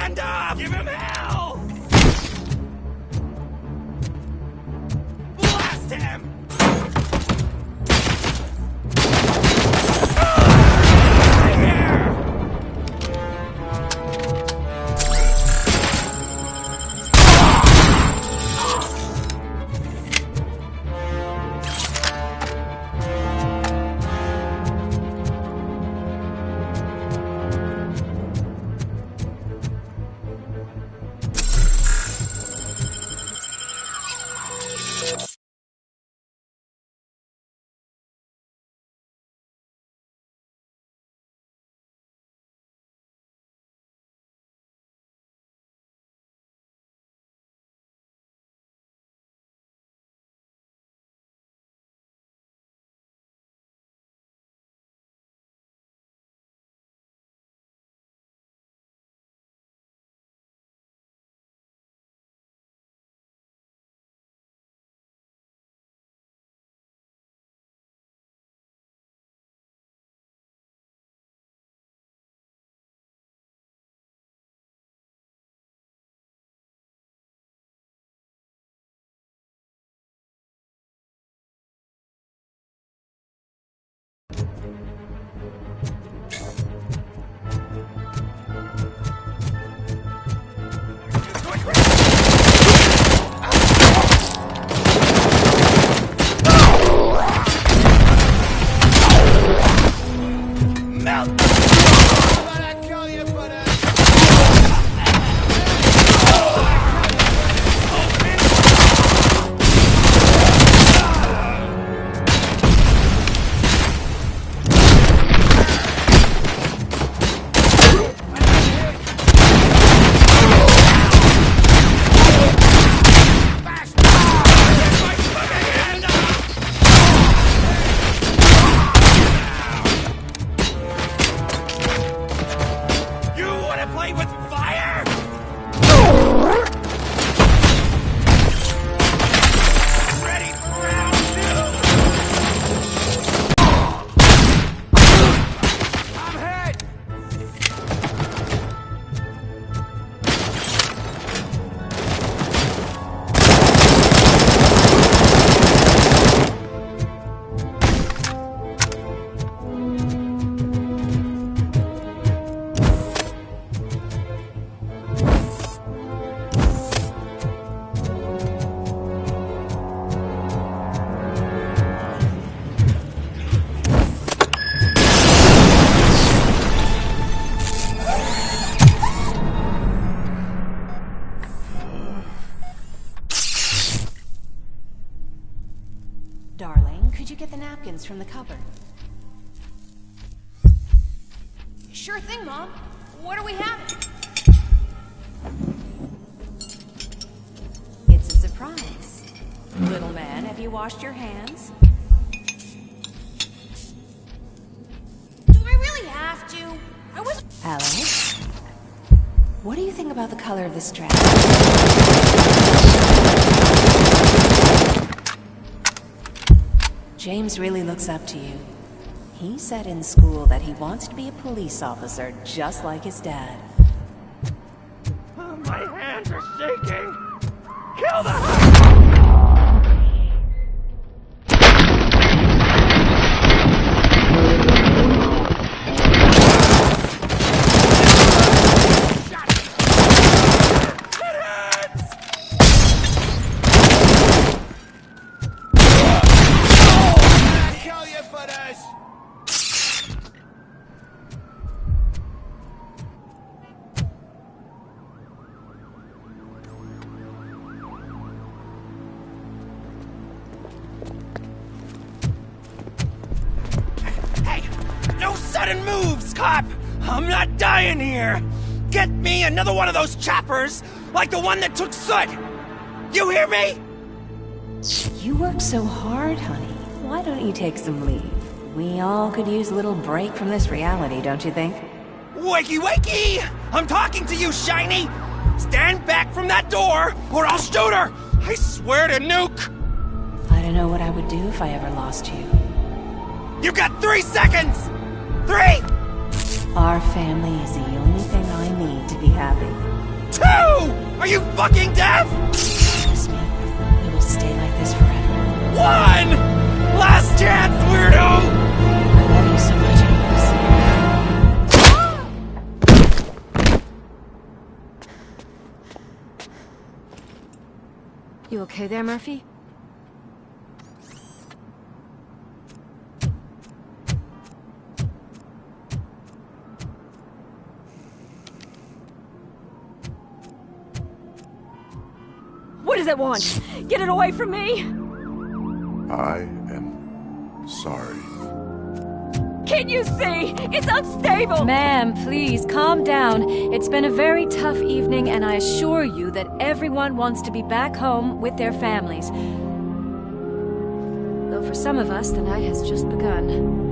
Stand up! Give him hell! Blast him! Darling, could you get the napkins from the cupboard? Sure thing, Mom. What are we having? It's a surprise. Little man, have you washed your hands? Do I really have to? I was... Alice? What do you think about the color of this dress? James really looks up to you. He said in school that he wants to be a police officer just like his dad. My hands are shaking! Kill them! Sudden moves, cop! I'm not dying here! Get me another one of those choppers, like the one that took Soot! You hear me? You work so hard, honey. Why don't you take some leave? We all could use a little break from this reality, don't you think? Wakey wakey! I'm talking to you, Shiny! Stand back from that door, or I'll shoot her! I swear to nuke! I don't know what I would do if I ever lost you. You got 3 seconds! 3! Our family is the only thing I need to be happy. Are you fucking deaf? Trust me, we will stay like this forever. One! Last chance, weirdo! I love you so much, Amos. You okay there, Murphy? What does it want? Get it away from me! I am sorry. Can't you see? It's unstable! Ma'am, please, calm down. It's been a very tough evening, and I assure you that everyone wants to be back home with their families. Though for some of us, the night has just begun.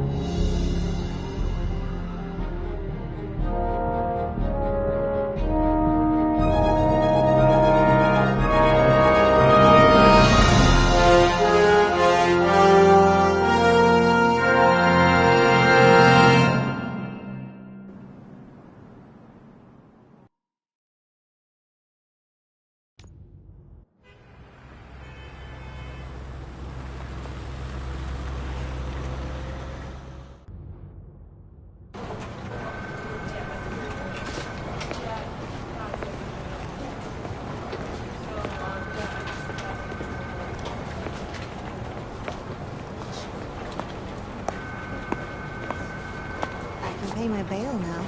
Pay my bail now.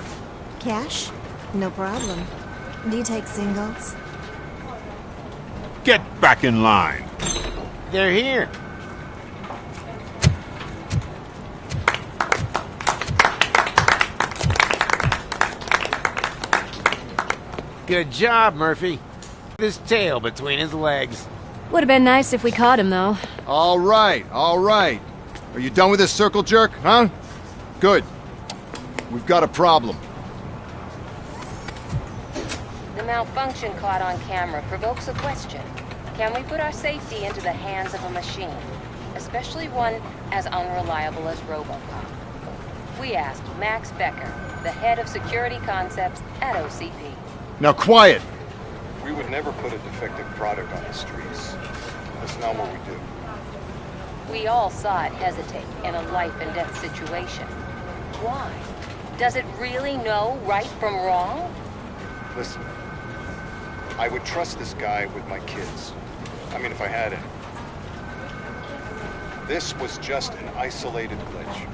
Cash? No problem. Do you take singles? Get back in line. They're here. Good job, Murphy. This tail between his legs. Would have been nice if we caught him, though. All right, all right. Are you done with this circle jerk, huh? Good. We've got a problem. The malfunction caught on camera provokes a question. Can we put our safety into the hands of a machine? Especially one as unreliable as Robocop. We asked Max Becker, the head of security concepts at OCP. Now quiet! We would never put a defective product on the streets. That's not what we do. We all saw it hesitate in a life and death situation. Why? Does it really know right from wrong? Listen, I would trust this guy with my kids. I mean, if I had any. This was just an isolated glitch.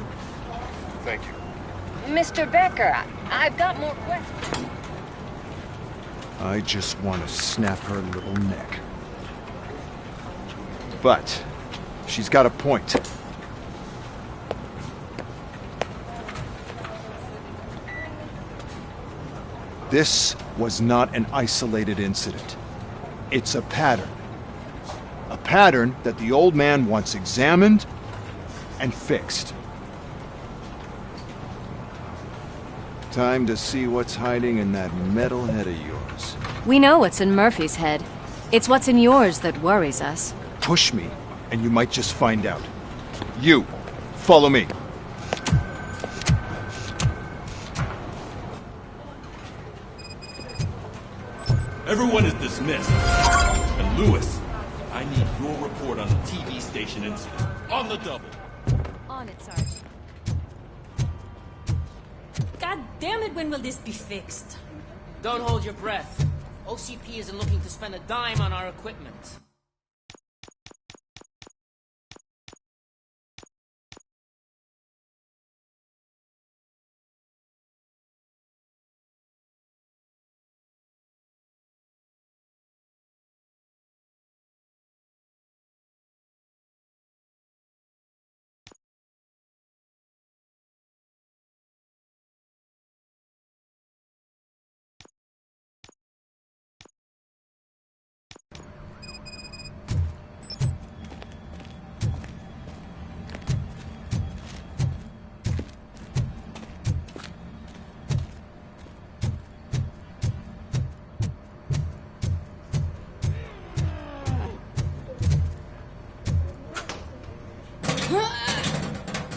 Thank you. Mr. Becker, I've got more questions. I just want to snap her little neck. But she's got a point. This was not an isolated incident. It's a pattern. A pattern that the old man wants examined and fixed. Time to see what's hiding in that metal head of yours. We know what's in Murphy's head. It's what's in yours that worries us. Push me, and you might just find out. You, follow me. Everyone is dismissed. And Lewis, I need your report on the TV station incident. On the double. On it, Sarge. God damn it, when will this be fixed? Don't hold your breath. OCP isn't looking to spend a dime on our equipment.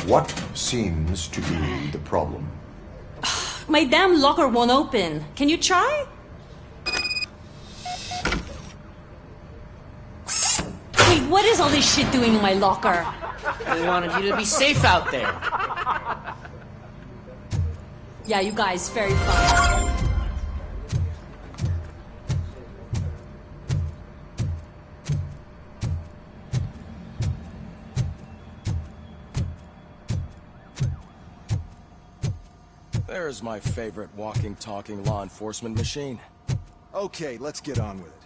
What seems to be the problem? My damn locker won't open. Can you try? What is all this shit doing in my locker? They wanted you to be safe out there. Yeah, you guys, very fun. There's my favorite walking, talking law enforcement machine. Okay, let's get on with it.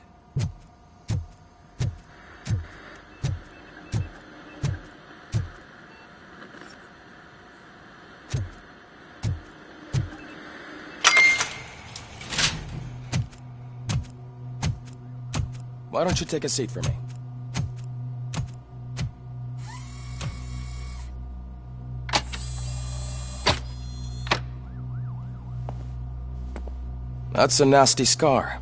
Why don't you take a seat for me? That's a nasty scar.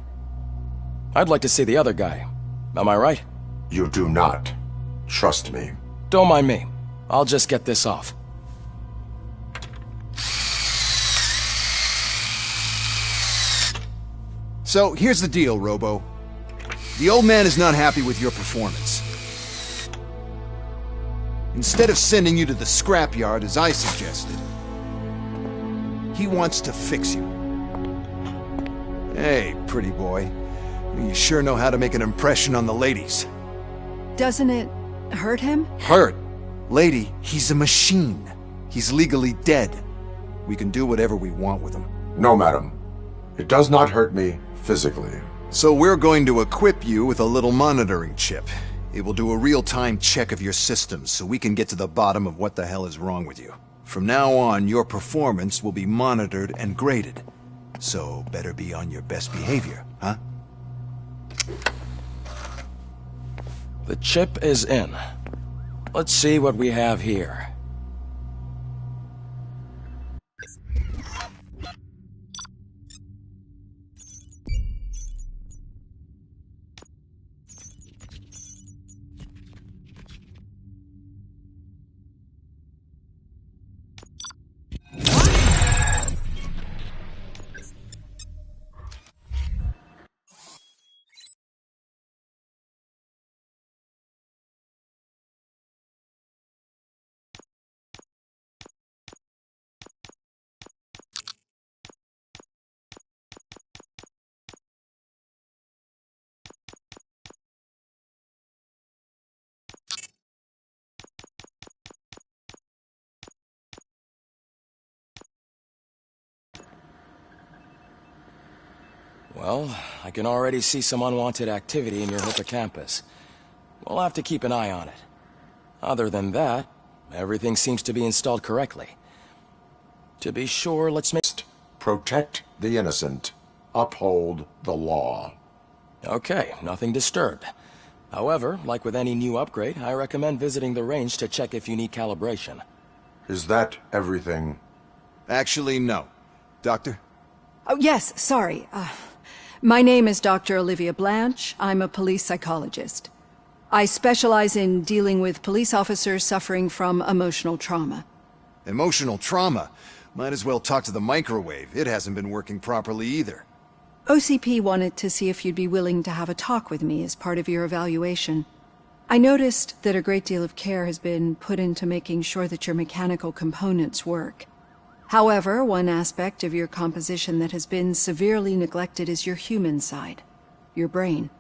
I'd like to see the other guy. Am I right? You do not. Trust me. Don't mind me. I'll just get this off. So, here's the deal, Robo. The old man is not happy with your performance. Instead of sending you to the scrapyard, as I suggested, he wants to fix you. Hey, pretty boy. You sure know how to make an impression on the ladies. Doesn't it hurt him? Hurt? Lady, he's a machine. He's legally dead. We can do whatever we want with him. No, madam. It does not hurt me physically. So we're going to equip you with a little monitoring chip. It will do a real-time check of your systems so we can get to the bottom of what the hell is wrong with you. From now on, your performance will be monitored and graded. So better be on your best behavior, huh? The chip is in. Let's see what we have here. Well, I can already see some unwanted activity in your hippocampus. We'll have to keep an eye on it. Other than that, everything seems to be installed correctly. To be sure, let's make... Protect the innocent. Uphold the law. Okay, nothing disturbed. However, like with any new upgrade, I recommend visiting the range to check if you need calibration. Is that everything? Actually, no. Doctor? Oh, yes, sorry. My name is Dr. Olivia Blanche. I'm a police psychologist. I specialize in dealing with police officers suffering from emotional trauma. Emotional trauma? Might as well talk to the microwave. It hasn't been working properly either. OCP wanted to see if you'd be willing to have a talk with me as part of your evaluation. I noticed that a great deal of care has been put into making sure that your mechanical components work. However, one aspect of your composition that has been severely neglected is your human side, your brain.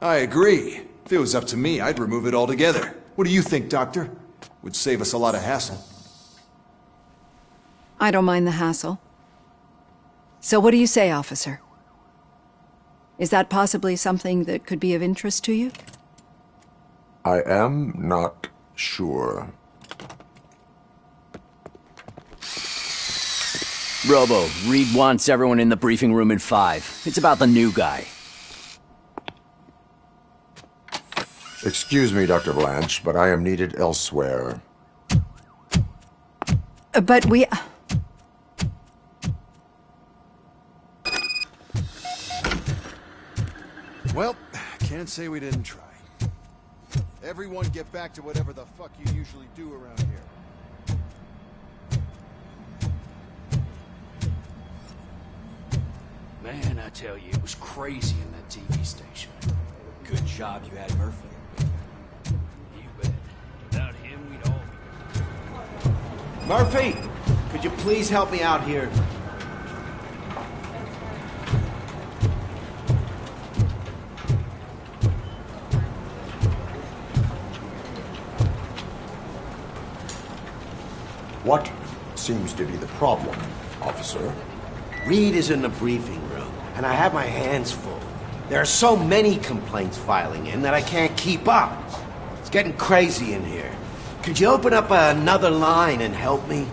I agree. If it was up to me, I'd remove it altogether. What do you think, Doctor? Would save us a lot of hassle. I don't mind the hassle. So what do you say, officer? Is that possibly something that could be of interest to you? I am not sure. Robo, Reed wants everyone in the briefing room in 5. It's about the new guy. Excuse me, Dr. Blanche, but I am needed elsewhere. But we... Well, can't say we didn't try. Everyone get back to whatever the fuck you usually do around here. Man, I tell you, it was crazy in that TV station. Good job you had Murphy. You bet. Without him, we'd all be... Murphy! Could you please help me out here? What seems to be the problem, officer? Reed is in the briefing room, and I have my hands full. There are so many complaints filing in that I can't keep up. It's getting crazy in here. Could you open up another line and help me?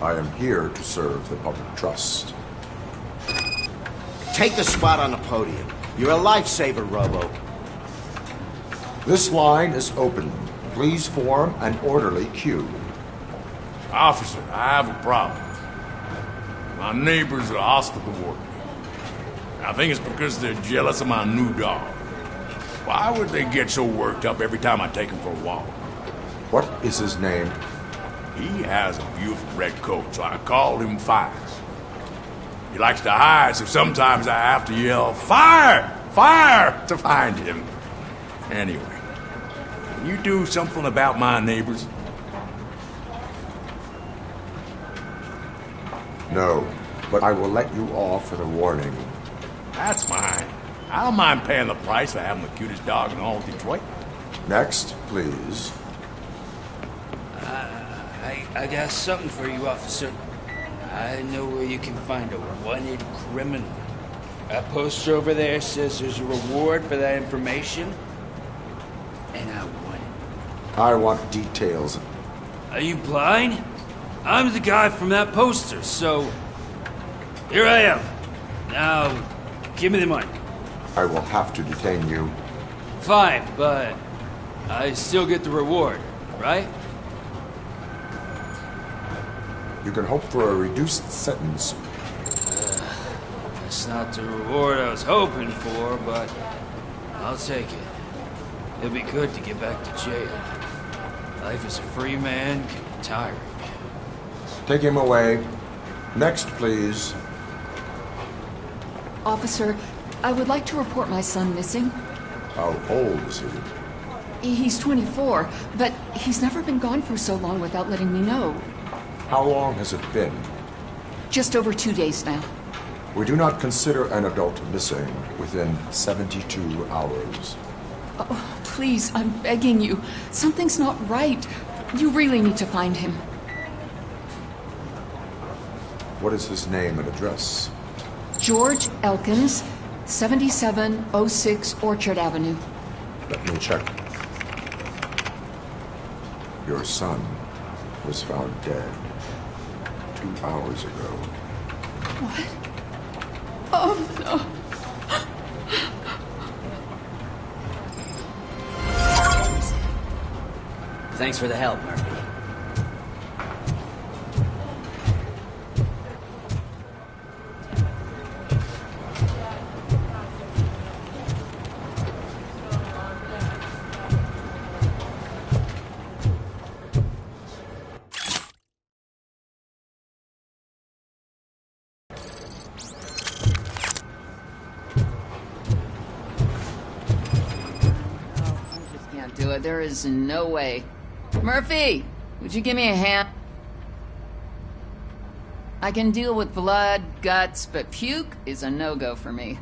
I am here to serve the public trust. Take the spot on the podium. You're a lifesaver, Robo. This line is open. Please form an orderly queue. Officer, I have a problem. My neighbors are hostile toward me. I think it's because they're jealous of my new dog. Why would they get so worked up every time I take him for a walk? What is his name? He has a beautiful red coat, so I called him Ps5. He likes to hide, so sometimes I have to yell, "Fire! Fire!" to find him. Anyway, can you do something about my neighbors? No, but I will let you off with a warning. That's fine. I don't mind paying the price for having the cutest dog in all of Detroit. Next, please. I got something for you, officer. I know where you can find a wanted criminal. That poster over there says there's a reward for that information, and I want it. I want details. Are you blind? I'm the guy from that poster, so here I am. Now, give me the money. I will have to detain you. Fine, but I still get the reward, right? You can hope for a reduced sentence. That's not the reward I was hoping for, but I'll take it. It'll be good to get back to jail. Life as a free man can be tiring. Take him away. Next, please. Officer, I would like to report my son missing. How old is he? He's 24, but he's never been gone for so long without letting me know. How long has it been? Just over 2 days now. We do not consider an adult missing within 72 hours. Oh, please, I'm begging you. Something's not right. You really need to find him. What is his name and address? George Elkins, 7706 Orchard Avenue. Let me check. Your son was found dead 2 hours ago. What? Oh, no. Thanks for the help, Murphy. There is no way. Murphy, would you give me a hand? I can deal with blood, guts, but puke is a no-go for me.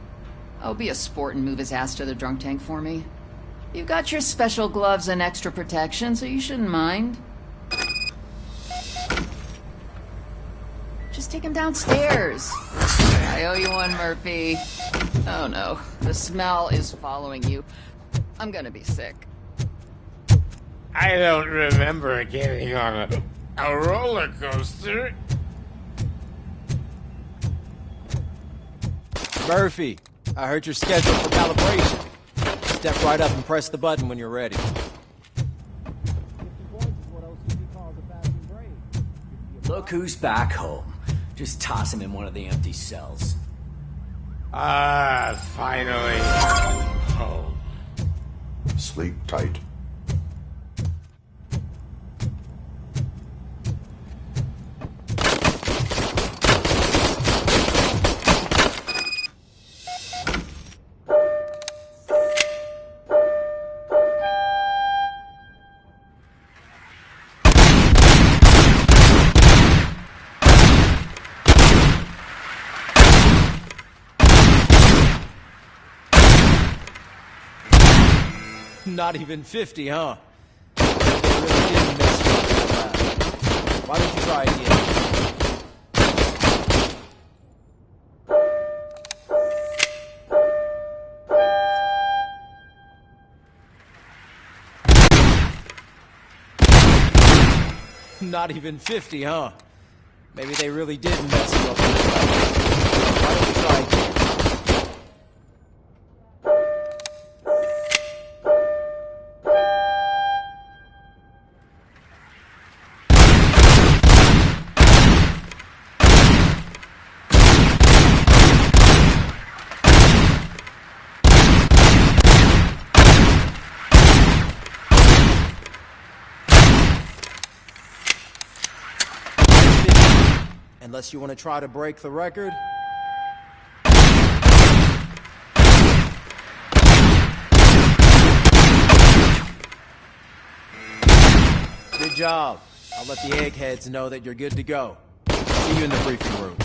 Oh, be a sport and move his ass to the drunk tank for me. You've got your special gloves and extra protection, so you shouldn't mind. Just take him downstairs. I owe you one, Murphy. Oh no, the smell is following you. I'm gonna be sick. I don't remember getting on a roller coaster. Murphy, I heard you're scheduled for calibration. Step right up and press the button when you're ready. Look who's back home. Just toss him in one of the empty cells. Finally. Home. Sleep tight. Not even 50, huh? They really didn't mess you up that bad. Why don't you try again? Not even 50, huh? Maybe they really did mess you up that bad. Why don't you try again? Unless you want to try to break the record. Good job. I'll let the eggheads know that you're good to go. See you in the briefing room.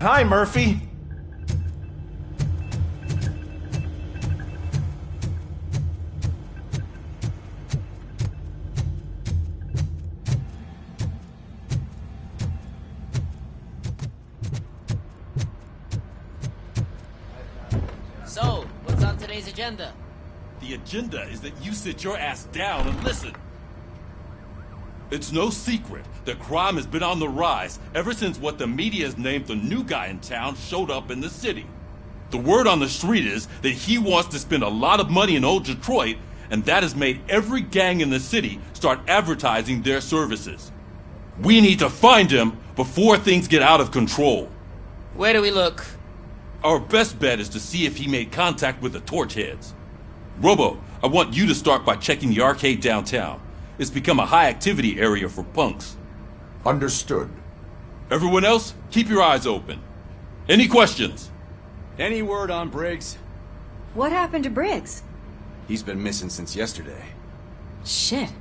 Hi, Murphy. So, what's on today's agenda? The agenda is that you sit your ass down and listen. It's no secret that crime has been on the rise ever since what the media has named the new guy in town showed up in the city. The word on the street is that he wants to spend a lot of money in old Detroit, and that has made every gang in the city start advertising their services. We need to find him before things get out of control. Where do we look? Our best bet is to see if he made contact with the Torchheads. Robo, I want you to start by checking the arcade downtown. It's become a high-activity area for punks. Understood. Everyone else, keep your eyes open. Any questions? Any word on Briggs? What happened to Briggs? He's been missing since yesterday. Shit.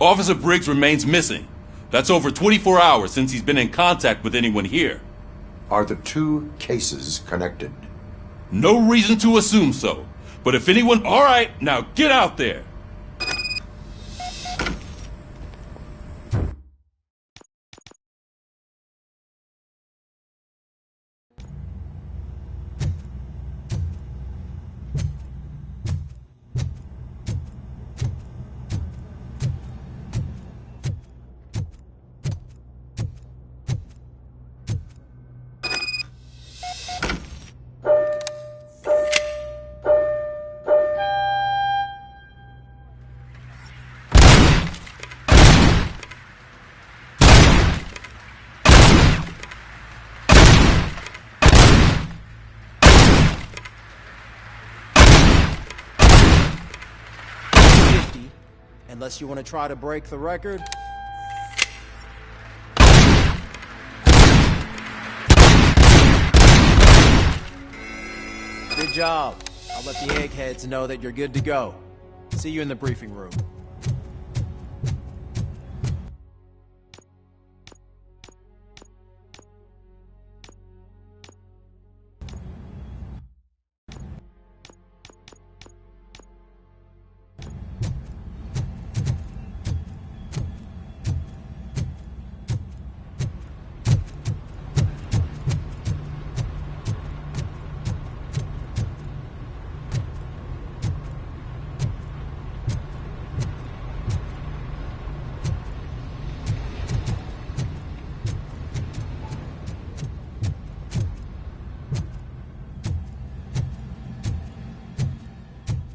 Officer Briggs remains missing. That's over 24 hours since he's been in contact with anyone here. Are the two cases connected? No reason to assume so. But if anyone... All right, now get out there! Unless you want to try to break the record. Good job. I'll let the eggheads know that you're good to go. See you in the briefing room.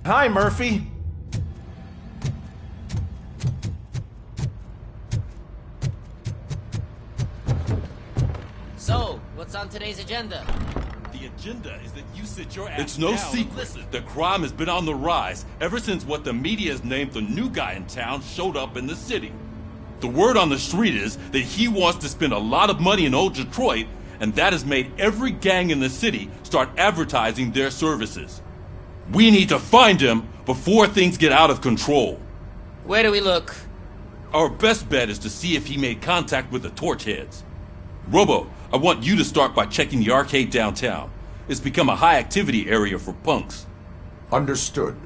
Hi, Murphy. So, what's on today's agenda? The agenda is that you sit your ass down. It's no secret that crime has been on the rise ever since what the media has named the new guy in town showed up in the city. The word on the street is that he wants to spend a lot of money in old Detroit, and that has made every gang in the city start advertising their services. We need to find him before things get out of control. Where do we look? Our best bet is to see if he made contact with the Torchheads. Robo, I want you to start by checking the arcade downtown. It's become a high-activity area for punks. Understood.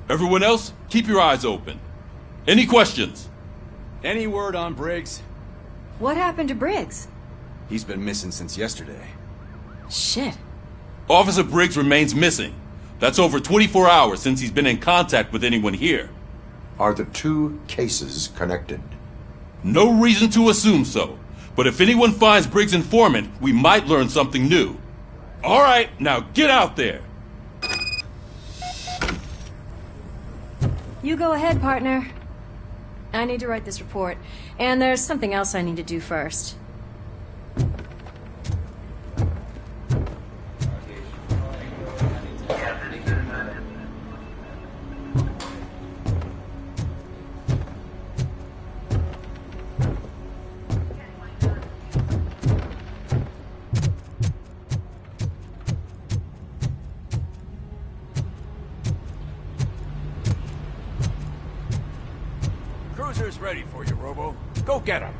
Everyone else, keep your eyes open. Any questions? Any word on Briggs? What happened to Briggs? He's been missing since yesterday. Shit. Officer Briggs remains missing. That's over 24 hours since he's been in contact with anyone here. Are the two cases connected? No reason to assume so. But if anyone finds Briggs' informant, we might learn something new. All right, now get out there. You go ahead, partner. I need to write this report, and there's something else I need to do first. Cruiser's ready for you, Robo. Go get him.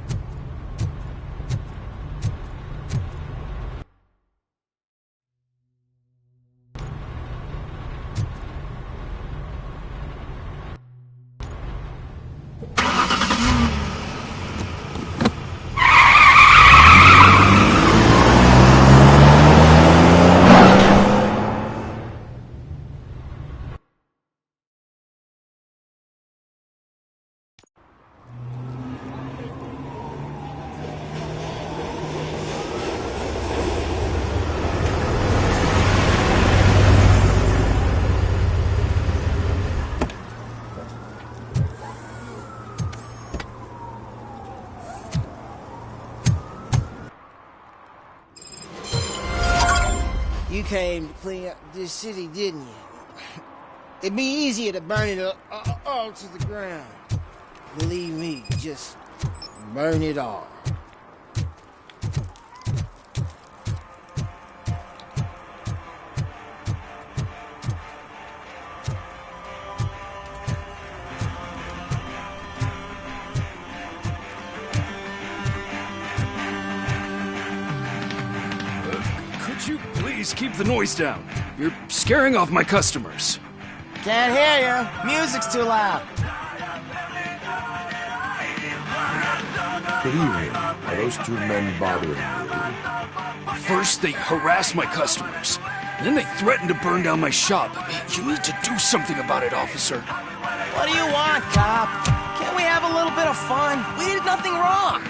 You came to clean up this city, didn't you? It'd be easier to burn it all to the ground. Believe me, just burn it all. Could you please keep the noise down? You're scaring off my customers. Can't hear you. Music's too loud. Good evening. Are those two men bothering you? First, they harass my customers. Then they threaten to burn down my shop. You need to do something about it, officer. What do you want, cop? Can't we have a little bit of fun? We did nothing wrong.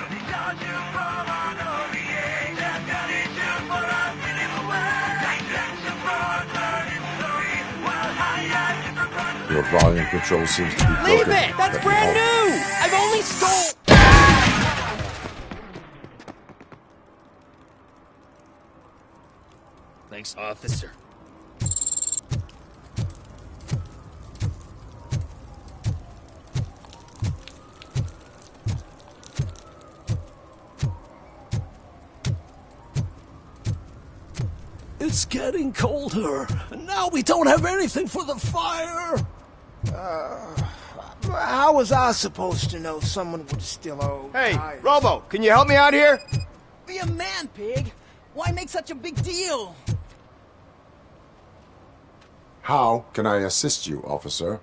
Your volume control seems to be broken. Leave it! That's brand new! I've only stole... Thanks, officer. It's getting colder, and now we don't have anything for the fire. How was I supposed to know someone would steal old tires? Robo, can you help me out here? Be a man, pig. Why make such a big deal? How can I assist you, officer?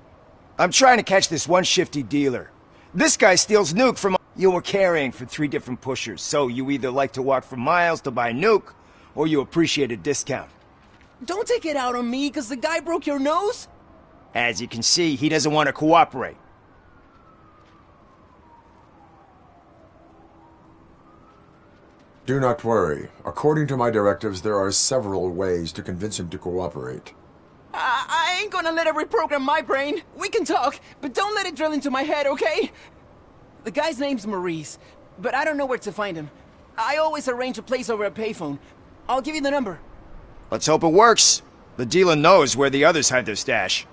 I'm trying to catch this one shifty dealer. This guy steals nuke from... You were carrying for 3 different pushers, so you either like to walk for miles to buy nuke, or you appreciate a discount. Don't take it out on me, because the guy broke your nose? As you can see, he doesn't want to cooperate. Do not worry. According to my directives, there are several ways to convince him to cooperate. I ain't gonna let it reprogram my brain. We can talk, but don't let it drill into my head, okay? The guy's name's Maurice, but I don't know where to find him. I always arrange a place over a payphone. I'll give you the number. Let's hope it works. The dealer knows where the others hide their stash.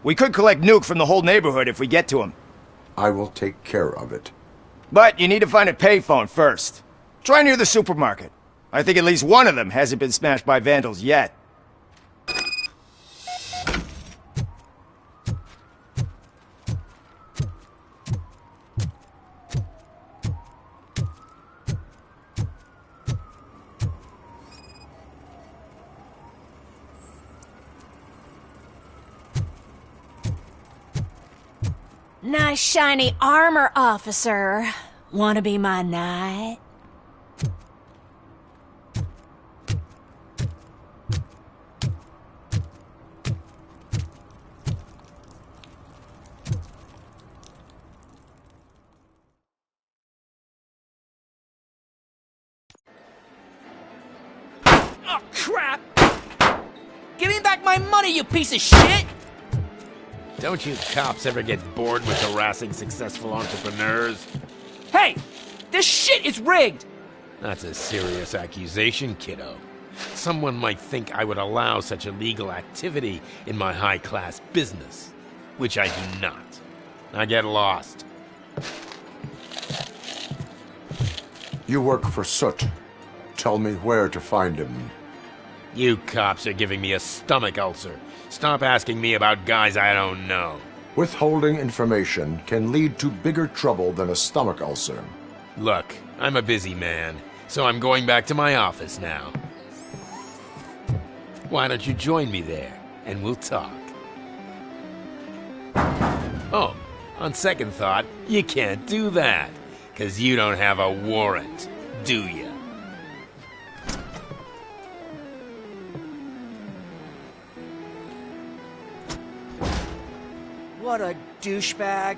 We could collect nuke from the whole neighborhood if we get to him. I will take care of it. But you need to find a payphone first. Try near the supermarket. I think at least one of them hasn't been smashed by vandals yet. Nice shiny armor, officer. Wanna be my knight? Oh, crap! Give me back my money, you piece of shit! Don't you cops ever get bored with harassing successful entrepreneurs? Hey! This shit is rigged! That's a serious accusation, kiddo. Someone might think I would allow such illegal activity in my high-class business, which I do not. Now get lost. You work for Soot. Tell me where to find him. You cops are giving me a stomach ulcer. Stop asking me about guys I don't know. Withholding information can lead to bigger trouble than a stomach ulcer. Look, I'm a busy man, so I'm going back to my office now. Why don't you join me there, and we'll talk. Oh, on second thought, you can't do that, 'cause you don't have a warrant, do you? What a douchebag.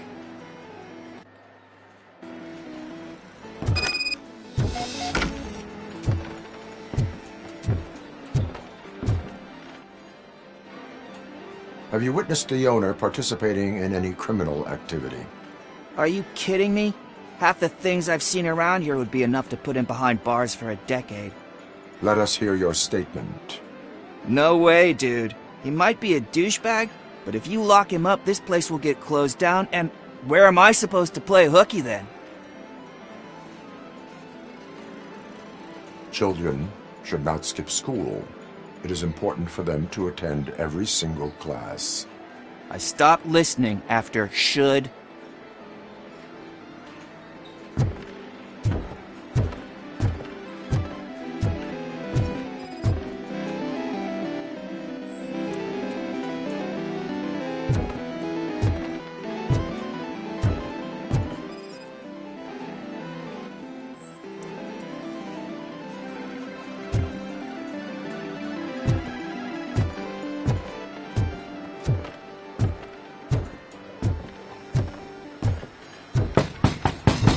Have you witnessed the owner participating in any criminal activity? Are you kidding me? Half the things I've seen around here would be enough to put him behind bars for a decade. Let us hear your statement. No way, dude. He might be a douchebag, but if you lock him up, this place will get closed down, and where am I supposed to play hooky then? Children should not skip school. It is important for them to attend every single class. I stopped listening after should.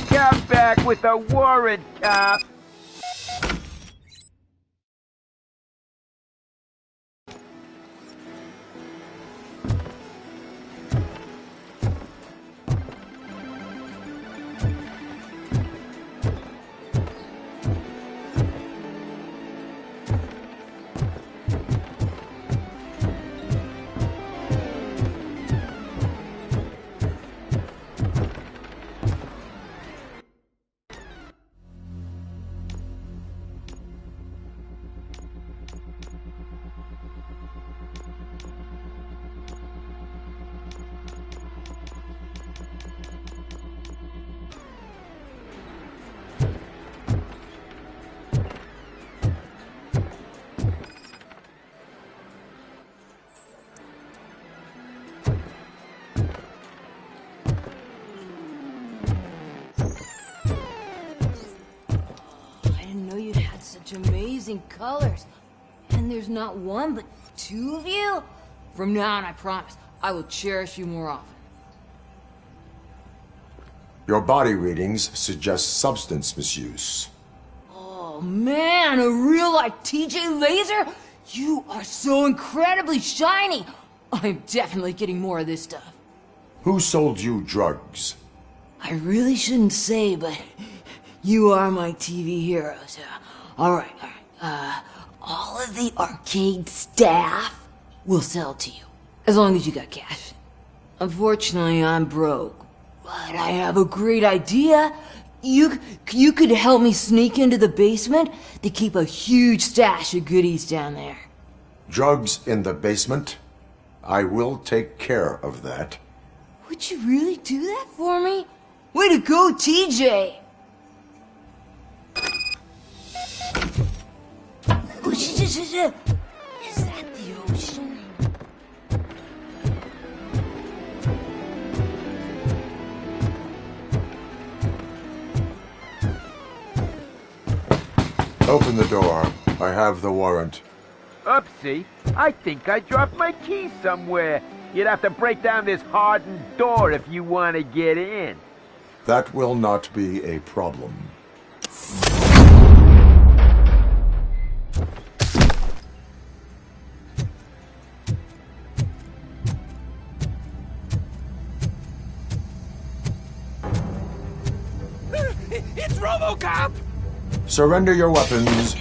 Come back with a warrant, cop! Amazing colors. And there's not one, but two of you? From now on, I promise, I will cherish you more often. Your body readings suggest substance misuse. Oh man, a real-life TJ Laser? You are so incredibly shiny! I'm definitely getting more of this stuff. Who sold you drugs? I really shouldn't say, but you are my TV heroes. Alright. All of the arcade staff will sell to you, as long as you got cash. Unfortunately, I'm broke, but I have a great idea. You could help me sneak into the basement to keep a huge stash of goodies down there. Drugs in the basement? I will take care of that. Would you really do that for me? Way to go, TJ! Is that the ocean? open the door. I have the warrant. Oopsie. I think I dropped my keys somewhere. You'd have to break down this hardened door if you want to get in. That will not be a problem. It's Robocop! Surrender your weapons.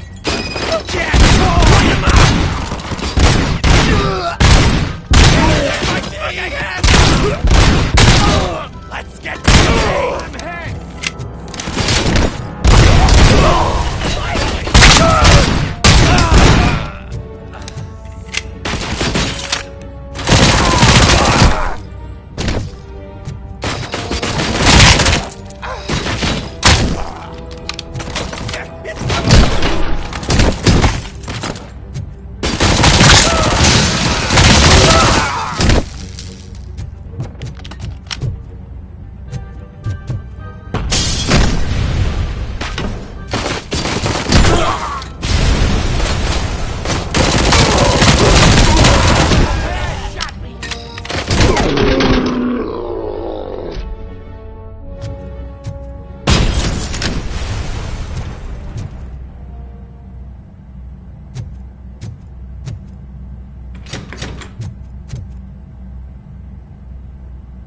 Let's get I'm hit!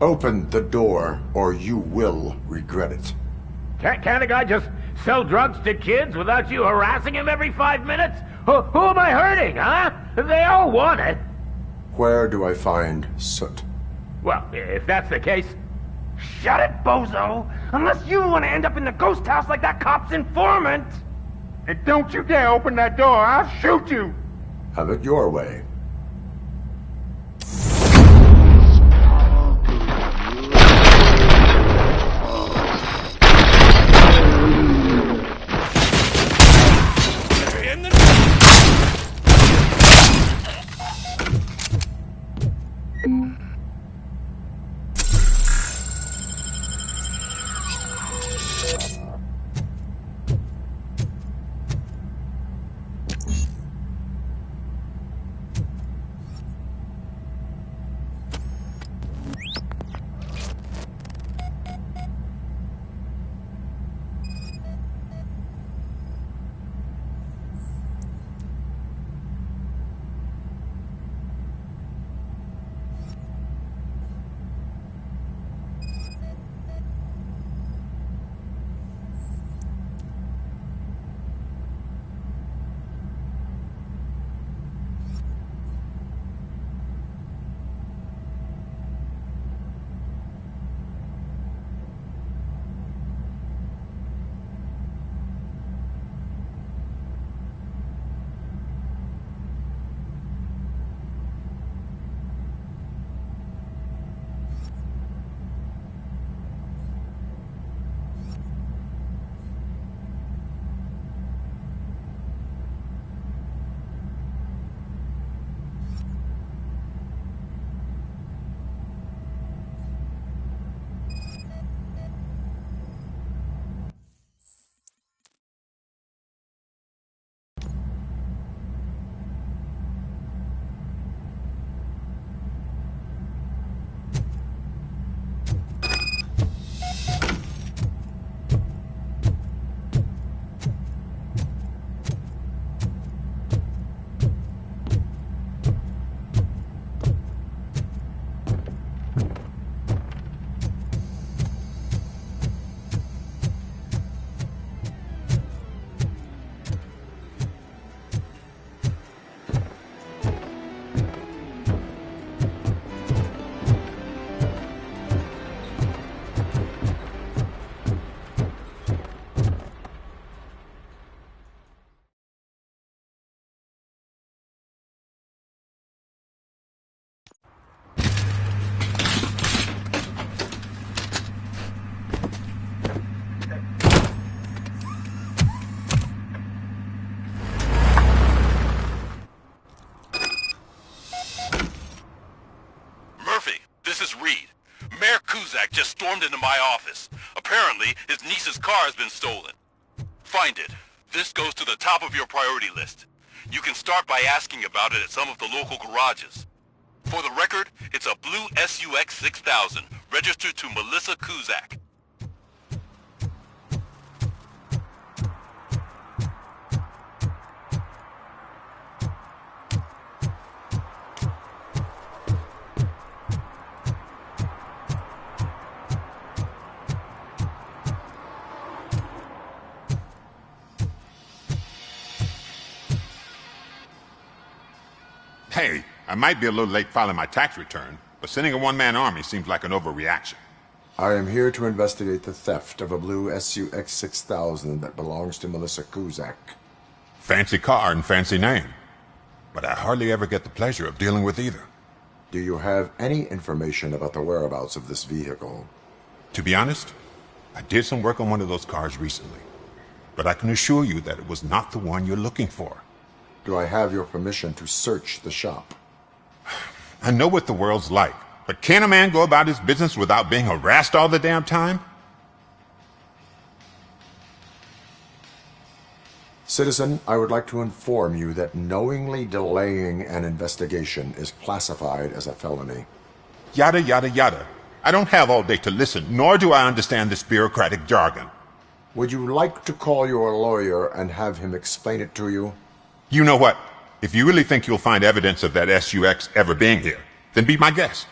Open the door, or you will regret it. Can't a guy just sell drugs to kids without you harassing him every 5 minutes? Who am I hurting, huh? They all want it. Where do I find Soot? Well, if that's the case... Shut it, bozo! Unless you want to end up in the ghost house like that cop's informant! And don't you dare open that door, I'll shoot you! Have it your way. Just stormed into my office. Apparently, his niece's car has been stolen. Find it. This goes to the top of your priority list. You can start by asking about it at some of the local garages. For the record, it's a blue SUX 6000, registered to Melissa Kuzak. Hey, I might be a little late filing my tax return, but sending a one-man army seems like an overreaction. I am here to investigate the theft of a blue SUX 6000 that belongs to Melissa Kuzak. Fancy car and fancy name, but I hardly ever get the pleasure of dealing with either. Do you have any information about the whereabouts of this vehicle? To be honest, I did some work on one of those cars recently, but I can assure you that it was not the one you're looking for. Do I have your permission to search the shop? I know what the world's like, but can a man go about his business without being harassed all the damn time? Citizen, I would like to inform you that knowingly delaying an investigation is classified as a felony. Yada, yada, yada. I don't have all day to listen, nor do I understand this bureaucratic jargon. Would you like to call your lawyer and have him explain it to you? You know what? If you really think you'll find evidence of that SUX ever being here, then be my guest.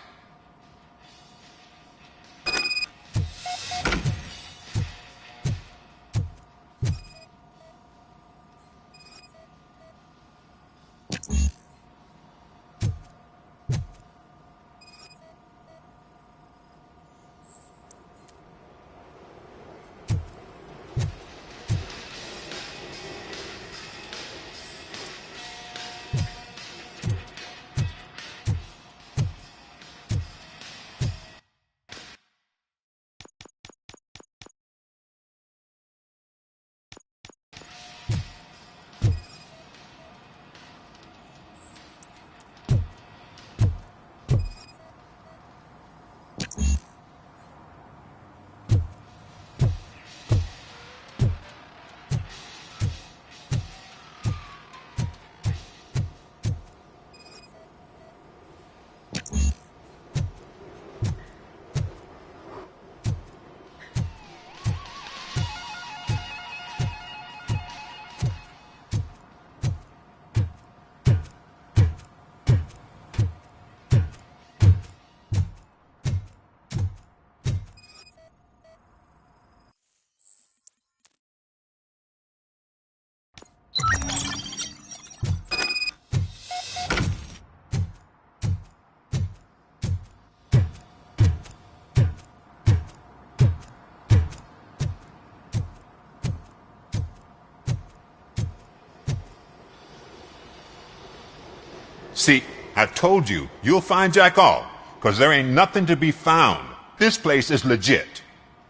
See, I've told you, you'll find Jack all, because there ain't nothing to be found. This place is legit.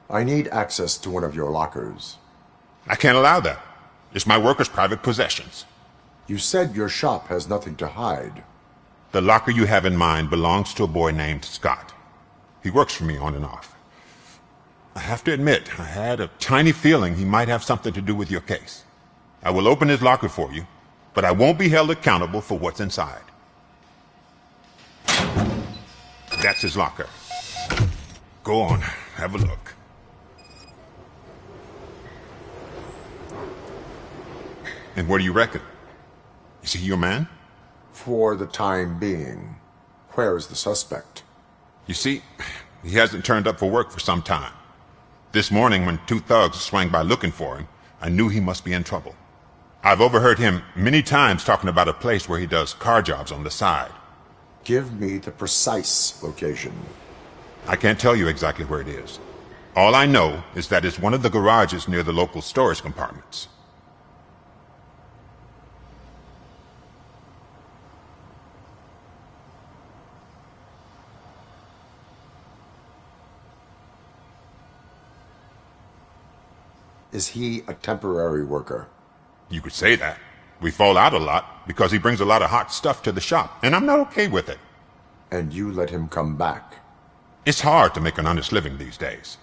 I need access to one of your lockers. I can't allow that. It's my workers' private possessions. You said your shop has nothing to hide. The locker you have in mind belongs to a boy named Scott. He works for me on and off. I have to admit, I had a tiny feeling he might have something to do with your case. I will open his locker for you, but I won't be held accountable for what's inside. That's his locker. Go on, have a look. And what do you reckon? Is he your man? For the time being. Where is the suspect? You see, he hasn't turned up for work for some time. This morning, when two thugs swang by looking for him, I knew he must be in trouble. I've overheard him many times talking about a place where he does car jobs on the side. Give me the precise location. I can't tell you exactly where it is. All I know is that it's one of the garages near the local storage compartments. Is he a temporary worker? You could say that. We fall out a lot because he brings a lot of hot stuff to the shop, and I'm not okay with it. And you let him come back? It's hard to make an honest living these days.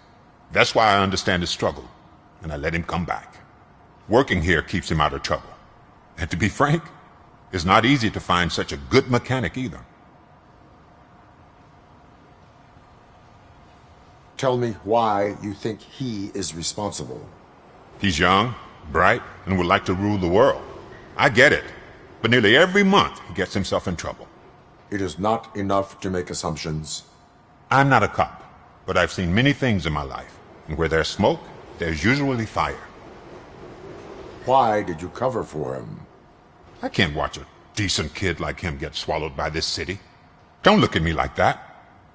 That's why I understand his struggle, and I let him come back. Working here keeps him out of trouble. And to be frank, it's not easy to find such a good mechanic either. Tell me why you think he is responsible. He's young, bright, and would like to rule the world. I get it. But nearly every month, he gets himself in trouble. It is not enough to make assumptions. I'm not a cop, but I've seen many things in my life. And where there's smoke, there's usually fire. Why did you cover for him? I can't watch a decent kid like him get swallowed by this city. Don't look at me like that.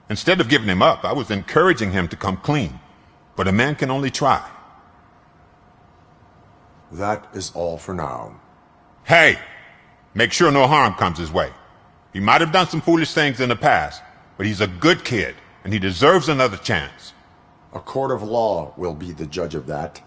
Instead of giving him up, I was encouraging him to come clean. But a man can only try. That is all for now. Hey! Make sure no harm comes his way. He might have done some foolish things in the past, but he's a good kid, and he deserves another chance. A court of law will be the judge of that.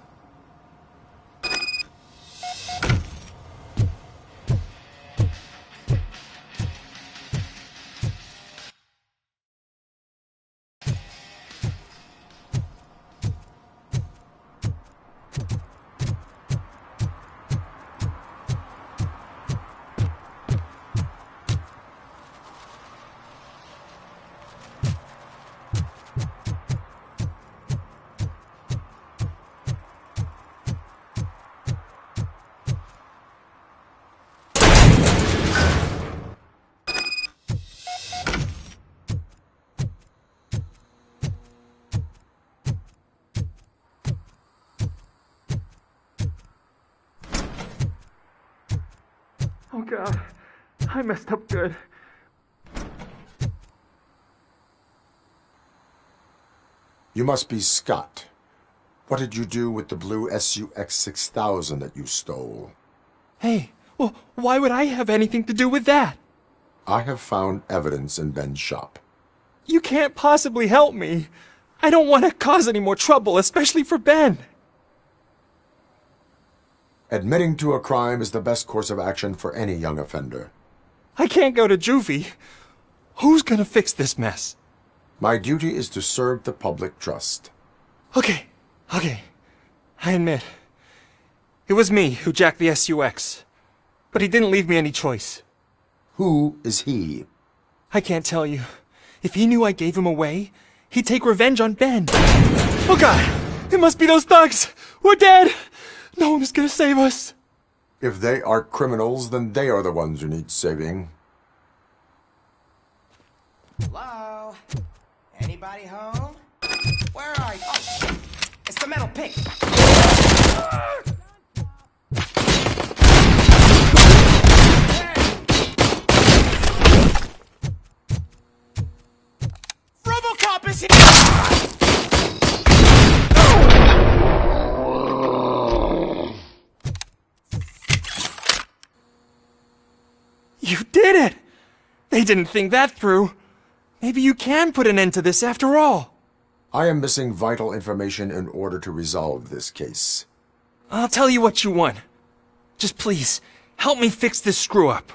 Oh God, I messed up good. You must be Scott. What did you do with the blue SUX 6000 that you stole? Hey, well, why would I have anything to do with that? I have found evidence in Ben's shop. You can't possibly help me. I don't want to cause any more trouble, especially for Ben. Admitting to a crime is the best course of action for any young offender. I can't go to juvie. Who's gonna fix this mess? My duty is to serve the public trust. Okay. I admit. It was me who jacked the SUX. But he didn't leave me any choice. Who is he? I can't tell you. If he knew I gave him away, he'd take revenge on Ben. Oh God! It must be those thugs! We're dead! No one is gonna save us. If they are criminals, then they are the ones who need saving. Hello? Anybody home? Where are you? Oh, shit! It's the metal pig! Robocop is here! You did it! They didn't think that through. Maybe you can put an end to this after all. I am missing vital information in order to resolve this case. I'll tell you what you want. Just please, help me fix this screw-up.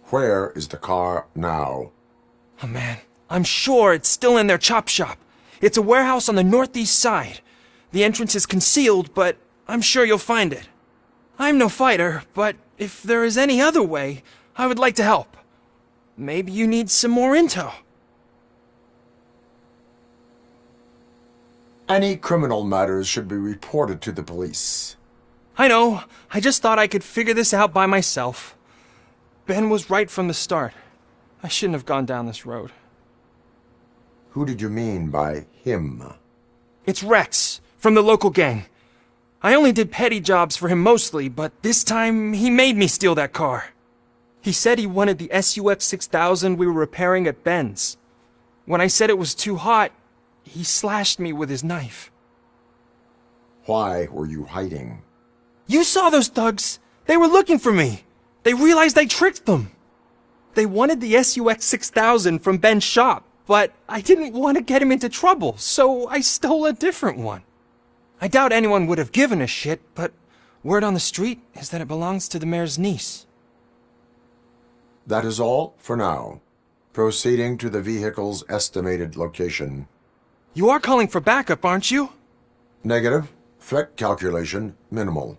Where is the car now? Oh man, I'm sure it's still in their chop shop. It's a warehouse on the northeast side. The entrance is concealed, but I'm sure you'll find it. I'm no fighter, but if there is any other way, I would like to help. Maybe you need some more intel. Any criminal matters should be reported to the police. I know. I just thought I could figure this out by myself. Ben was right from the start. I shouldn't have gone down this road. Who did you mean by him? It's Rex, from the local gang. I only did petty jobs for him mostly, but this time he made me steal that car. He said he wanted the SUX 6000 we were repairing at Ben's. When I said it was too hot, he slashed me with his knife. Why were you hiding? You saw those thugs! They were looking for me! They realized I tricked them! They wanted the SUX 6000 from Ben's shop, but I didn't want to get him into trouble, so I stole a different one. I doubt anyone would have given a shit, but word on the street is that it belongs to the mayor's niece. That is all for now. Proceeding to the vehicle's estimated location. You are calling for backup, aren't you? Negative. Threat calculation minimal.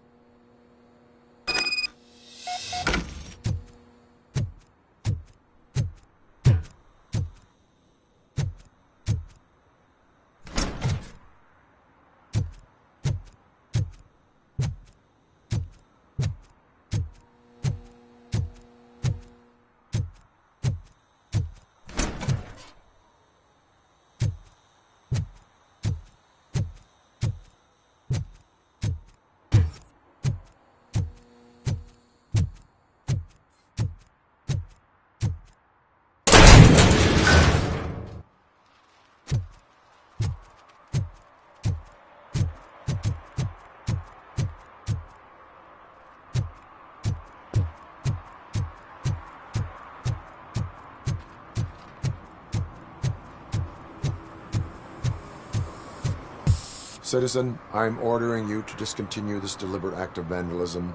Citizen, I'm ordering you to discontinue this deliberate act of vandalism.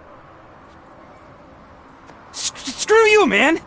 Screw you, man!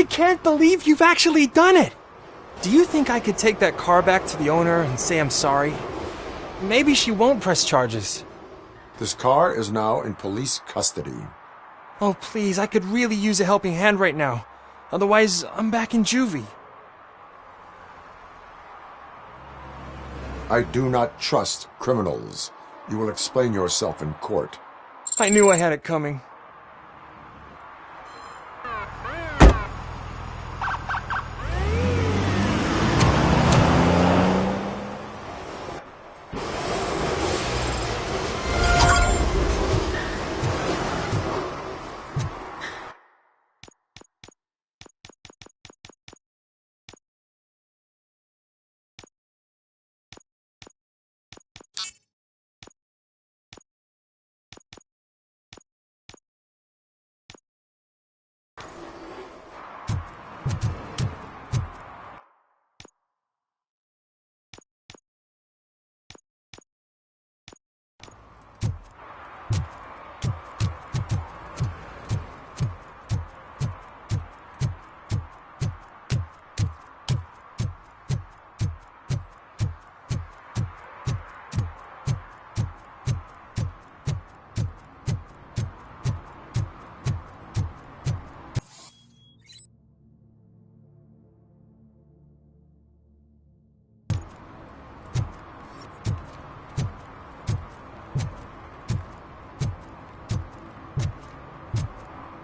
I can't believe you've actually done it! Do you think I could take that car back to the owner and say I'm sorry? Maybe she won't press charges. This car is now in police custody. Oh, please, I could really use a helping hand right now. Otherwise, I'm back in juvie. I do not trust criminals. You will explain yourself in court. I knew I had it coming.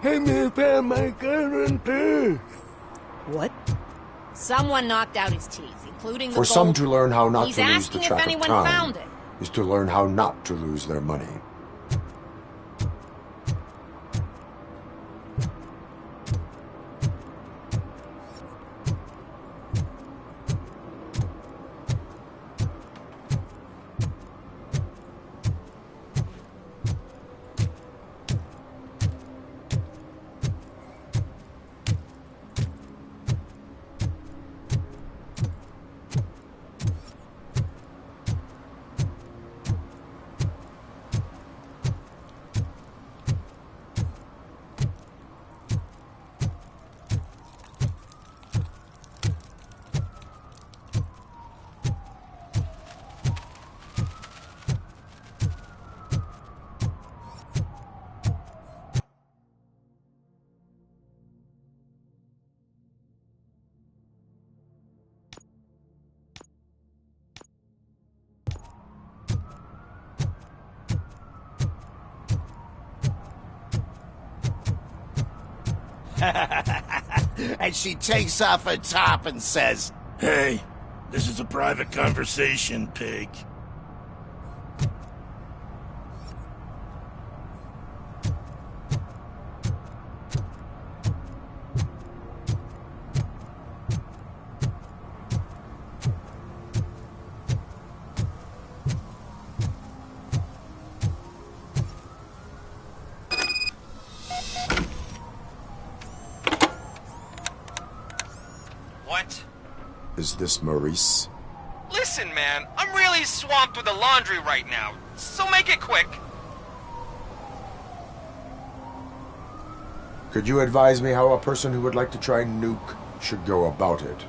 Hey, me pay my guarantee. What? Someone knocked out his teeth, including the For gold. some to learn how not He's to lose the asking if track of anyone time found it. is to learn how not to lose their money. And she takes off her top and says, Hey, this is a private conversation, pig. What? Is this Maurice? Listen, man, I'm really swamped with the laundry right now, so make it quick. Could you advise me how a person who would like to try Nuke should go about it?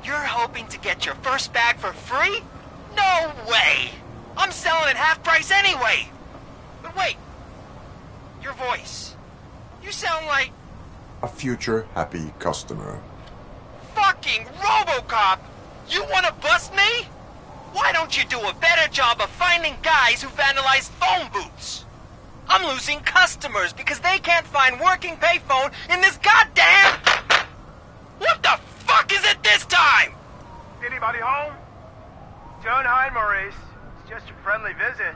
You're hoping to get your first bag for free? No way! I'm selling at half price anyway! But wait, your voice. You sound like... A future happy customer. Fucking Robocop! You wanna bust me? Why don't you do a better job of finding guys who vandalize phone booths? I'm losing customers because they can't find working payphone in this goddamn... What the fuck is it this time? Anybody home? Don't hide, Maurice. It's just a friendly visit.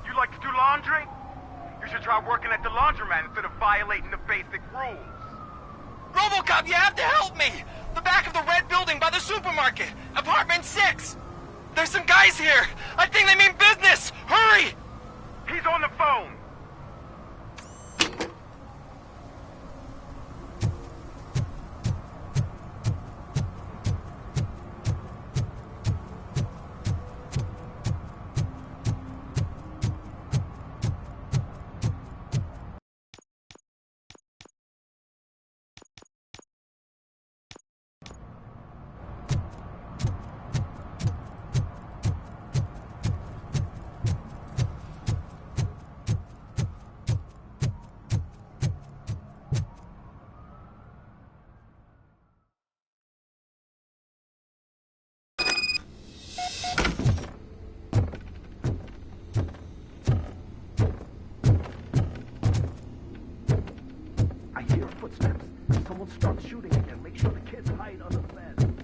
You like to do laundry? You should try working at the laundromat instead of violating the basic rules. Robocop, you have to help me! The back of the red building by the supermarket. Apartment 6. There's some guys here. I think they mean business. Hurry! He's on the phone. footsteps. Someone starts shooting again. Make sure the kids hide under the bed.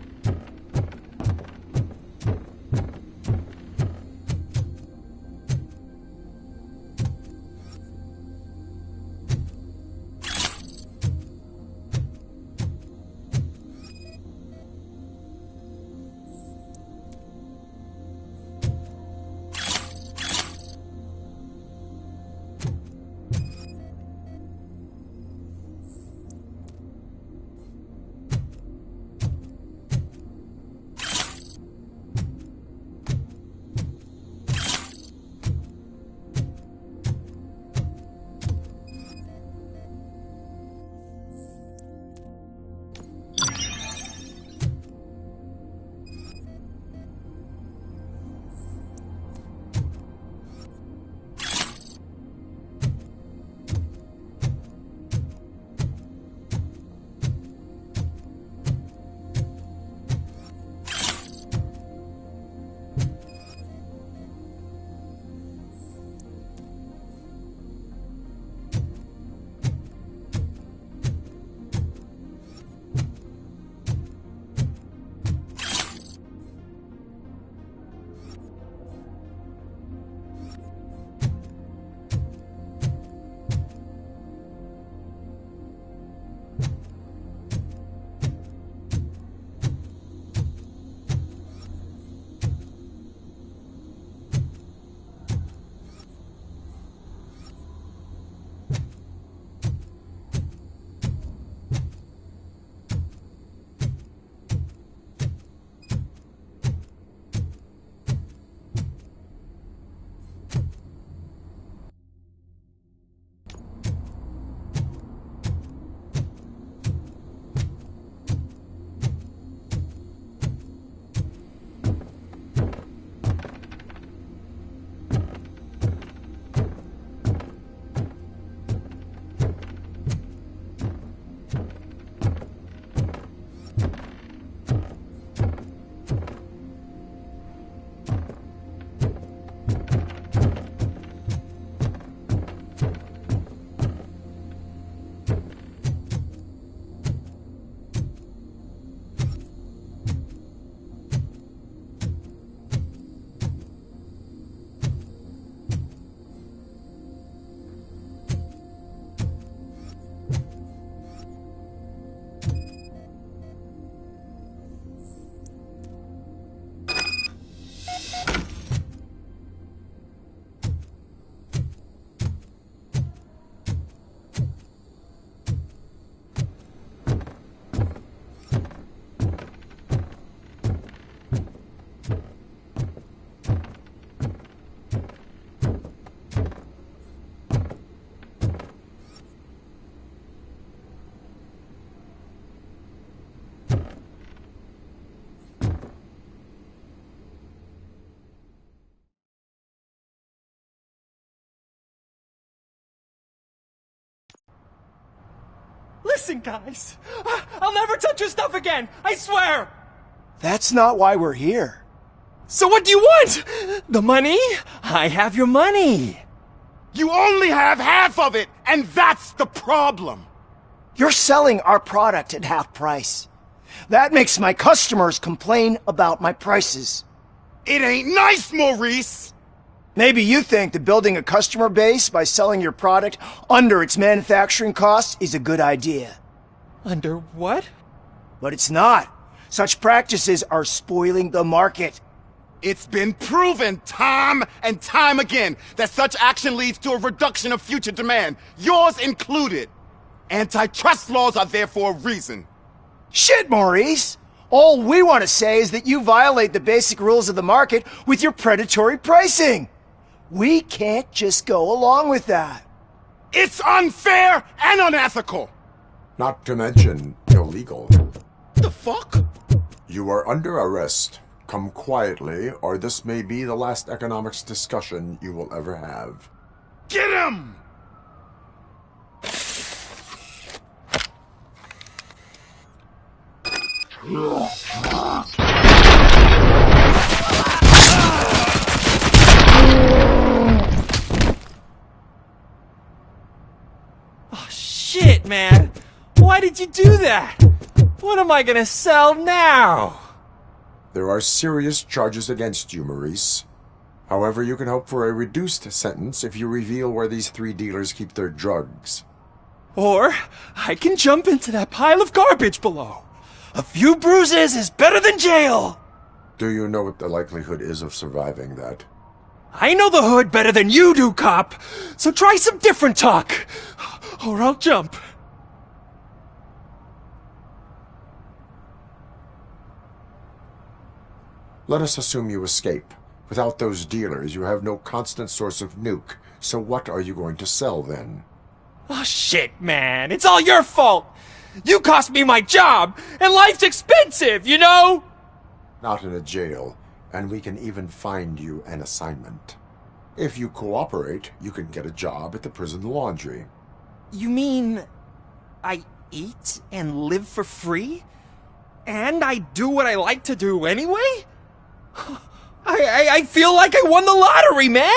Listen, guys. I'll never touch your stuff again. I swear. That's not why we're here. So what do you want? The money? I have your money. You only have half of it, and that's the problem. You're selling our product at half price. That makes my customers complain about my prices. It ain't nice, Maurice! Maybe you think that building a customer base by selling your product under its manufacturing costs is a good idea. Under what? But it's not. Such practices are spoiling the market. It's been proven time and time again that such action leads to a reduction of future demand, yours included. Antitrust laws are there for a reason. Shit, Maurice! All we want to say is that you violate the basic rules of the market with your predatory pricing. We can't just go along with that. It's unfair and unethical! Not to mention illegal. The fuck? You are under arrest. Come quietly, or this may be the last economics discussion you will ever have. Get him! Oh, shit, man! did you do that? What am I gonna sell now? There are serious charges against you, Maurice. However, you can hope for a reduced sentence if you reveal where these 3 dealers keep their drugs. Or I can jump into that pile of garbage below. A few bruises is better than jail. Do you know what the likelihood is of surviving that? I know the hood better than you do, cop. So try some different talk, or I'll jump. Let us assume you escape. Without those dealers, you have no constant source of nuke. So what are you going to sell then? Oh shit, man. It's all your fault. You cost me my job, and life's expensive, you know? Not in a jail, and we can even find you an assignment. If you cooperate, you can get a job at the prison laundry. You mean I eat and live for free? And I do what I like to do anyway? I feel like I won the lottery, man!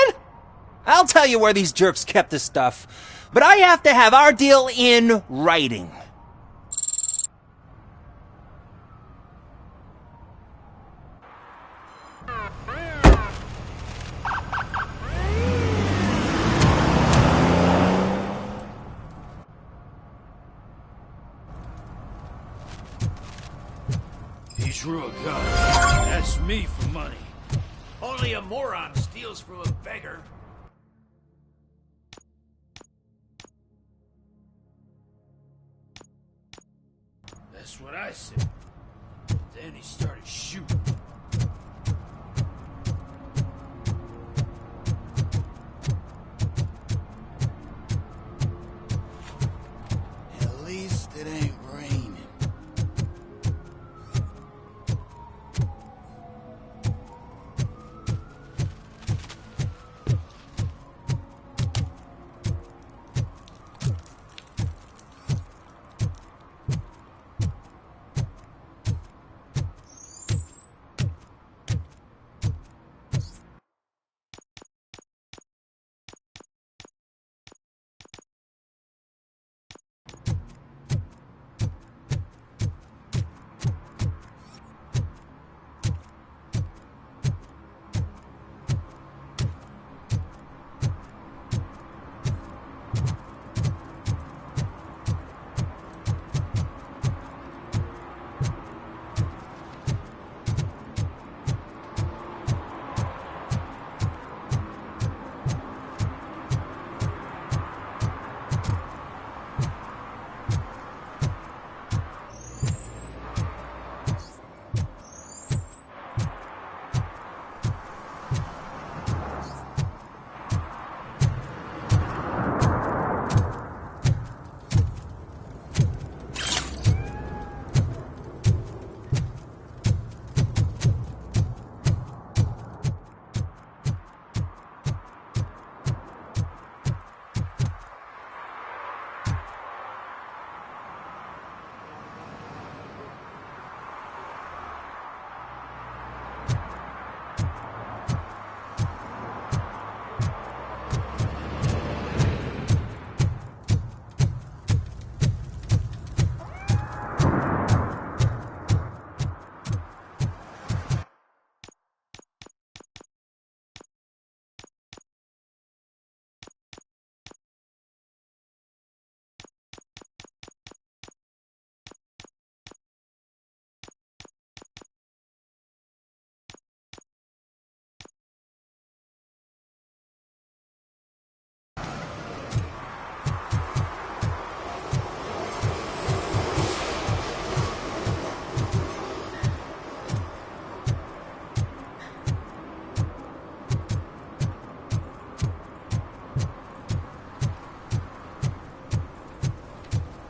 I'll tell you where these jerks kept the stuff, but I have to have our deal in writing. He drew a gun. That's me for money. Only a moron steals from a beggar. That's what I said. Then he started shooting. At least it ain't raining.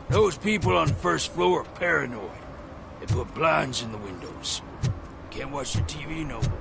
Those people on the first floor are paranoid. They put blinds in the windows. Can't watch the TV no more.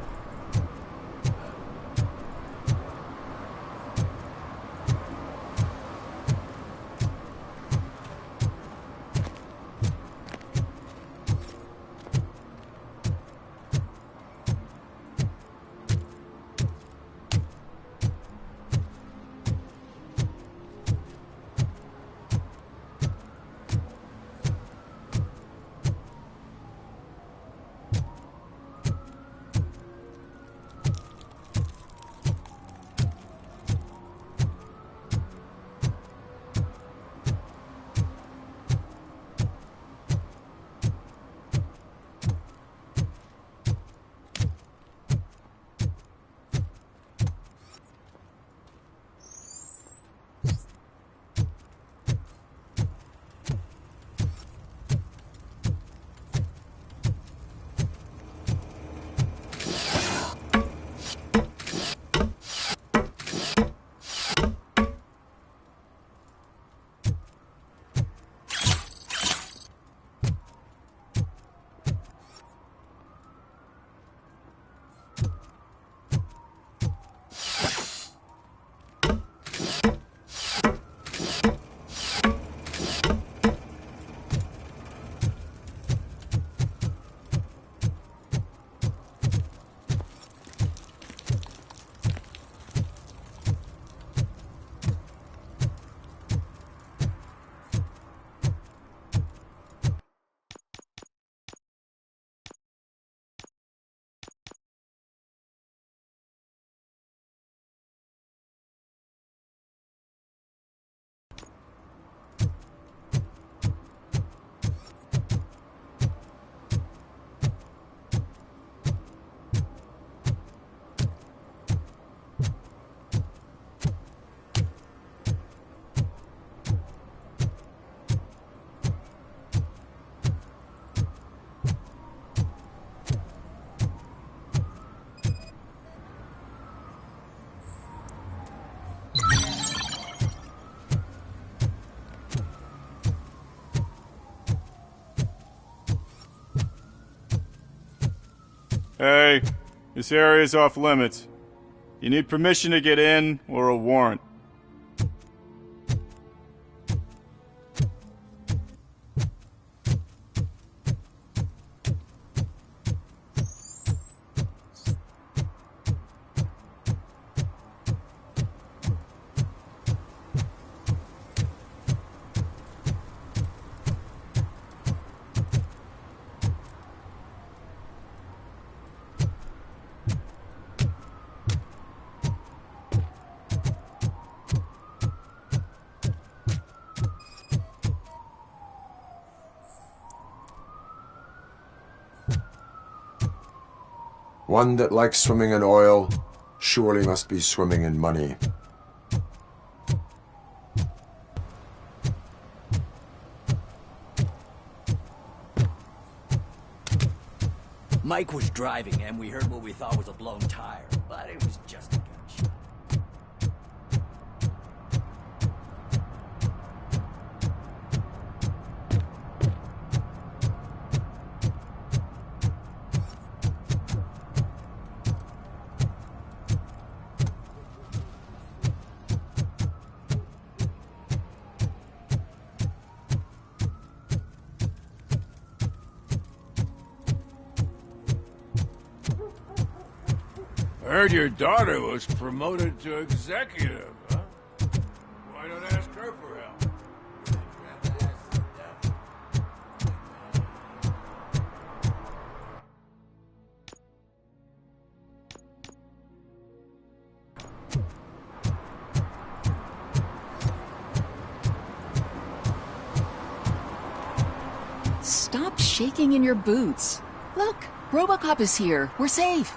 Hey, this area's off limits. You need permission to get in or a warrant. One that likes swimming in oil surely must be swimming in money. Mike was driving and we heard what we thought was a blown tire, but it was just a gunshot. I heard your daughter was promoted to executive, huh? Why don't ask her for help? Stop shaking in your boots. Look, Robocop is here. We're safe.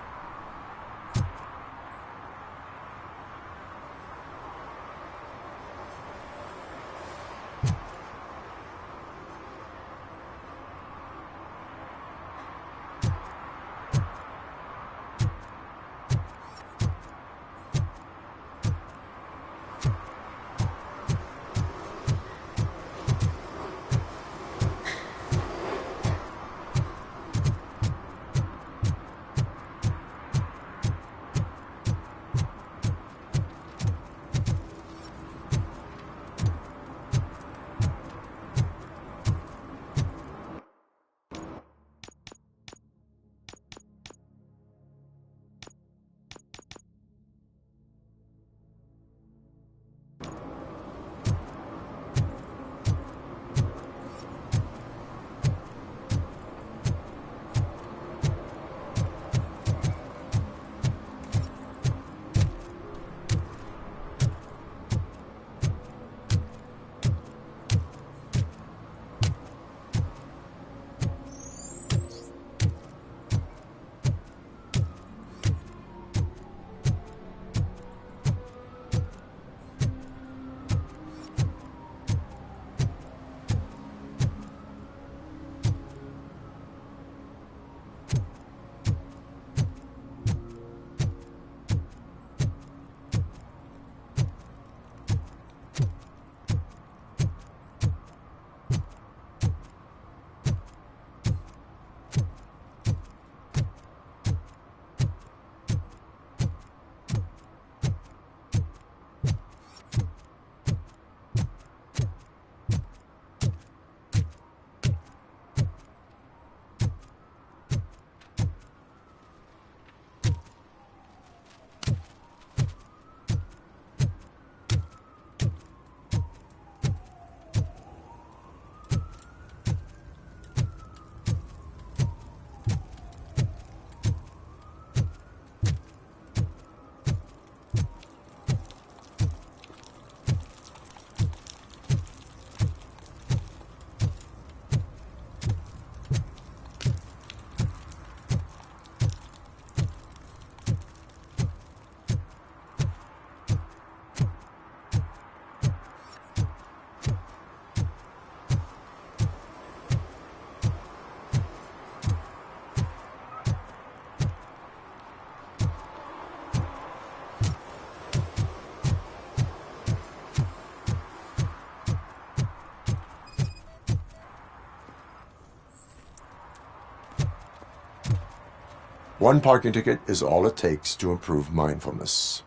One parking ticket is all it takes to improve mindfulness.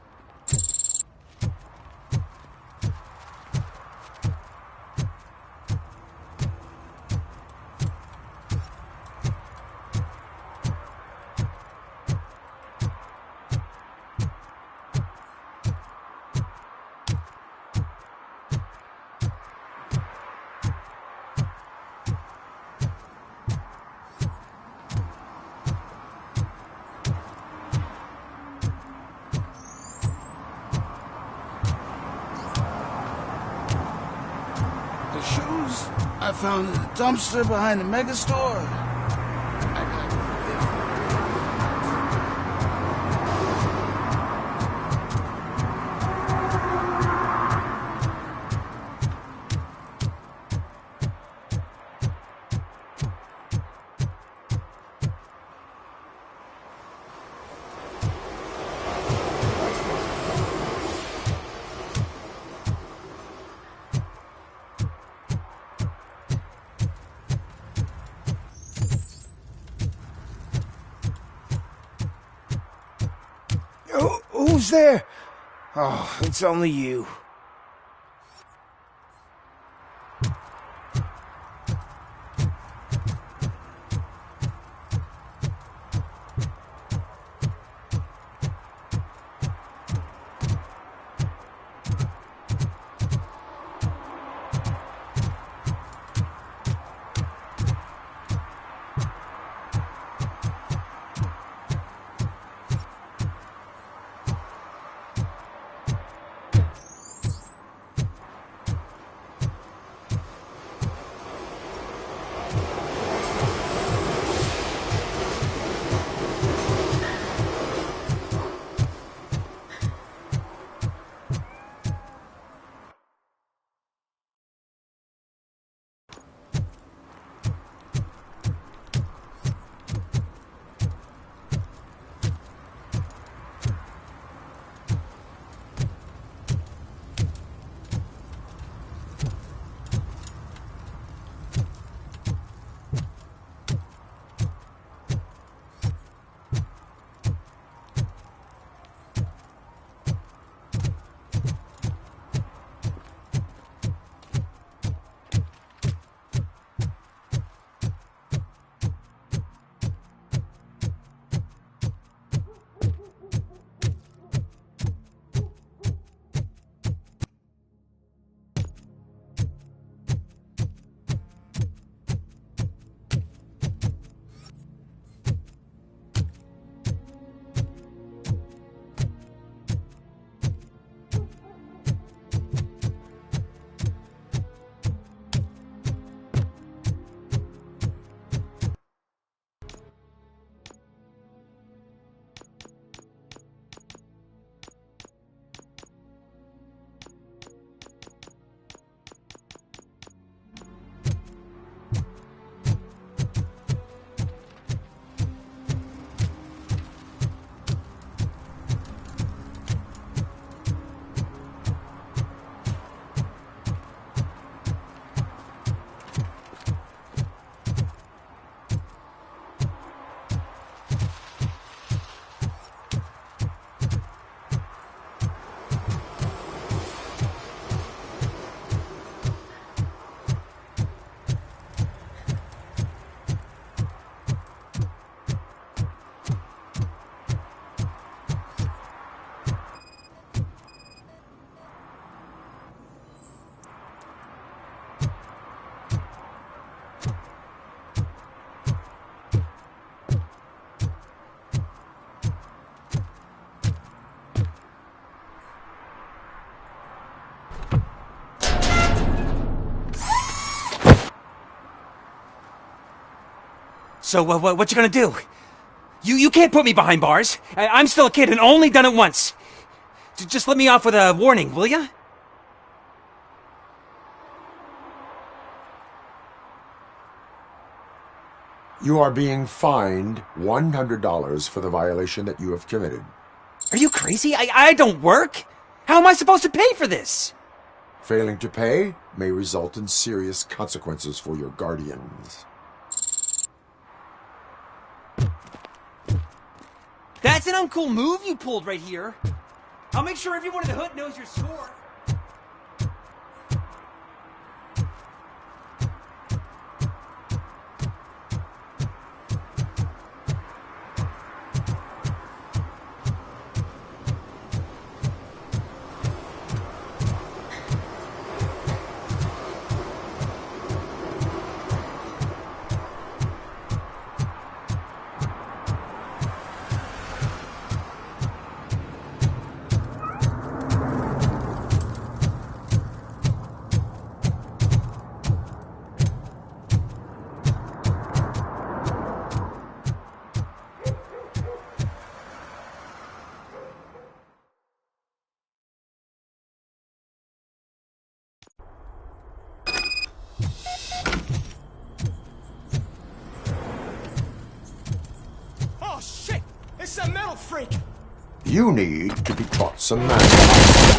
I found a dumpster behind the mega store. Who's there? Oh, it's only you. So, what you gonna do? You can't put me behind bars. I'm still a kid and only done it once. Just let me off with a warning, will ya? You are being fined $100 for the violation that you have committed. Are you crazy? I don't work. How am I supposed to pay for this? Failing to pay may result in serious consequences for your guardians. That's an uncool move you pulled right here. I'll make sure everyone in the hood knows your score. Oh shit! It's a metal freak! You need to be taught some manners.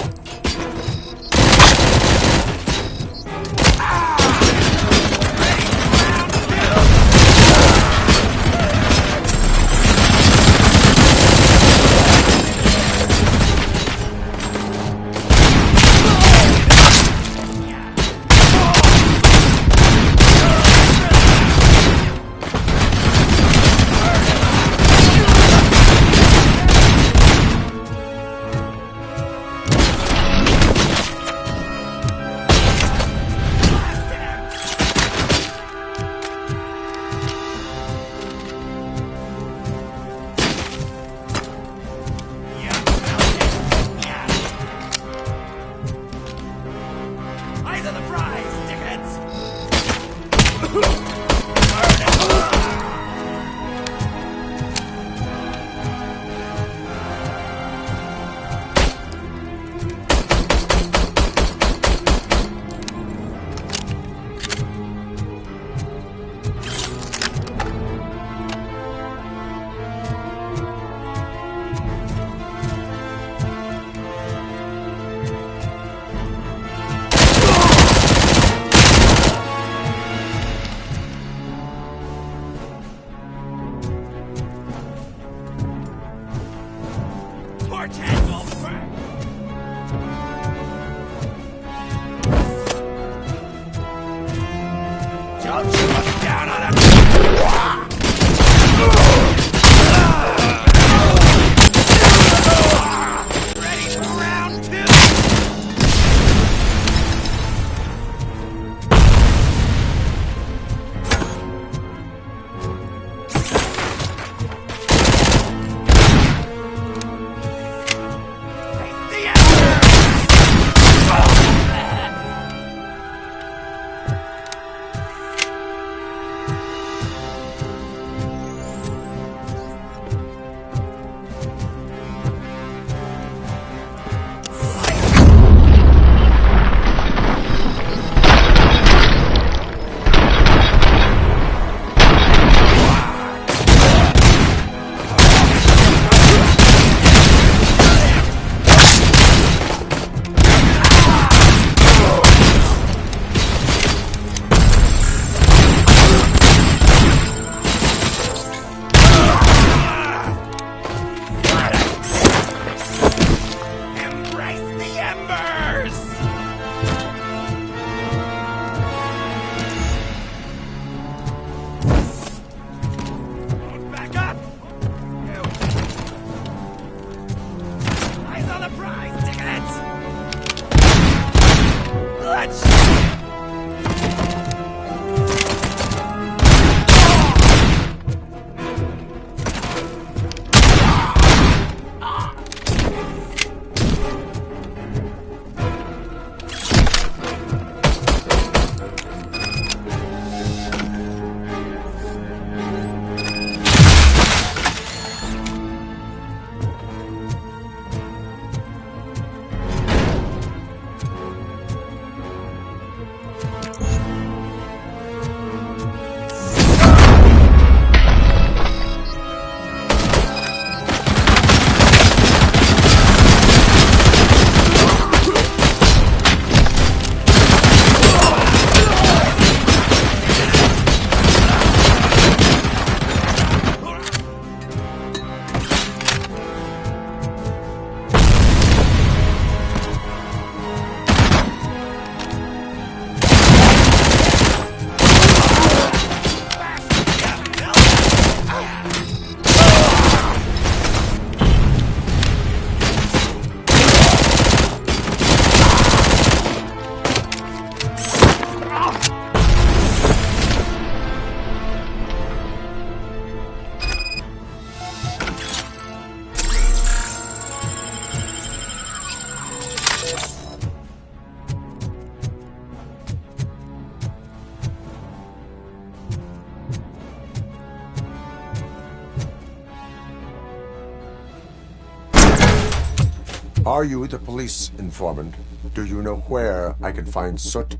Are you the police informant? Do you know where I can find Soot?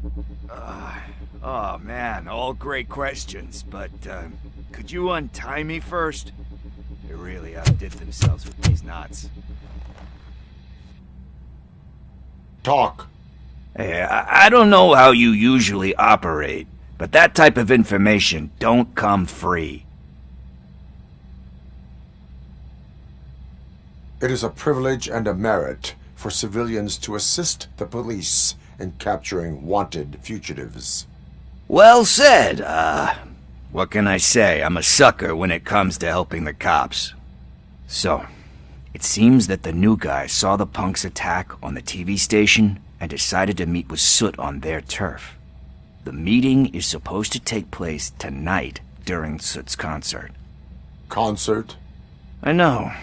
Oh man, all great questions, but could you untie me first? They really outdid themselves with these knots. Talk. Hey, I don't know how you usually operate, but that type of information don't come free. It is a privilege and a merit for civilians to assist the police in capturing wanted fugitives. Well said. What can I say? I'm a sucker when it comes to helping the cops. So, it seems that the new guy saw the punks' attack on the TV station and decided to meet with Soot on their turf. The meeting is supposed to take place tonight during Soot's concert. Concert? I know.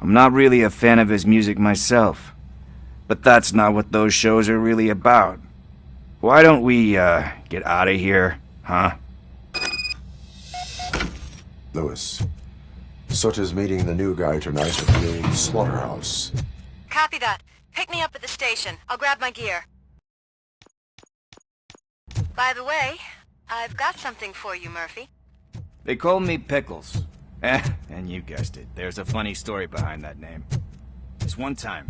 I'm not really a fan of his music myself. But that's not what those shows are really about. Why don't we, get out of here, huh? Lewis, Soot is meeting the new guy tonight at the old slaughterhouse. Copy that. Pick me up at the station. I'll grab my gear. By the way, I've got something for you, Murphy. They call me Pickles. And you guessed it. There's a funny story behind that name. This one time,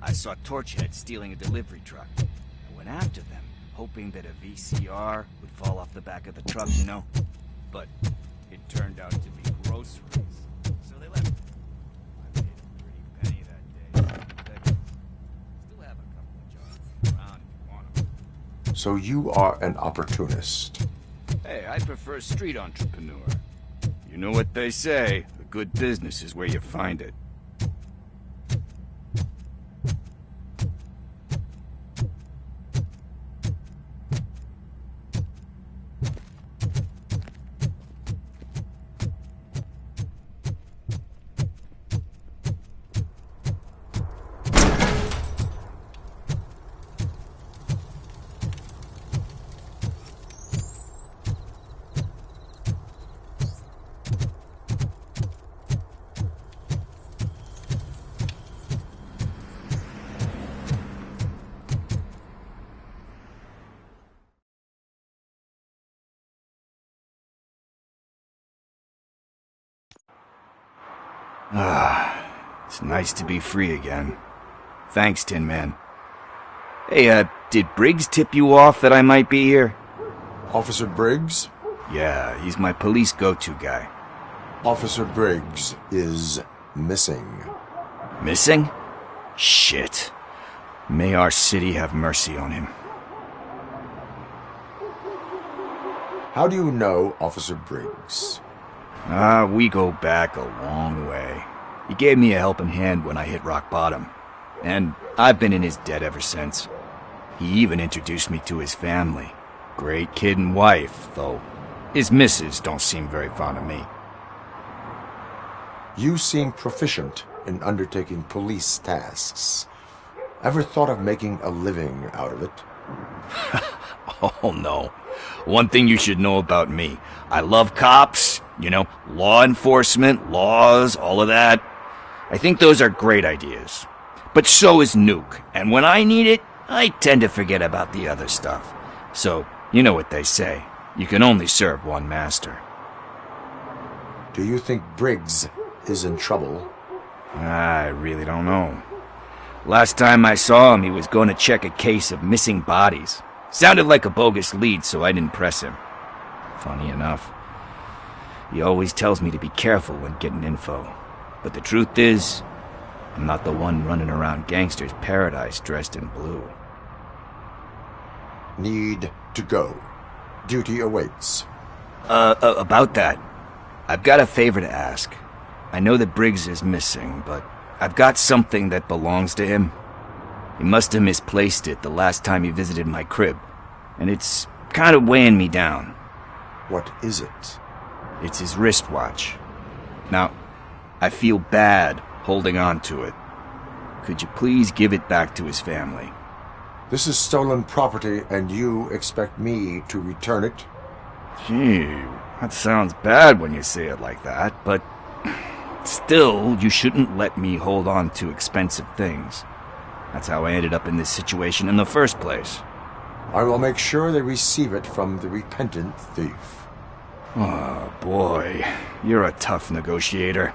I saw Torchhead stealing a delivery truck. I went after them, hoping that a VCR would fall off the back of the truck, you know? But it turned out to be groceries. So they left. I paid a pretty penny that day. Still have a couple of jobs around if you want them. So you are an opportunist. Hey, I prefer street entrepreneur. You know what they say, a good business is where you find it. It's nice to be free again. Thanks, Tin Man. Hey, did Briggs tip you off that I might be here? Officer Briggs? Yeah, he's my police go-to guy. Officer Briggs is missing. Missing? Shit. May our city have mercy on him. How do you know Officer Briggs? We go back a long way. He gave me a helping hand when I hit rock bottom, and I've been in his debt ever since. He even introduced me to his family. Great kid and wife, though his missus don't seem very fond of me. You seem proficient in undertaking police tasks. Ever thought of making a living out of it? Oh no. One thing you should know about me. I love cops, you know, law enforcement, laws, all of that. I think those are great ideas. But so is Nuke, and when I need it, I tend to forget about the other stuff. So, you know what they say. You can only serve one master. Do you think Briggs is in trouble? I really don't know. Last time I saw him, he was going to check a case of missing bodies. Sounded like a bogus lead, so I didn't press him. Funny enough. He always tells me to be careful when getting info. But the truth is, I'm not the one running around gangster's paradise dressed in blue. Need to go. Duty awaits. About that, I've got a favor to ask. I know that Briggs is missing, but I've got something that belongs to him. He must have misplaced it the last time he visited my crib, and it's kind of weighing me down. What is it? It's his wristwatch. Now, I feel bad holding on to it. Could you please give it back to his family? This is stolen property, and you expect me to return it? Gee, that sounds bad when you say it like that, but still, you shouldn't let me hold on to expensive things. That's how I ended up in this situation in the first place. I will make sure they receive it from the repentant thief. Oh, boy. You're a tough negotiator.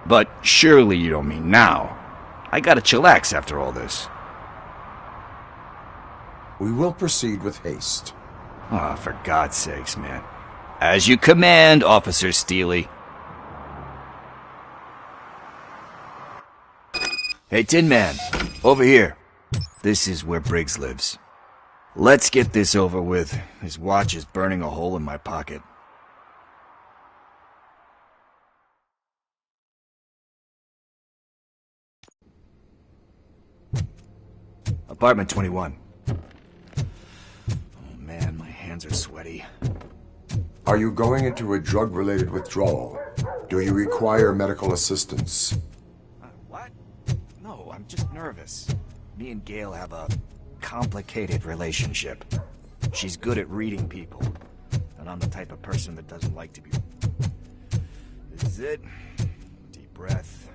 But surely you don't mean now. I gotta chillax after all this. We will proceed with haste. Oh, for God's sakes, man. As you command, Officer Steely. Hey, Tin Man. Over here. This is where Briggs lives. Let's get this over with. His watch is burning a hole in my pocket. Apartment 21. Oh man, my hands are sweaty. Are you going into a drug-related withdrawal? Do you require medical assistance? What? No, I'm just nervous. Me and Gail have a complicated relationship. She's good at reading people, and I'm the type of person that doesn't like to be... This is it. Deep breath.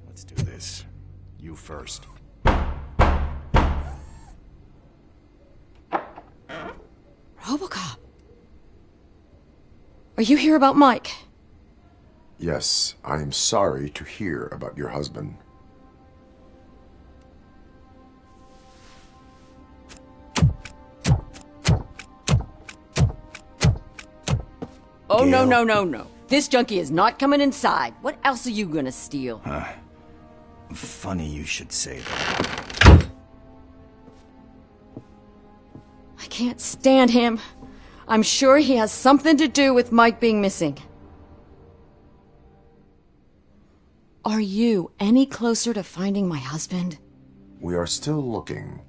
Let's do this. You first. Robocop. Are you here about Mike? Yes, I am sorry to hear about your husband. Oh, Gail. No. This junkie is not coming inside. What else are you gonna steal? Funny you should say that. I can't stand him. I'm sure he has something to do with Mike being missing. Are you any closer to finding my husband? We are still looking.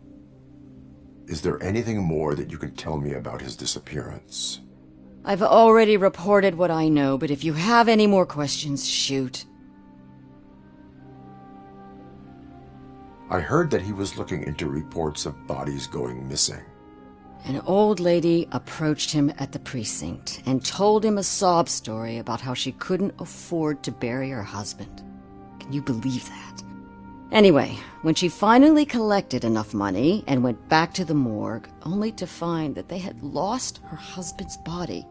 Is there anything more that you can tell me about his disappearance? I've already reported what I know, but if you have any more questions, shoot. I heard that he was looking into reports of bodies going missing. An old lady approached him at the precinct and told him a sob story about how she couldn't afford to bury her husband. Can you believe that? Anyway, when she finally collected enough money and went back to the morgue, only to find that they had lost her husband's body,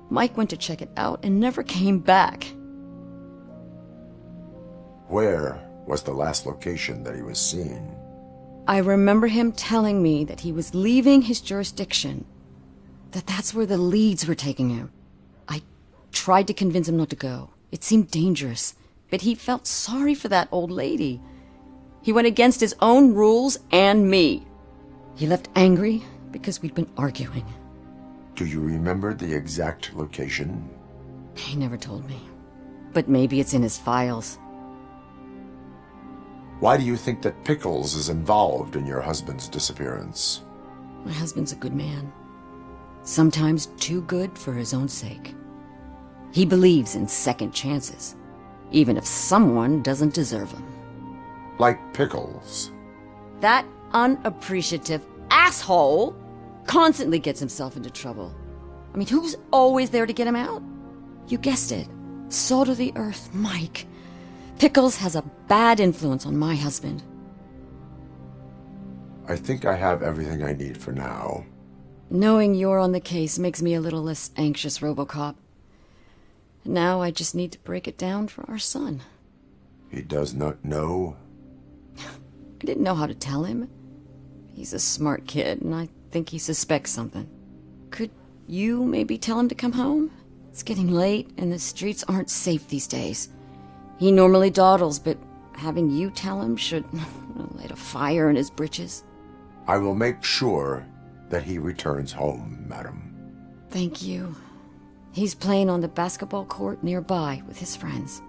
Mike went to check it out and never came back. Where was the last location that he was seen? I remember him telling me that he was leaving his jurisdiction, that's where the leads were taking him. I tried to convince him not to go. It seemed dangerous, but he felt sorry for that old lady. He went against his own rules and me. He left angry because we'd been arguing. Do you remember the exact location? He never told me, but maybe it's in his files. Why do you think that Pickles is involved in your husband's disappearance? My husband's a good man. Sometimes too good for his own sake. He believes in second chances, even if someone doesn't deserve them. Like Pickles. That unappreciative asshole constantly gets himself into trouble. I mean, who's always there to get him out? You guessed it. Salt of the earth, Mike. Pickles has a bad influence on my husband. I think I have everything I need for now. Knowing you're on the case makes me a little less anxious, Robocop. Now I just need to break it down for our son. He does not know? I didn't know how to tell him. He's a smart kid, and I think he suspects something. Could you maybe tell him to come home? It's getting late, and the streets aren't safe these days. He normally dawdles, but having you tell him should light a fire in his britches. I will make sure that he returns home, madam. Thank you. He's playing on the basketball court nearby with his friends.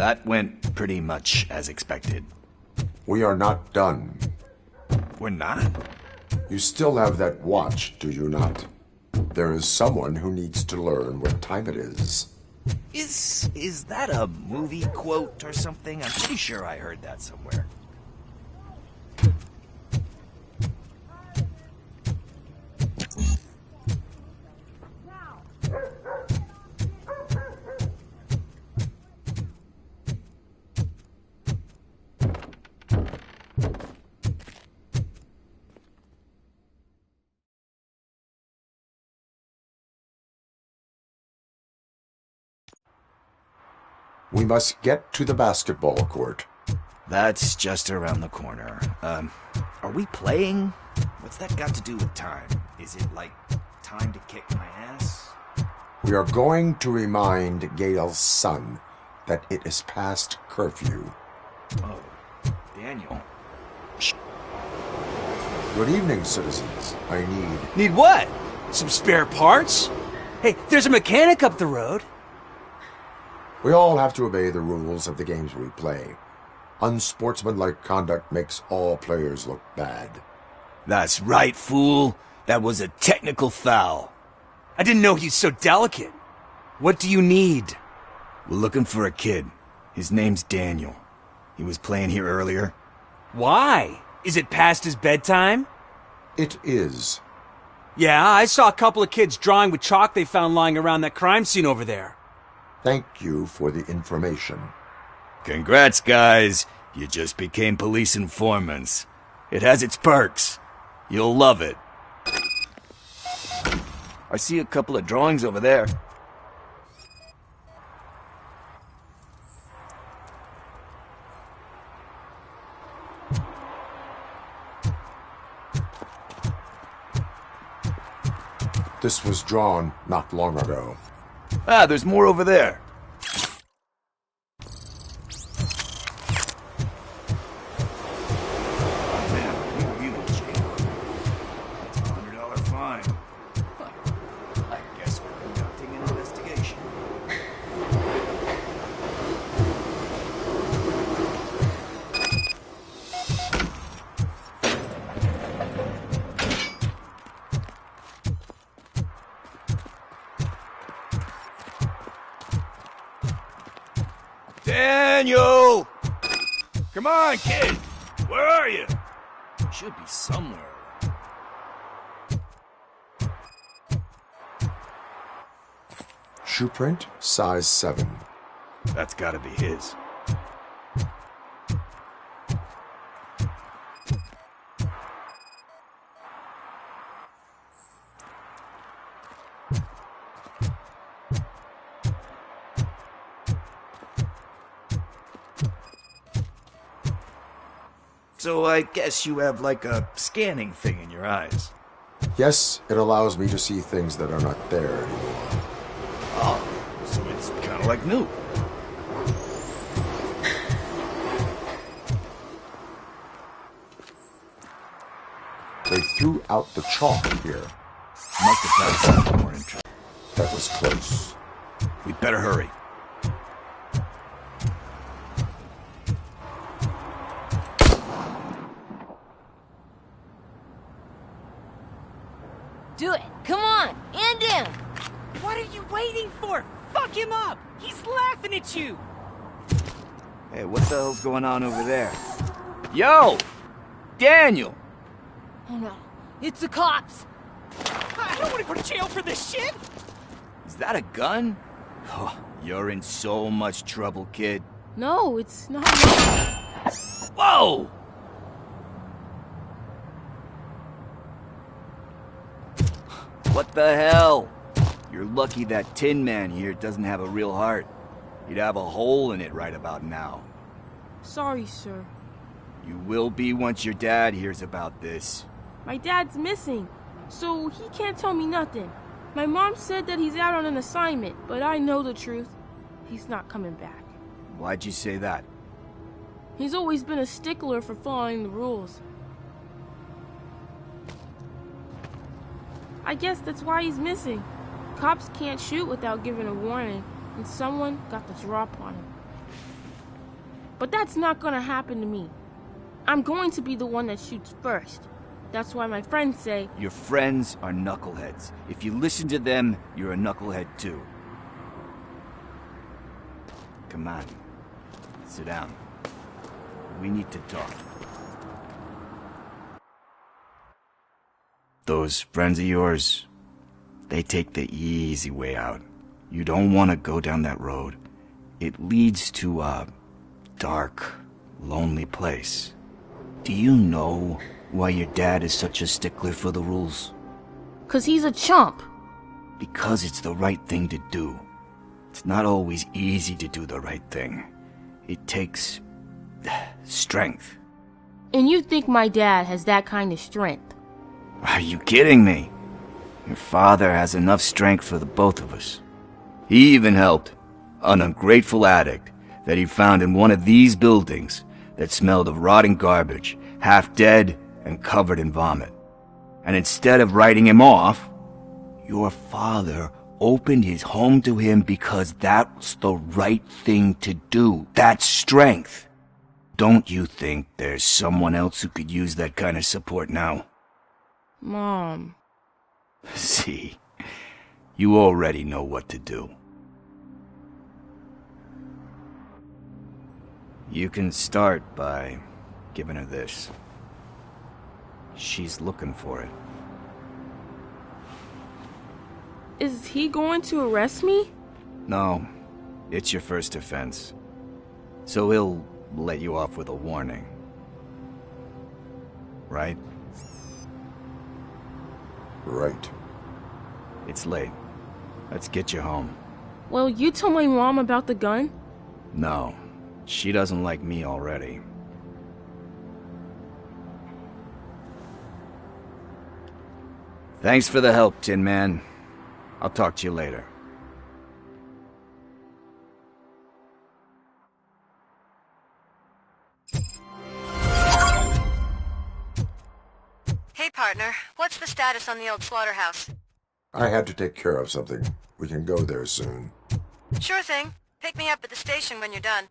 That went pretty much as expected. We are not done. We're not? You still have that watch, do you not? There is someone who needs to learn what time it is. Is that a movie quote or something? I'm pretty sure I heard that somewhere. We must get to the basketball court. That's just around the corner. Are we playing? What's that got to do with time? Is it like time to kick my ass? We are going to remind Gail's son that it is past curfew. Oh, Daniel. Good evening, citizens. I need... Need what? Some spare parts? Hey, there's a mechanic up the road. We all have to obey the rules of the games we play. Unsportsmanlike conduct makes all players look bad. That's right, fool. That was a technical foul. I didn't know he's so delicate. What do you need? We're looking for a kid. His name's Daniel. He was playing here earlier. Why? Is it past his bedtime? It is. Yeah, I saw a couple of kids drawing with chalk they found lying around that crime scene over there. Thank you for the information. Congrats, guys. You just became police informants. It has its perks. You'll love it. I see a couple of drawings over there. This was drawn not long ago. Ah, there's more over there. Daniel! Come on, kid! Where are you? Should be somewhere. Shoe print, size 7. That's gotta be his. So I guess you have like a scanning thing in your eyes. Yes, it allows me to see things that are not there anymore. Oh, so it's kind of like new. They threw out the chalk here. Must have found something more interesting. That was close. We'd better hurry. Do it! Come on! And down! What are you waiting for? Fuck him up! He's laughing at you! Hey, what the hell's going on over there? Yo! Daniel! Oh no, it's the cops! I don't want to go to jail for this shit! Is that a gun? Oh, you're in so much trouble, kid. No, it's not. Whoa! What the hell? You're lucky that Tin Man here doesn't have a real heart. He'd have a hole in it right about now. Sorry, sir. You will be once your dad hears about this. My dad's missing, so he can't tell me nothing. My mom said that he's out on an assignment, but I know the truth. He's not coming back. Why'd you say that? He's always been a stickler for following the rules. I guess that's why he's missing. Cops can't shoot without giving a warning, and someone got the drop on him. But that's not gonna happen to me. I'm going to be the one that shoots first. That's why my friends say... Your friends are knuckleheads. If you listen to them, you're a knucklehead too. Come on. Sit down. We need to talk. Those friends of yours, they take the easy way out. You don't want to go down that road. It leads to a dark, lonely place. Do you know why your dad is such a stickler for the rules? 'Cause he's a chump. Because it's the right thing to do. It's not always easy to do the right thing. It takes strength. And you think my dad has that kind of strength? Are you kidding me? Your father has enough strength for the both of us. He even helped an ungrateful addict that he found in one of these buildings that smelled of rotting garbage, half dead and covered in vomit. And instead of writing him off, your father opened his home to him because that's the right thing to do. That's strength. Don't you think there's someone else who could use that kind of support now? Mom. See, you already know what to do. You can start by giving her this. She's looking for it. Is he going to arrest me? No, it's your first offense. So he'll let you off with a warning. Right? Right. It's late. Let's get you home. Well, you told my mom about the gun? No, she doesn't like me already. Thanks for the help, Tin Man. I'll talk to you later. Hey, partner. What's the status on the old slaughterhouse? I had to take care of something. We can go there soon. Sure thing. Pick me up at the station when you're done.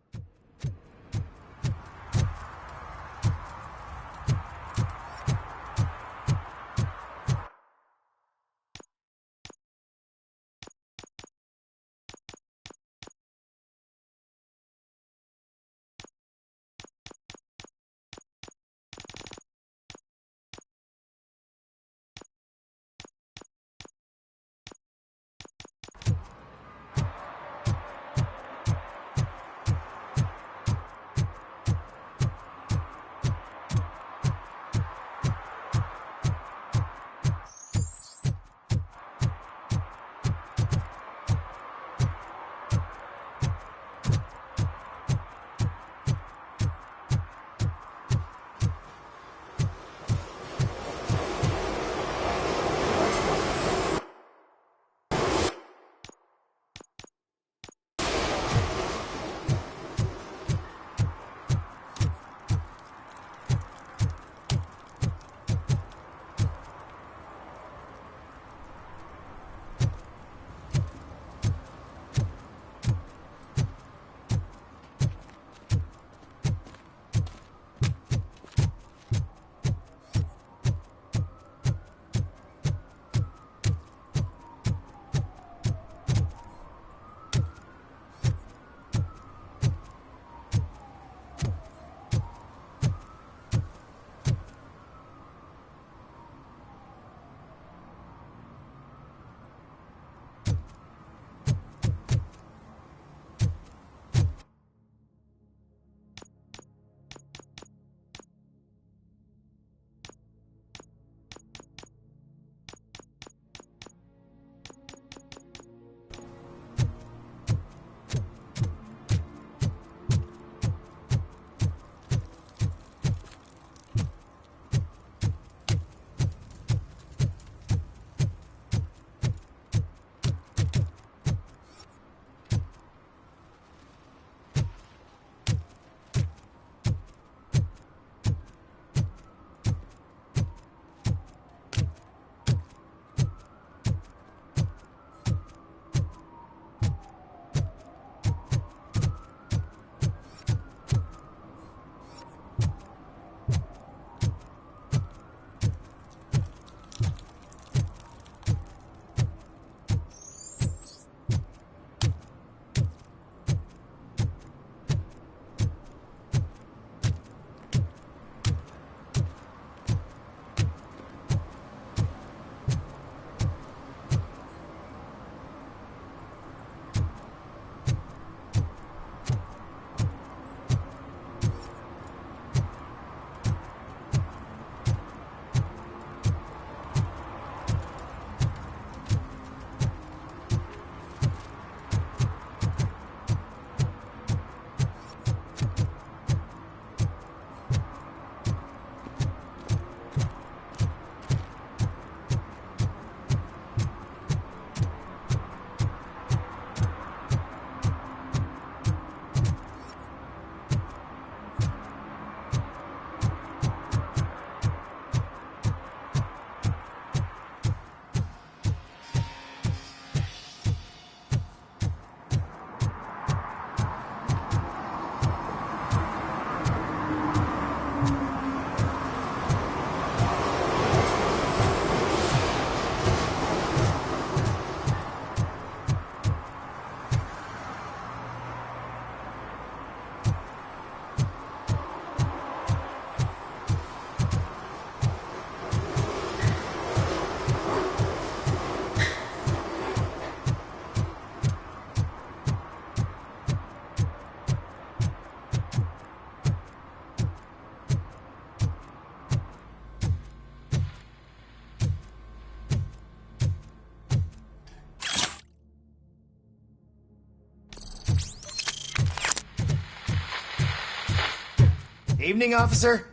Evening, officer.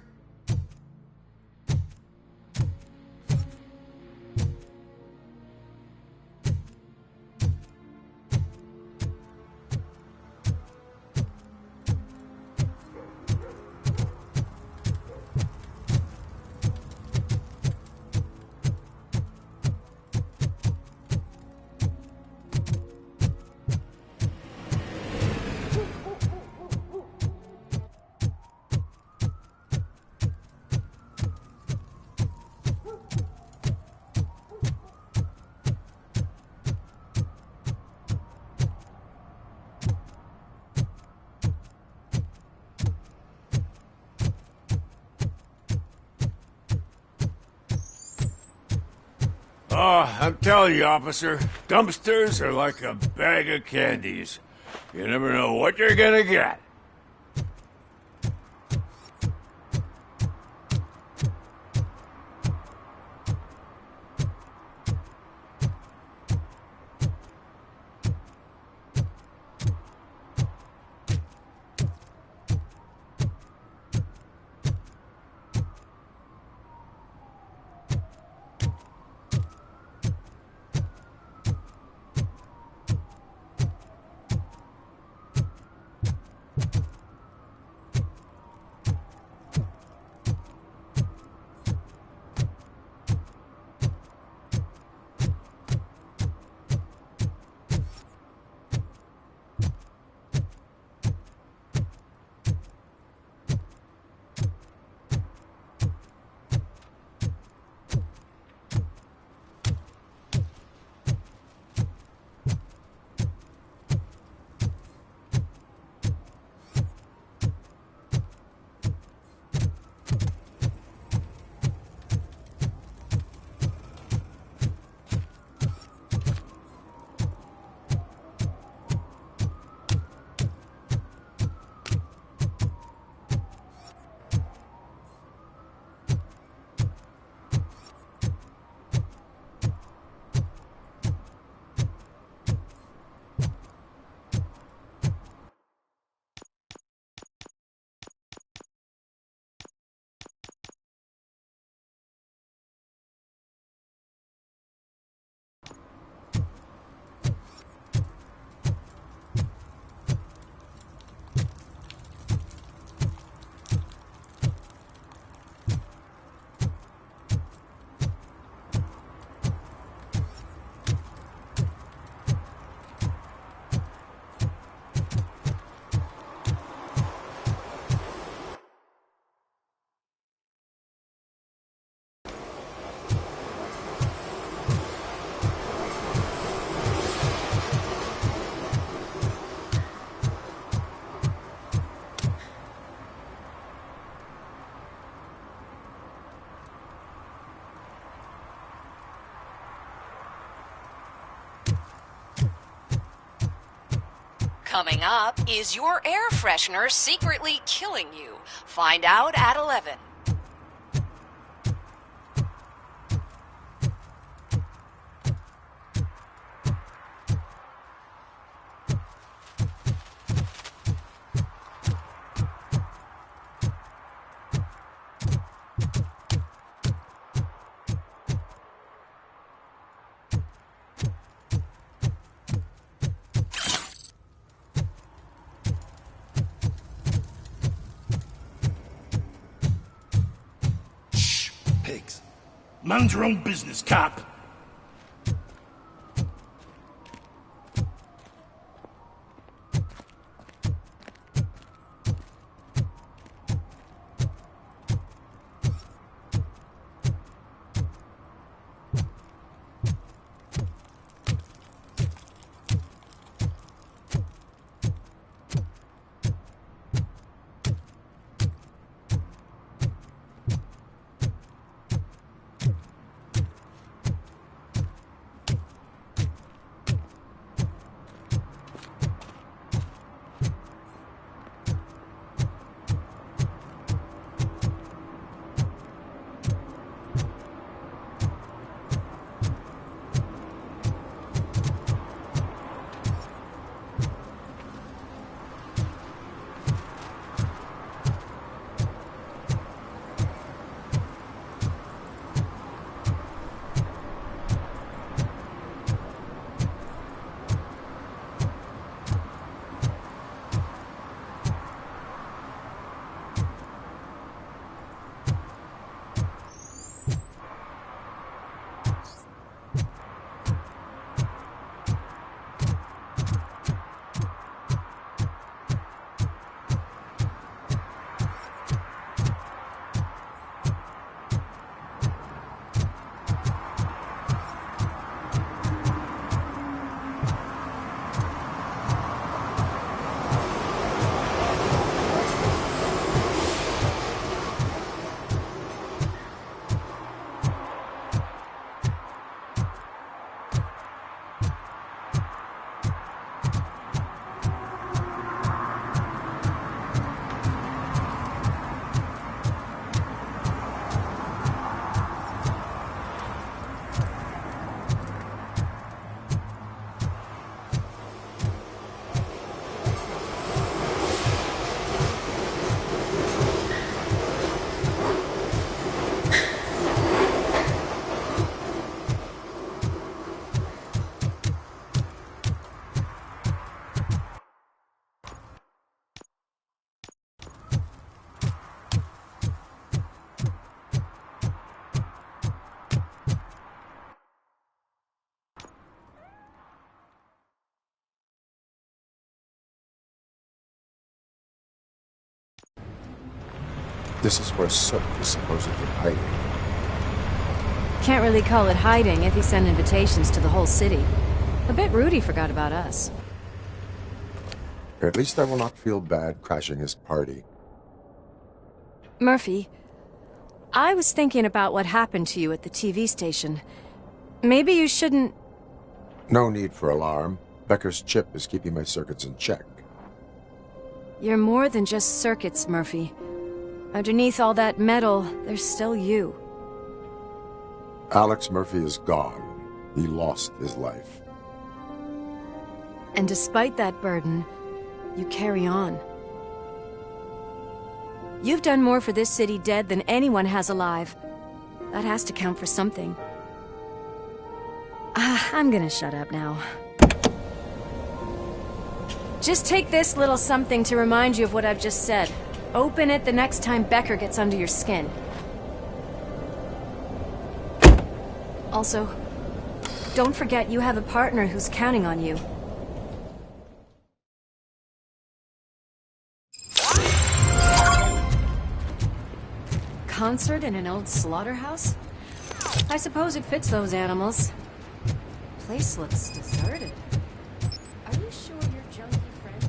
Oh, I'm telling you, officer, dumpsters are like a bag of candies. You never know what you're gonna get. Coming up, is your air freshener secretly killing you? Find out at 11. Mind your own business, cop. This is where Sook is supposedly hiding. Can't really call it hiding if he sent invitations to the whole city. I bet Rudy forgot about us. At least I will not feel bad crashing his party. Murphy, I was thinking about what happened to you at the TV station. Maybe you shouldn't... No need for alarm. Becker's chip is keeping my circuits in check. You're more than just circuits, Murphy. Underneath all that metal, there's still you. Alex Murphy is gone. He lost his life. And despite that burden, you carry on. You've done more for this city dead than anyone has alive. That has to count for something. I'm gonna shut up now. Just take this little something to remind you of what I've just said. Open it the next time Becker gets under your skin. Also, don't forget you have a partner who's counting on you. Concert in an old slaughterhouse? I suppose it fits those animals. Place looks deserted. Are you sure your junkie friend...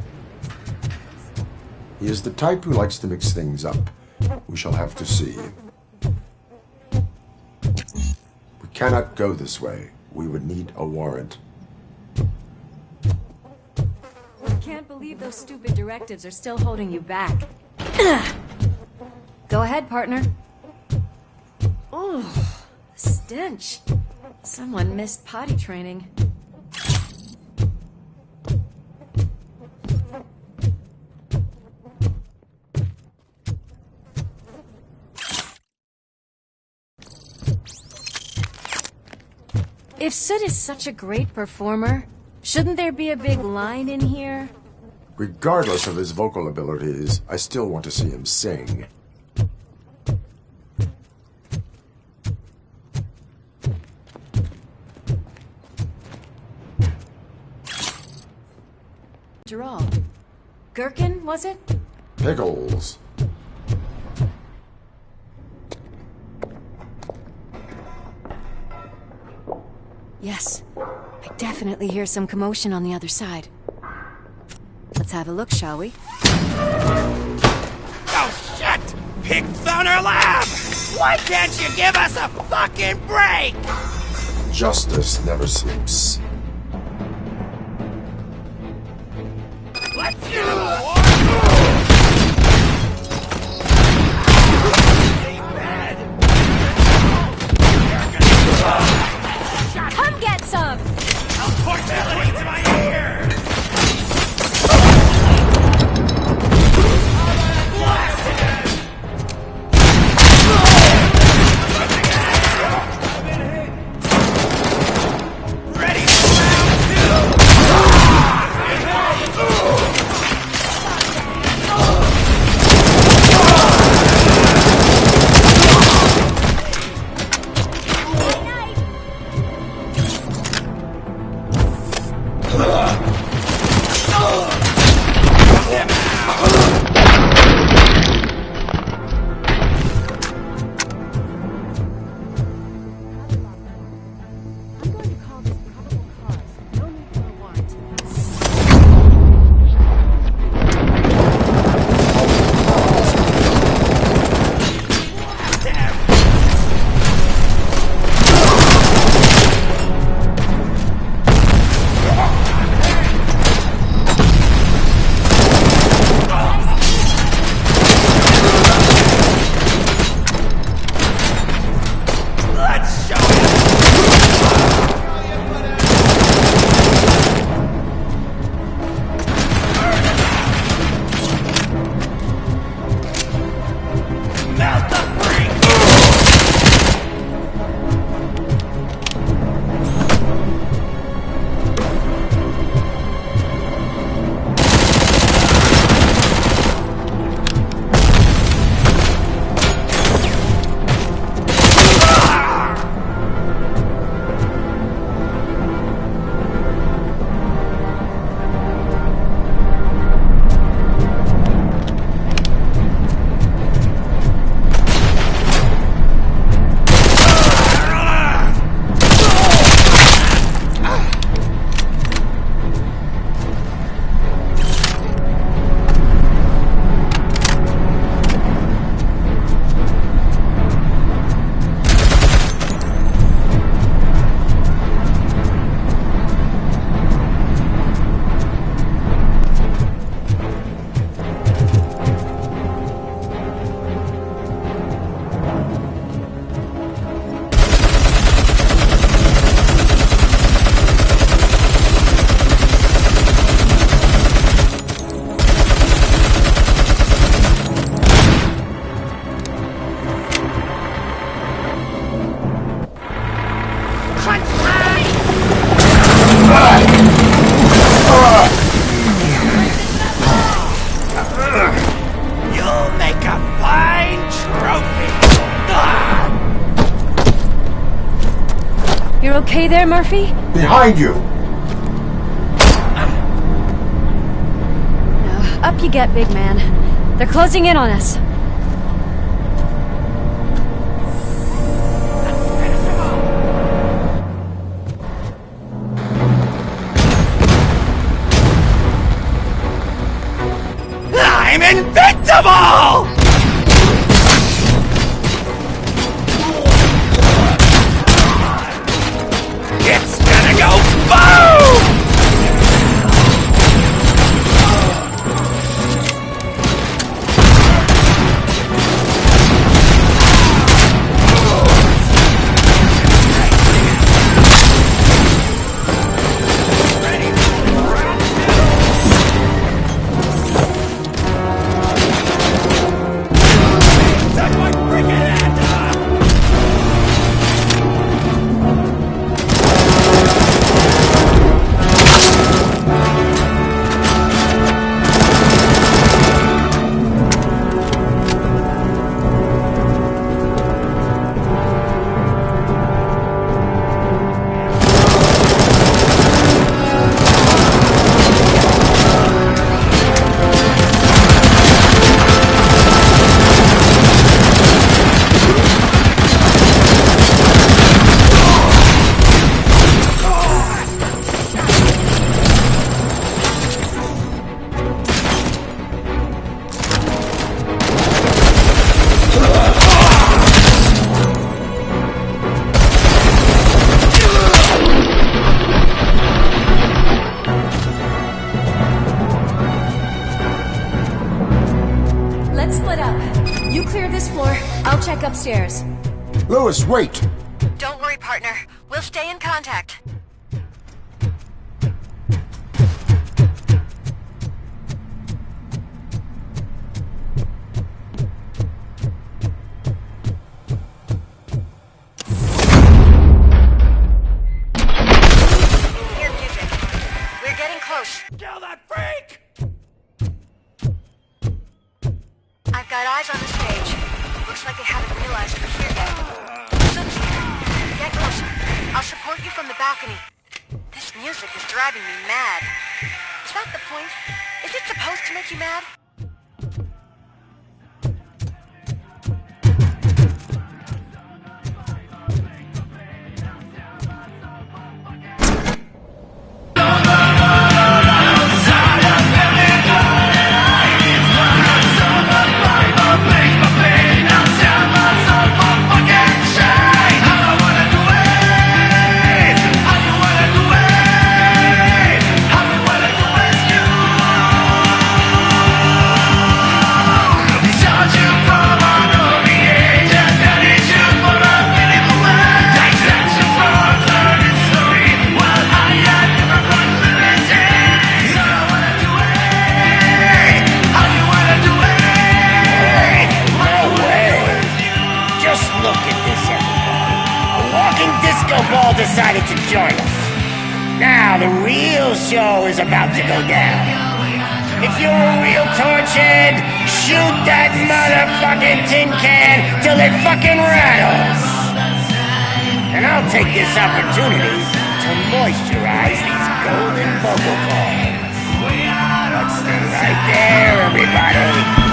He is the type who likes to mix things up. We shall have to see. We cannot go this way. We would need a warrant. I can't believe those stupid directives are still holding you back. Go ahead, partner. Ooh, stench. Someone missed potty training. If Sid is such a great performer, shouldn't there be a big line in here? Regardless of his vocal abilities, I still want to see him sing. After all, Gherkin, was it? Pickles. Yes. I definitely hear some commotion on the other side. Let's have a look, shall we? Oh, shit! Pig Thunder Lab! Why can't you give us a fucking break? Justice never sleeps. Let's go! Come get some! I'll put melody to my ear! Ready for round 2! You're okay there, Murphy? Behind you! Up you get, big man. They're closing in on us. I'm invincible! It's gonna go boom! Upstairs. Lewis, wait! Don't worry, partner. We'll stay in contact. Hear music. We're getting close. Kill that freak! I've got eyes on the stage. Looks like they haven't realized we're here yet. Soon's here. Get closer. I'll support you from the balcony. This music is driving me mad. Is that the point? Is it supposed to make you mad? Decided to join us. Now the real show is about to go down. If you're a real torchhead, shoot that motherfucking tin can till it fucking rattles. And I'll take this opportunity to moisturize these golden vocal cords. Let's stay right there, everybody.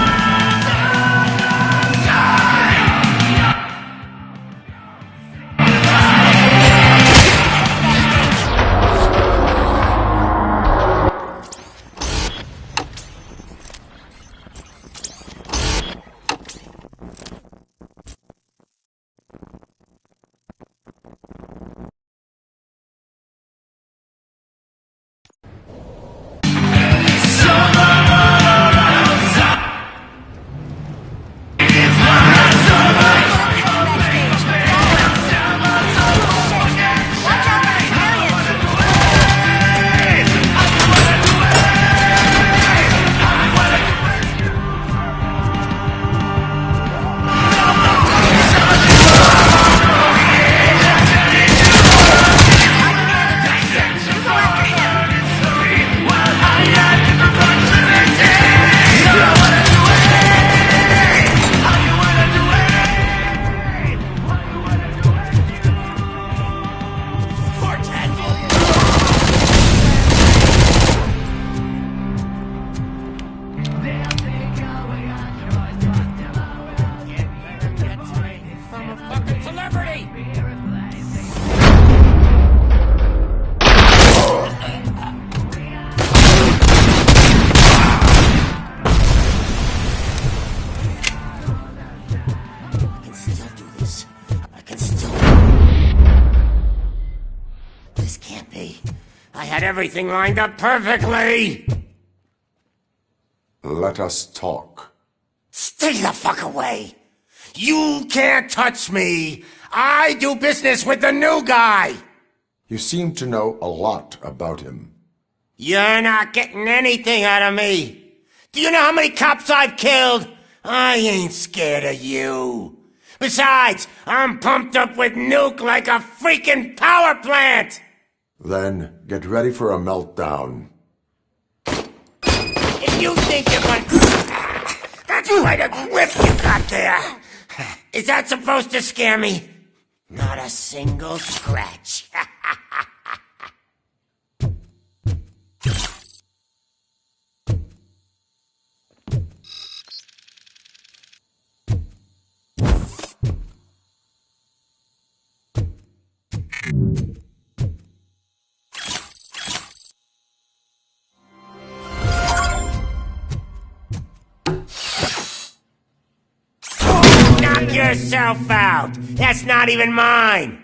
had everything lined up perfectly! Let us talk. Stay the fuck away! You can't touch me! I do business with the new guy! You seem to know a lot about him. You're not getting anything out of me! Do you know how many cops I've killed? I ain't scared of you. Besides, I'm pumped up with nuke like a freaking power plant! Then get ready for a meltdown. If you think you're going... That's quite a whip you got there! Is that supposed to scare me? Not a single scratch. Knock yourself out! That's not even mine!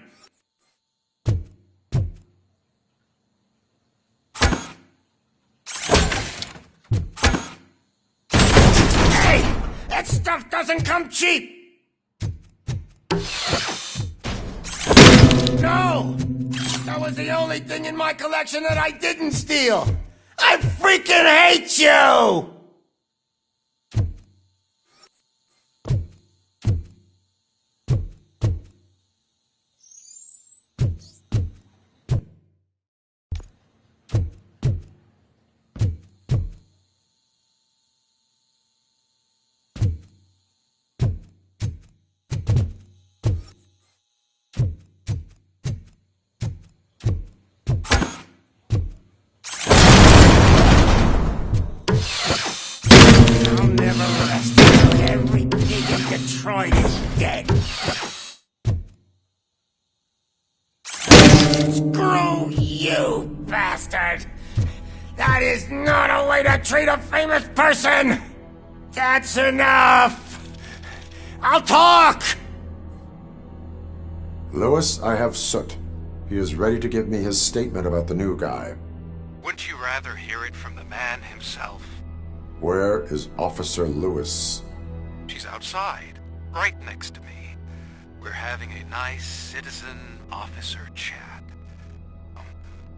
Hey! That stuff doesn't come cheap! No! That was the only thing in my collection that I didn't steal! I freaking hate you! I'll never rest until every pig in Detroit is dead. Screw you, bastard! That is not a way to treat a famous person! That's enough! I'll talk! Lewis, I have Soot. He is ready to give me his statement about the new guy. Wouldn't you rather hear it from the man himself? Where is Officer Lewis? She's outside, right next to me. We're having a nice citizen-officer chat.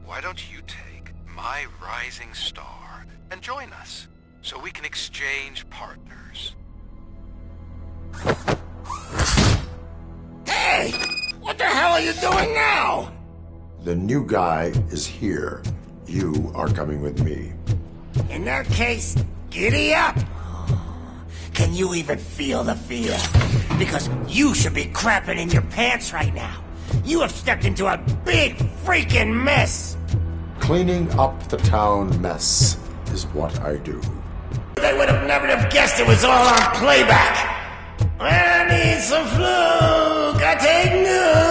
Why don't you take my rising star and join us, so we can exchange partners? Hey! What the hell are you doing now? The new guy is here. You are coming with me. In that case, giddy up! Can you even feel the fear? Because you should be crapping in your pants right now. You have stepped into a big freaking mess! Cleaning up the town mess is what I do. They would have never have guessed it was all on playback! I need some fluke! I take nuke.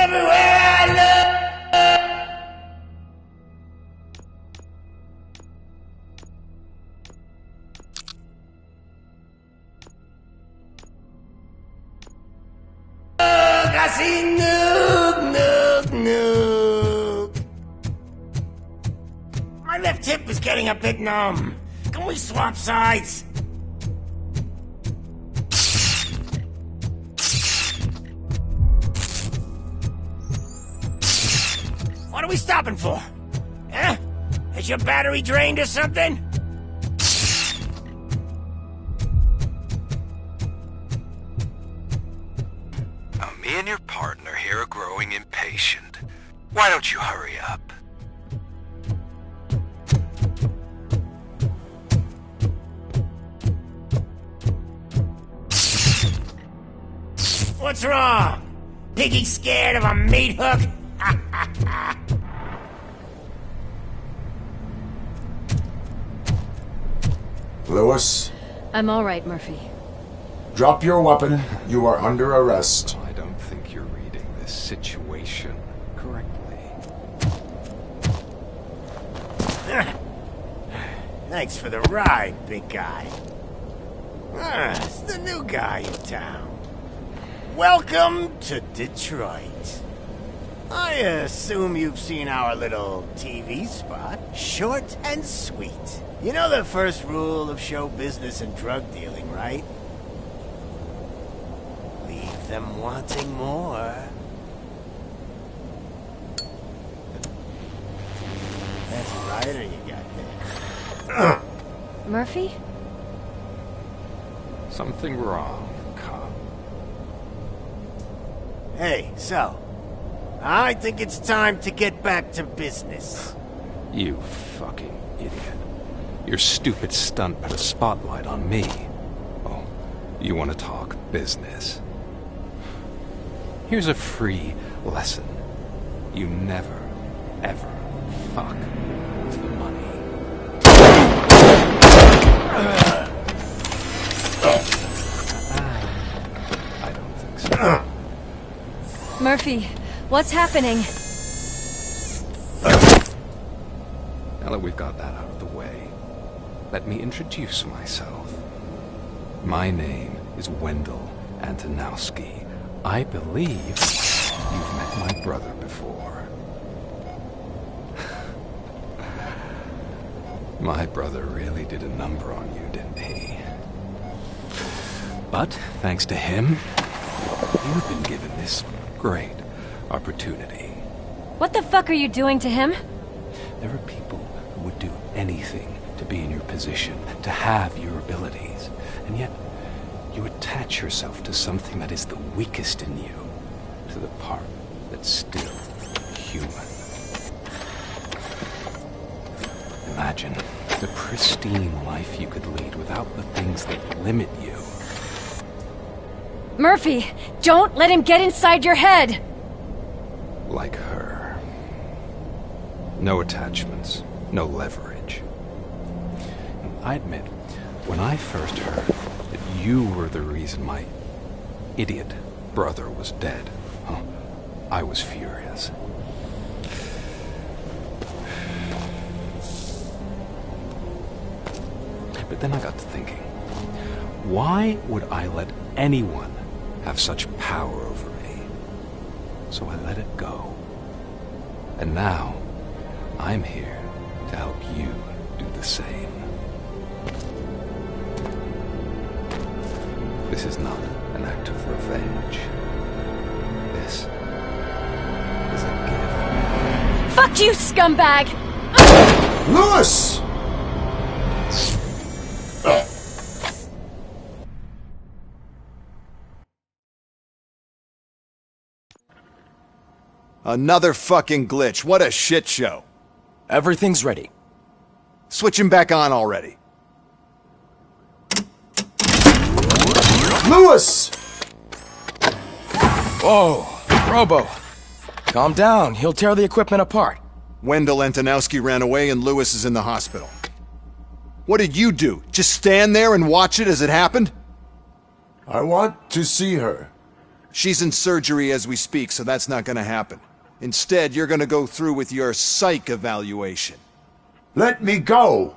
Everywhere I look! I see nuke. My left hip is getting a bit numb. Can we swap sides? What are we stopping for? Huh? Is your battery drained or something? Now, me and your partner here are growing impatient. Why don't you hurry up? What's wrong? Piggy scared of a meat hook? Lewis? I'm all right, Murphy. Drop your weapon. You are under arrest. I don't think you're reading this situation correctly. Thanks for the ride, big guy. It's the new guy in town. Welcome to Detroit. I assume you've seen our little TV spot. Short and sweet. You know the first rule of show business and drug dealing, right? Leave them wanting more. That's a rider you got there. Murphy? Something wrong, cop. Hey, so, I think it's time to get back to business. You fucking idiot. Your stupid stunt put a spotlight on me. Oh, you want to talk business? Here's a free lesson. You never, ever fuck with the money. I don't think so. Murphy, what's happening? Now that we've got that out of the way, let me introduce myself. My name is Wendell Antonowski. I believe you've met my brother before. My brother really did a number on you, didn't he? But, thanks to him, you've been given this great opportunity. What the fuck are you doing to him? There are people who would do anything to be in your position, to have your abilities, and yet you attach yourself to something that is the weakest in you, to the part that's still human. Imagine the pristine life you could lead without the things that limit you. Murphy, don't let him get inside your head! Like her. No attachments, no leverage. I admit, when I first heard that you were the reason my idiot brother was dead, I was furious. But then I got to thinking, why would I let anyone have such power over me? So I let it go. And now, I'm here to help you do the same. This is not an act of revenge. This is a gift. Fuck you, scumbag! Lewis! Another fucking glitch. What a shit show. Everything's ready. Switch him back on already. Lewis! Whoa, Robo. Calm down. He'll tear the equipment apart. Wendell Antonowski ran away and Lewis is in the hospital. What did you do? Just stand there and watch it as it happened? I want to see her. She's in surgery as we speak, so that's not gonna happen. Instead, you're gonna go through with your psych evaluation. Let me go!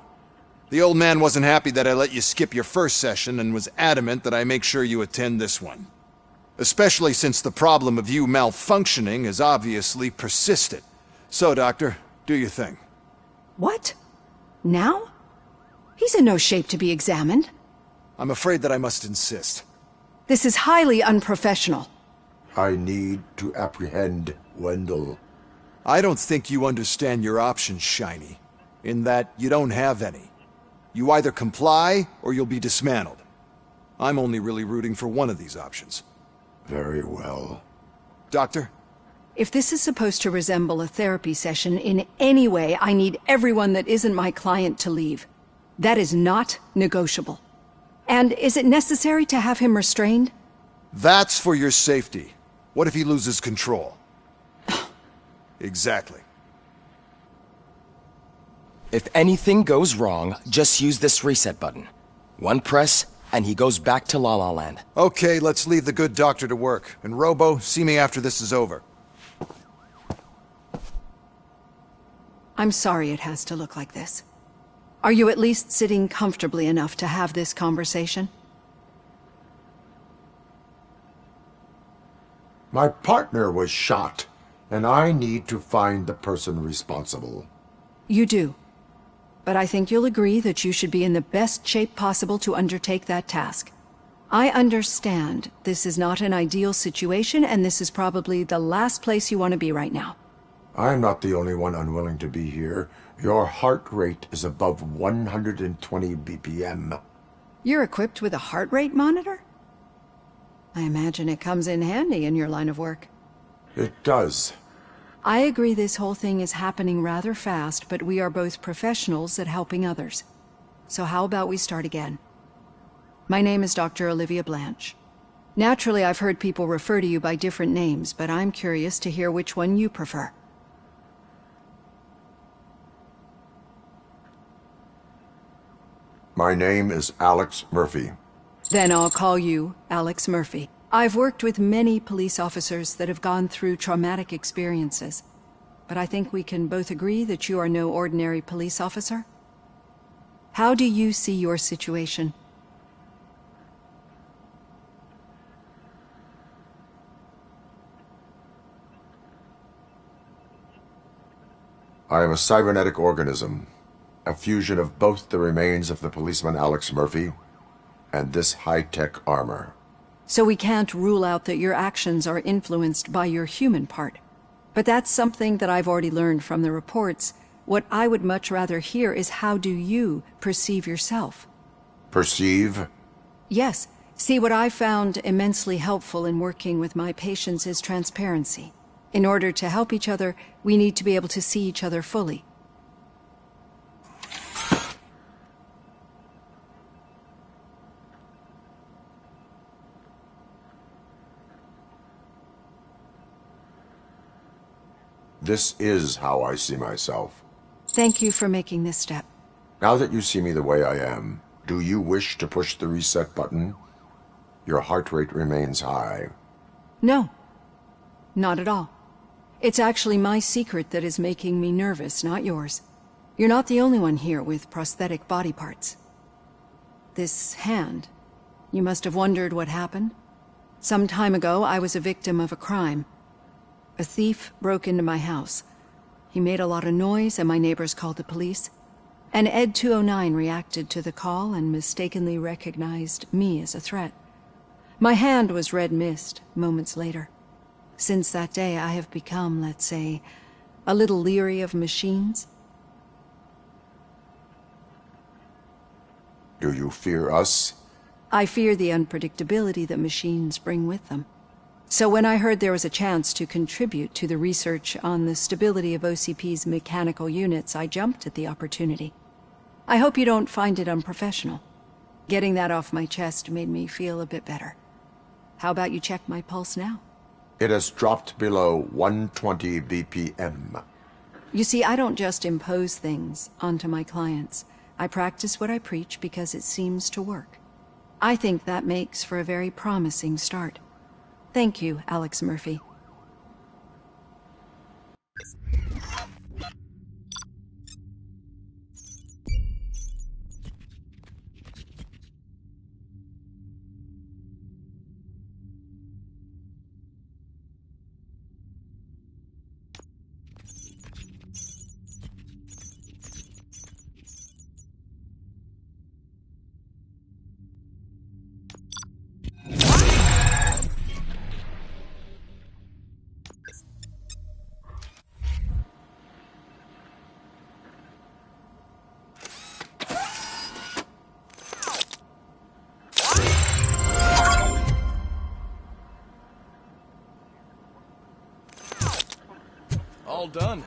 The old man wasn't happy that I let you skip your first session and was adamant that I make sure you attend this one. Especially since the problem of you malfunctioning has obviously persisted. So, Doctor, do your thing. What? Now? He's in no shape to be examined. I'm afraid that I must insist. This is highly unprofessional. I need to apprehend Wendell. I don't think you understand your options, Shiny. In that you don't have any. You either comply, or you'll be dismantled. I'm only really rooting for one of these options. Very well. Doctor? If this is supposed to resemble a therapy session in any way, I need everyone that isn't my client to leave. That is not negotiable. And is it necessary to have him restrained? That's for your safety. What if he loses control? Exactly. If anything goes wrong, just use this reset button. One press, and he goes back to La La Land. Okay, let's leave the good doctor to work. And Robo, see me after this is over. I'm sorry it has to look like this. Are you at least sitting comfortably enough to have this conversation? My partner was shot, and I need to find the person responsible. You do. But I think you'll agree that you should be in the best shape possible to undertake that task. I understand this is not an ideal situation, and this is probably the last place you want to be right now. I'm not the only one unwilling to be here. Your heart rate is above 120 BPM. You're equipped with a heart rate monitor? I imagine it comes in handy in your line of work. It does. I agree this whole thing is happening rather fast, but we are both professionals at helping others. So how about we start again? My name is Dr. Olivia Blanche. Naturally, I've heard people refer to you by different names, but I'm curious to hear which one you prefer. My name is Alex Murphy. Then I'll call you Alex Murphy. I've worked with many police officers that have gone through traumatic experiences, but I think we can both agree that you are no ordinary police officer. How do you see your situation? I am a cybernetic organism, a fusion of both the remains of the policeman Alex Murphy and this high-tech armor. So we can't rule out that your actions are influenced by your human part. But that's something that I've already learned from the reports. What I would much rather hear is how do you perceive yourself? Perceive? Yes. See, what I found immensely helpful in working with my patients is transparency. In order to help each other, we need to be able to see each other fully. This is how I see myself. Thank you for making this step. Now that you see me the way I am, do you wish to push the reset button? Your heart rate remains high. No. Not at all. It's actually my secret that is making me nervous, not yours. You're not the only one here with prosthetic body parts. This hand, you must have wondered what happened. Some time ago, I was a victim of a crime. A thief broke into my house. He made a lot of noise and my neighbors called the police. And Ed 209 reacted to the call and mistakenly recognized me as a threat. My hand was red mist moments later. Since that day, I have become, let's say, a little leery of machines. Do you fear us? I fear the unpredictability that machines bring with them. So when I heard there was a chance to contribute to the research on the stability of OCP's mechanical units, I jumped at the opportunity. I hope you don't find it unprofessional. Getting that off my chest made me feel a bit better. How about you check my pulse now? It has dropped below 120 BPM. You see, I don't just impose things onto my clients. I practice what I preach because it seems to work. I think that makes for a very promising start. Thank you, Alex Murphy. All done.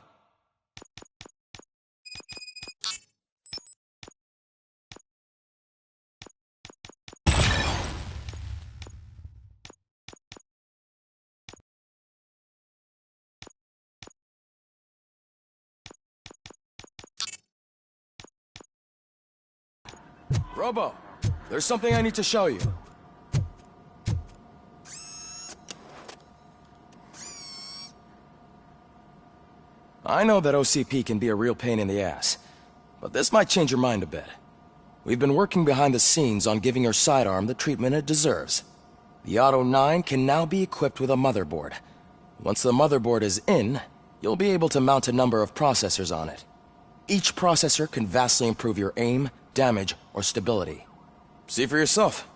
Robo, there's something I need to show you. I know that OCP can be a real pain in the ass, but this might change your mind a bit. We've been working behind the scenes on giving your sidearm the treatment it deserves. The Auto 9 can now be equipped with a motherboard. Once the motherboard is in, you'll be able to mount a number of processors on it. Each processor can vastly improve your aim, damage, or stability. See for yourself.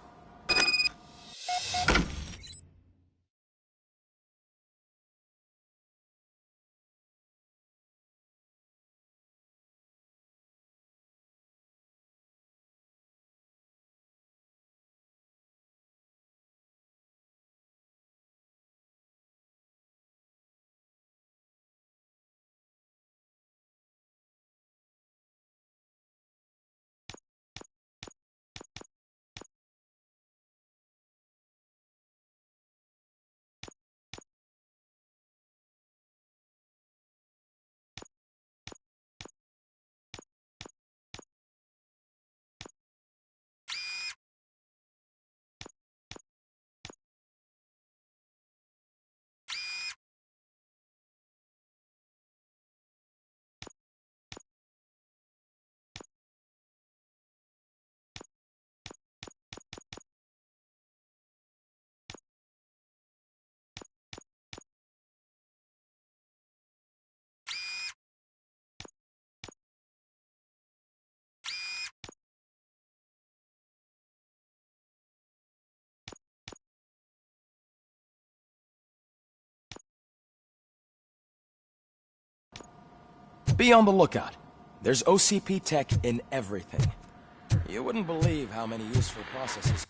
Be on the lookout. There's OCP tech in everything. You wouldn't believe how many useful processes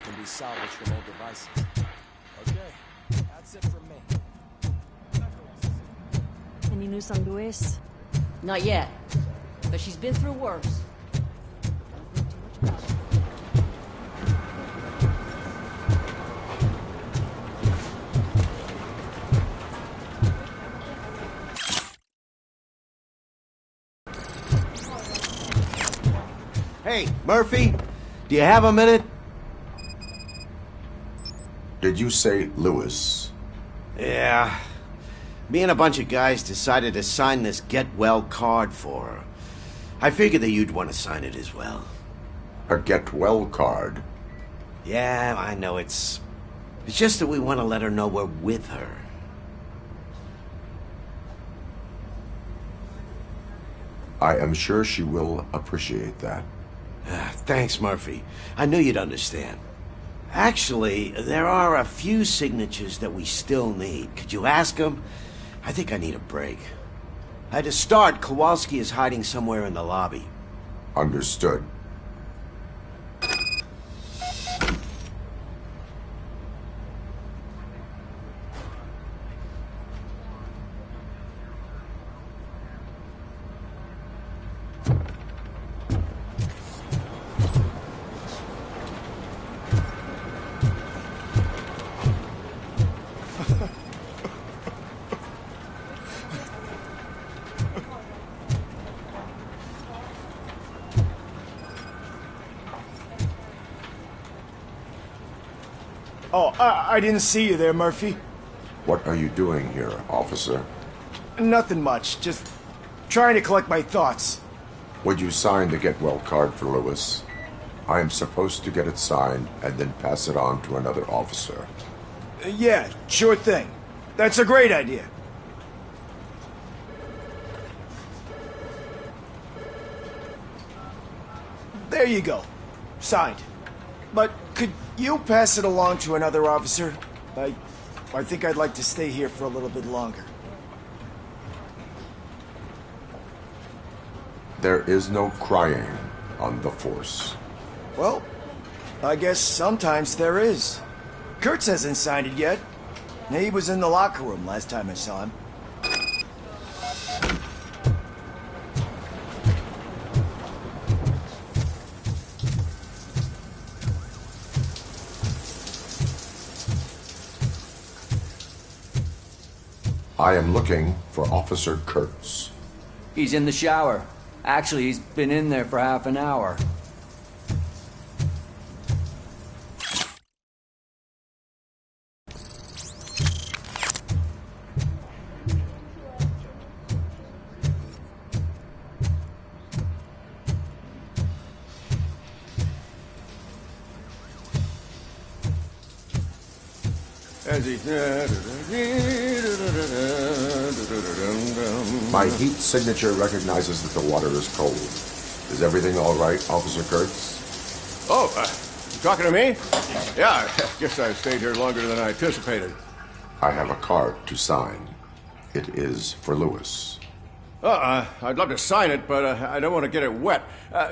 can be salvaged from old devices. Okay, that's it from me. Any news on Luis? Not yet, but she's been through worse. Hey, Murphy, do you have a minute? Did you say Lewis? Yeah. Me and a bunch of guys decided to sign this get well card for her. I figured that you'd want to sign it as well. A get well card? Yeah, I know it's just that we want to let her know we're with her. I am sure she will appreciate that. Thanks, Murphy. I knew you'd understand. Actually, there are a few signatures that we still need. Could you ask them? I think I need a break. To start, Kowalski is hiding somewhere in the lobby. Understood. Oh, I didn't see you there, Murphy. What are you doing here, officer? Nothing much, just trying to collect my thoughts. Would you sign the get well card for Lewis? I am supposed to get it signed and then pass it on to another officer. Yeah, sure thing. That's a great idea. There you go. Signed. But could you pass it along to another officer? I think I'd like to stay here for a little bit longer. There is no crying on the force. Well, I guess sometimes there is. Kurtz hasn't signed it yet. He was in the locker room last time I saw him. I am looking for Officer Kurtz. He's in the shower. Actually, he's been in there for half an hour. as he... My heat signature recognizes that the water is cold. Is everything all right, Officer Kurtz? Oh, you talking to me? Yeah, I guess I stayed here longer than I anticipated. I have a card to sign. It is for Lewis. I'd love to sign it, but I don't want to get it wet.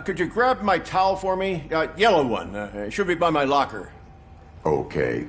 Could you grab my towel for me? Yellow one. It should be by my locker. Okay.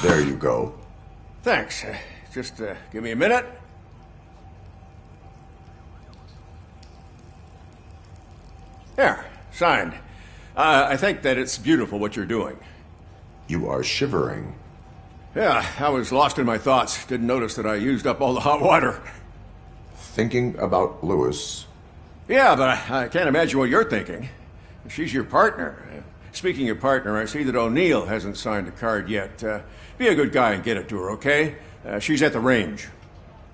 There you go. Thanks. Just give me a minute. There, signed. I think that it's beautiful what you're doing. You are shivering. Yeah, I was lost in my thoughts. Didn't notice that I used up all the hot water. Thinking about Lewis. Yeah, but I can't imagine what you're thinking. She's your partner. Speaking of partner, I see that O'Neill hasn't signed a card yet. Be a good guy and get it to her, okay? She's at the range.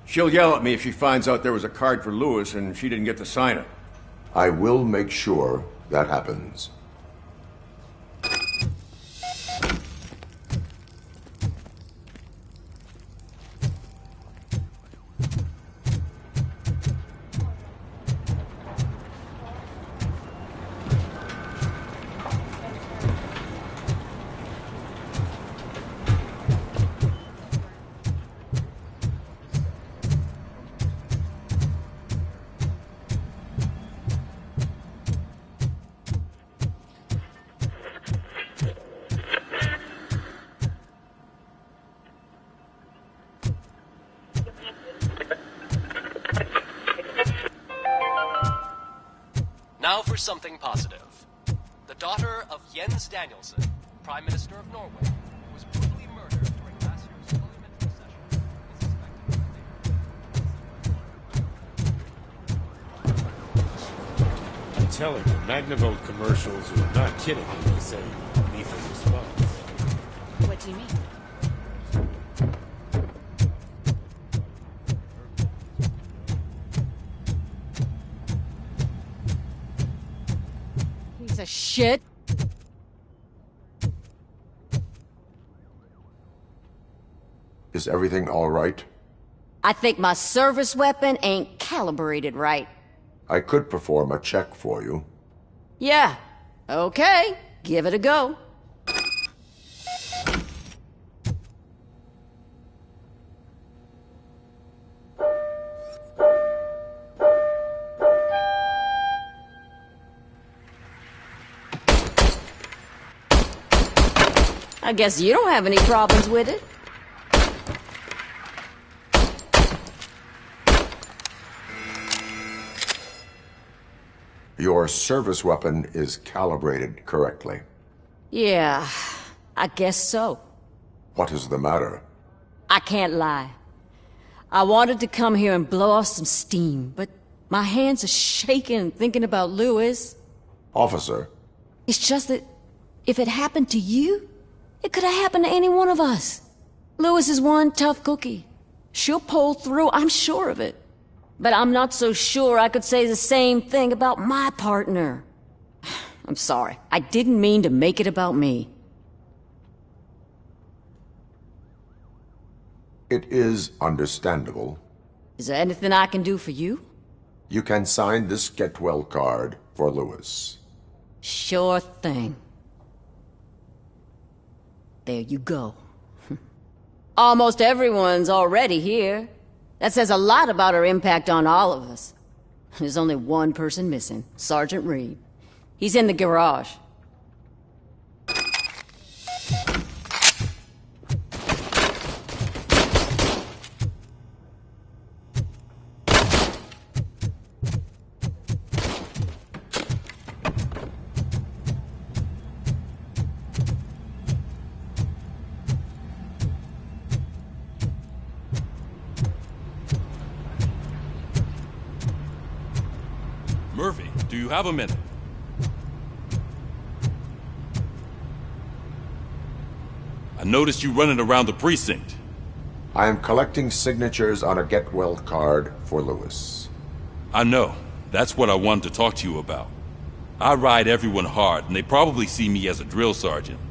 She'll yell at me if she finds out there was a card for Lewis and she didn't get to sign it. I will make sure that happens. Now for something positive. The daughter of Jens Danielson, Prime Minister of Norway, was brutally murdered during last year's parliamentary session, is I'm telling you, Magnavolt commercials are not kidding when they say lethal response. What do you mean? Piece of shit. Is everything all right? I think my service weapon ain't calibrated right. I could perform a check for you. Yeah. Okay. Give it a go. I guess you don't have any problems with it. Your service weapon is calibrated correctly. Yeah, I guess so. What is the matter? I can't lie. I wanted to come here and blow off some steam, but my hands are shaking thinking about Lewis. Officer. It's just that if it happened to you, it could have happened to any one of us. Lewis is one tough cookie. She'll pull through, I'm sure of it. But I'm not so sure I could say the same thing about my partner. I'm sorry. I didn't mean to make it about me. It is understandable. Is there anything I can do for you? You can sign this Get Well card for Lewis. Sure thing. There you go. Almost everyone's already here. That says a lot about her impact on all of us. There's only one person missing, Sergeant Reed. He's in the garage. Do you have a minute? I noticed you running around the precinct. I am collecting signatures on a get-well card for Lewis. I know. That's what I wanted to talk to you about. I ride everyone hard, and they probably see me as a drill sergeant.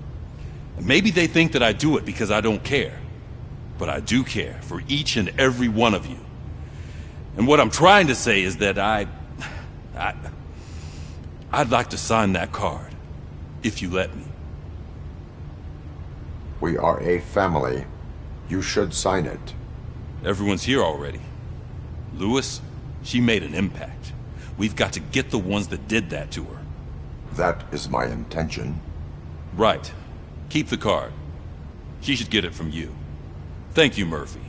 And maybe they think that I do it because I don't care. But I do care for each and every one of you. And what I'm trying to say is that I'd like to sign that card, if you let me. We are a family. You should sign it. Everyone's here already. Lewis, she made an impact. We've got to get the ones that did that to her. That is my intention. Right. Keep the card. She should get it from you. Thank you, Murphy.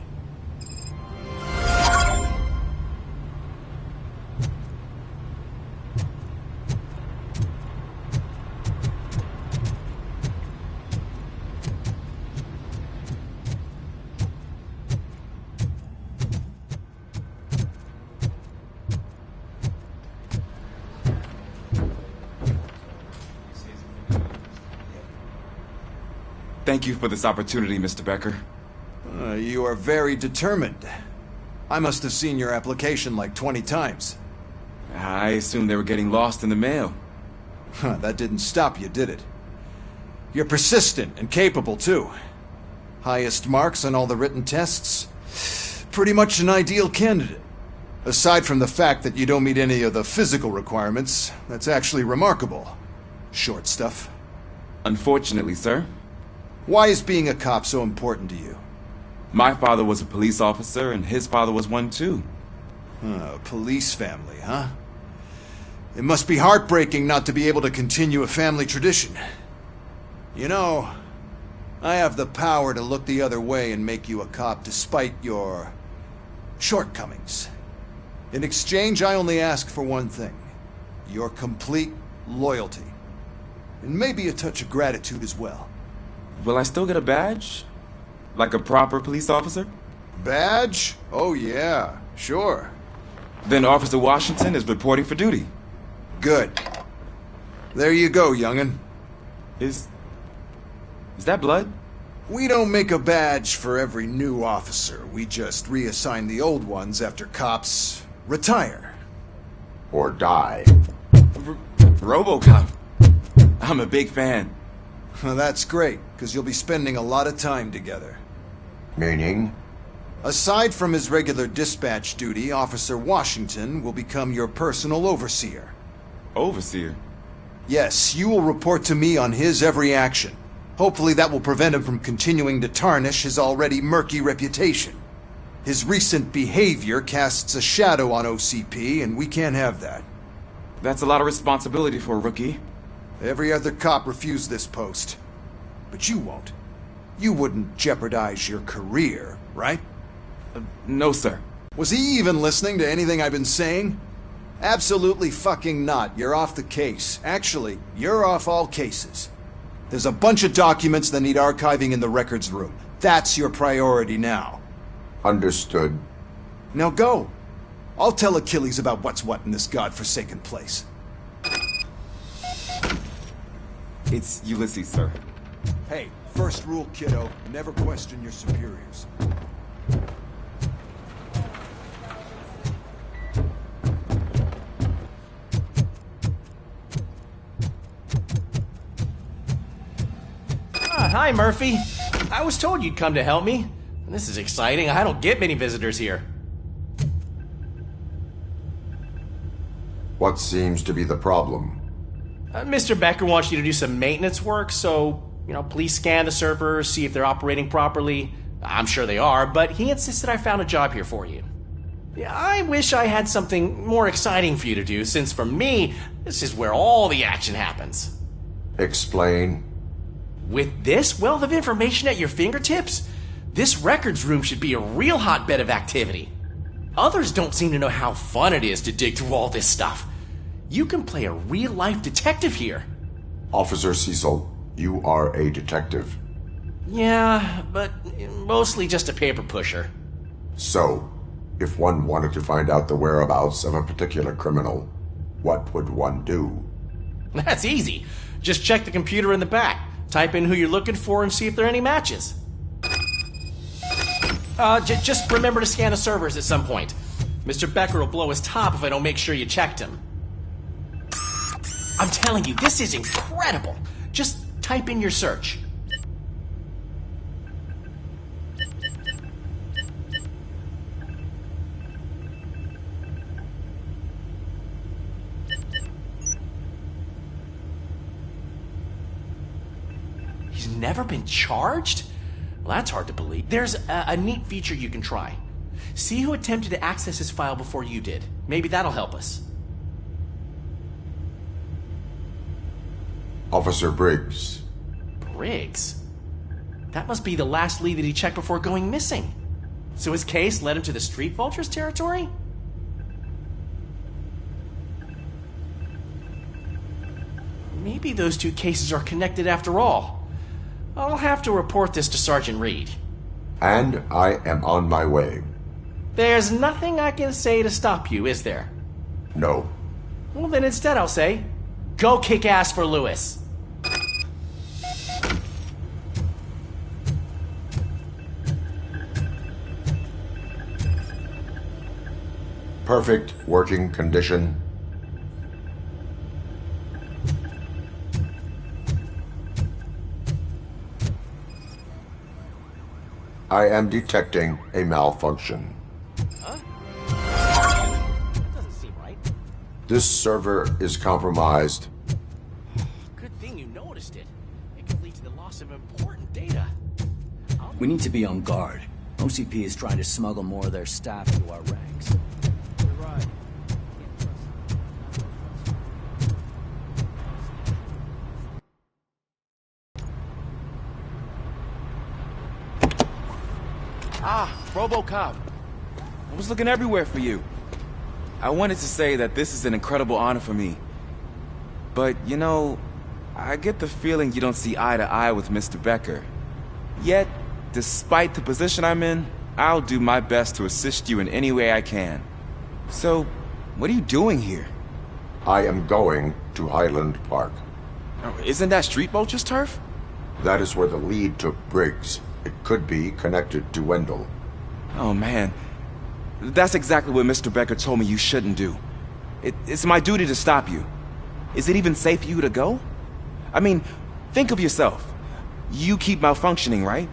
Thank you for this opportunity, Mr. Becker. You are very determined. I must have seen your application like 20 times. I assumed they were getting lost in the mail. That didn't stop you, did it? You're persistent and capable, too. Highest marks on all the written tests. Pretty much an ideal candidate. Aside from the fact that you don't meet any of the physical requirements, that's actually remarkable. Short stuff. Unfortunately, sir. Why is being a cop so important to you? My father was a police officer, and his father was one too. A police family, huh? It must be heartbreaking not to be able to continue a family tradition. You know, I have the power to look the other way and make you a cop despite your shortcomings. In exchange, I only ask for one thing. Your complete loyalty. And maybe a touch of gratitude as well. Will I still get a badge? Like a proper police officer? Badge? Oh yeah, sure. Then Officer Washington is reporting for duty. Good. There you go, young'un. Is that blood? We don't make a badge for every new officer. We just reassign the old ones after cops retire. Or die. Robocop. I'm a big fan. Well, that's great, because you'll be spending a lot of time together. Meaning? Aside from his regular dispatch duty, Officer Washington will become your personal overseer. Overseer? Yes, you will report to me on his every action. Hopefully that will prevent him from continuing to tarnish his already murky reputation. His recent behavior casts a shadow on OCP, and we can't have that. That's a lot of responsibility for a rookie. Every other cop refused this post. But you won't. You wouldn't jeopardize your career, right? No, sir. Was he even listening to anything I've been saying? Absolutely fucking not. You're off the case. Actually, you're off all cases. There's a bunch of documents that need archiving in the records room. That's your priority now. Understood. Now go. I'll tell Achilles about what's what in this godforsaken place. It's Ulysses, sir. Hey, first rule, kiddo. Never question your superiors. Hi, Murphy. I was told you'd come to help me. This is exciting. I don't get many visitors here. What seems to be the problem? Mr. Becker wants you to do some maintenance work, so, please scan the servers, see if they're operating properly. I'm sure they are, but he insisted I found a job here for you. Yeah, I wish I had something more exciting for you to do, since for me, this is where all the action happens. Explain. With this wealth of information at your fingertips, this records room should be a real hotbed of activity. Others don't seem to know how fun it is to dig through all this stuff. You can play a real-life detective here. Officer Cecil, you are a detective. Yeah, but mostly just a paper pusher. So, if one wanted to find out the whereabouts of a particular criminal, What would one do? That's easy. Just check the computer in the back. Type in who you're looking for and see if there are any matches. Just remember to scan the servers at some point. Mr. Becker will blow his top if I don't make sure you checked him. I'm telling you, this is incredible. Just type in your search. He's never been charged? Well, that's hard to believe. There's a neat feature you can try. See who attempted to access his file before you did. Maybe that'll help us. Officer Briggs. Briggs? That must be the last lead that he checked before going missing. So his case led him to the Street Vultures territory? Maybe those two cases are connected after all. I'll have to report this to Sergeant Reed. And I am on my way. There's nothing I can say to stop you, is there? No. Well, then instead I'll say, go kick ass for Lewis. Perfect working condition. I am detecting a malfunction. Huh? That doesn't seem right. This server is compromised. Good thing you noticed it. It could lead to the loss of important data. We need to be on guard. OCP is trying to smuggle more of their staff into our ranks. You're right. Ah, Robocop. I was looking everywhere for you. I wanted to say that this is an incredible honor for me. But, you know, I get the feeling you don't see eye to eye with Mr. Becker. Yet, despite the position I'm in, I'll do my best to assist you in any way I can. So, what are you doing here? I am going to Highland Park. Oh, isn't that Street Vulture's turf? That is where the lead took Briggs. It could be connected to Wendell. Oh, man. That's exactly what Mr. Becker told me you shouldn't do. It's my duty to stop you. Is it even safe for you to go? I mean, think of yourself. You keep malfunctioning, right?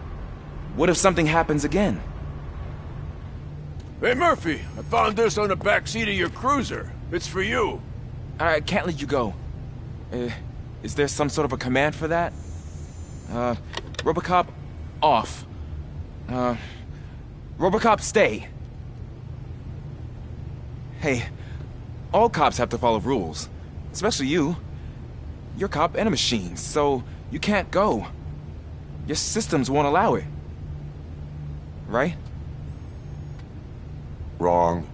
What if something happens again? Hey, Murphy, I found this on the back seat of your cruiser. It's for you. I can't let you go. Is there some sort of a command for that? Robocop, off. Robocop, stay. Hey, all cops have to follow rules. Especially you. You're a cop and a machine, so you can't go. Your systems won't allow it. Right? Wrong.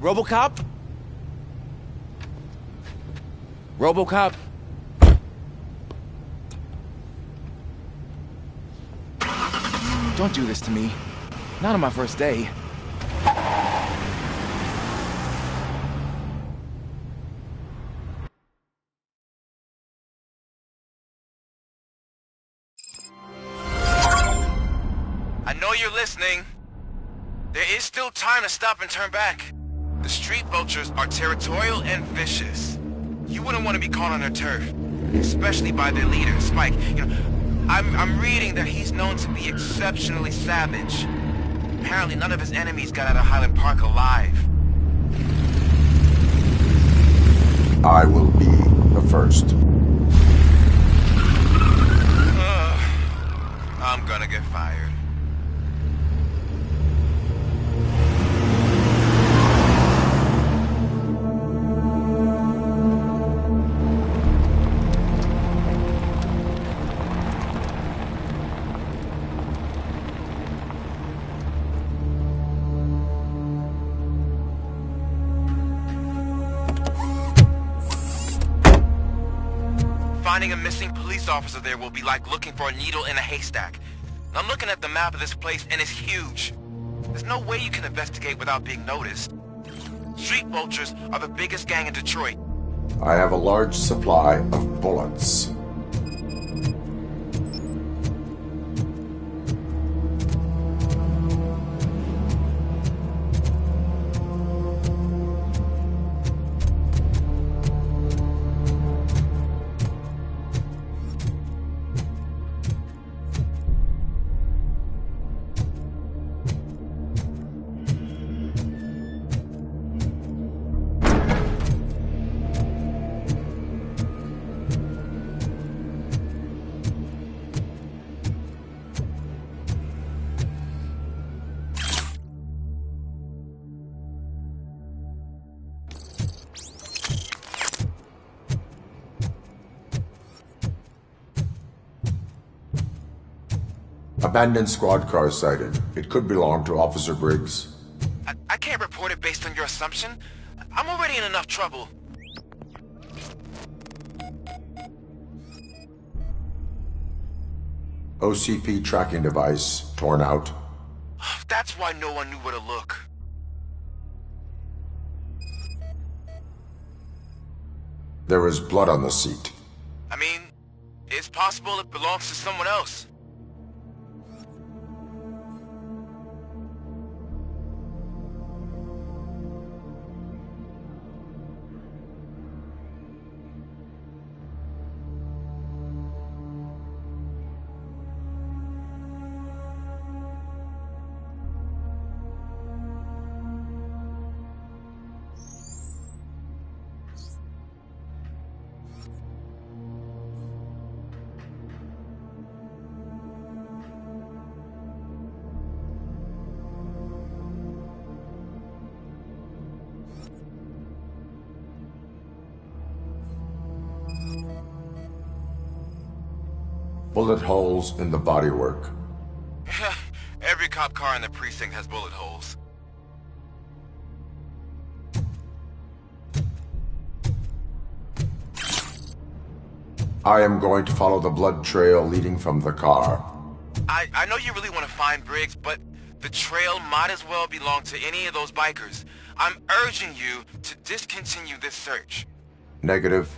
Robocop? Robocop? Don't do this to me. Not on my first day. I know you're listening. There is still time to stop and turn back. The Street Vultures are territorial and vicious. You wouldn't want to be caught on their turf, especially by their leader, Spike. You know, I'm reading that he's known to be exceptionally savage. Apparently none of his enemies got out of Highland Park alive. I will be the first. I'm gonna get fired. Finding a missing police officer there will be like looking for a needle in a haystack. And I'm looking at the map of this place and it's huge. There's no way you can investigate without being noticed. Street vultures are the biggest gang in Detroit. I have a large supply of bullets. Abandoned squad car sighted. It could belong to Officer Briggs. I can't report it based on your assumption. I'm already in enough trouble. OCP tracking device torn out. That's why no one knew where to look. There is blood on the seat. I mean, it's possible it belongs to someone else. Bullet holes in the bodywork. Every cop car in the precinct has bullet holes. I am going to follow the blood trail leading from the car. I know you really want to find Briggs, but the trail might as well belong to any of those bikers. I'm urging you to discontinue this search. Negative.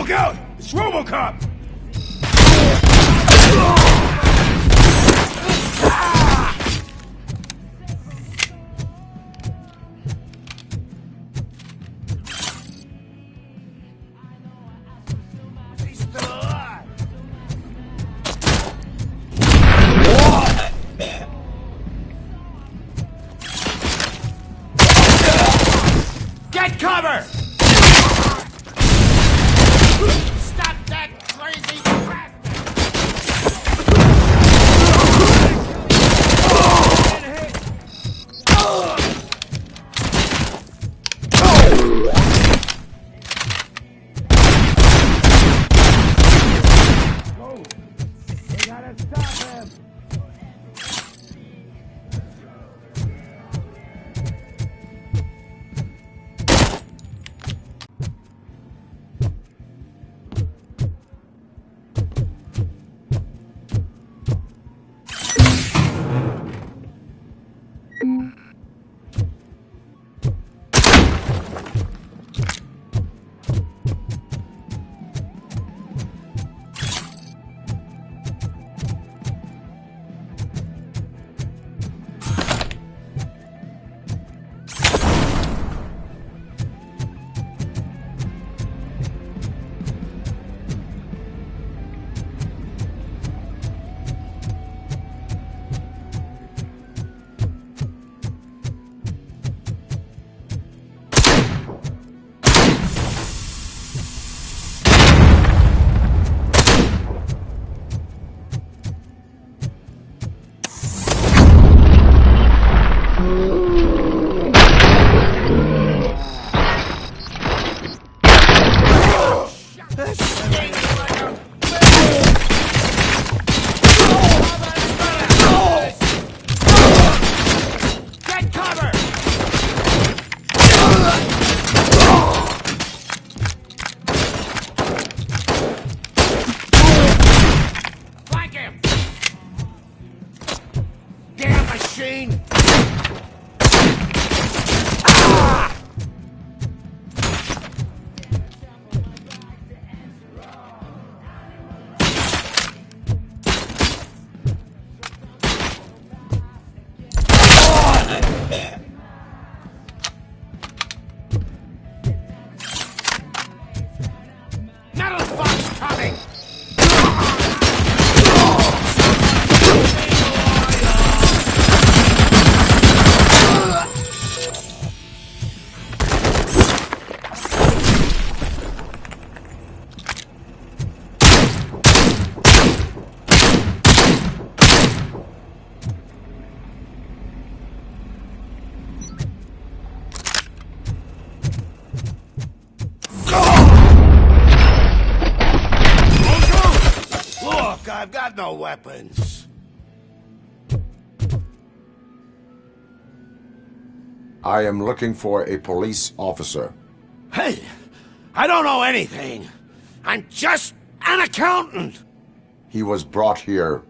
Look out! It's Robocop! He's still alive! Get cover! Stop that crazy bastard! We gotta stop him! Get cover! Flank him! Damn machine! Metal Fox coming! Look, I've got no weapons. I am looking for a police officer. Hey, I don't know anything. I'm just an accountant. He was brought here.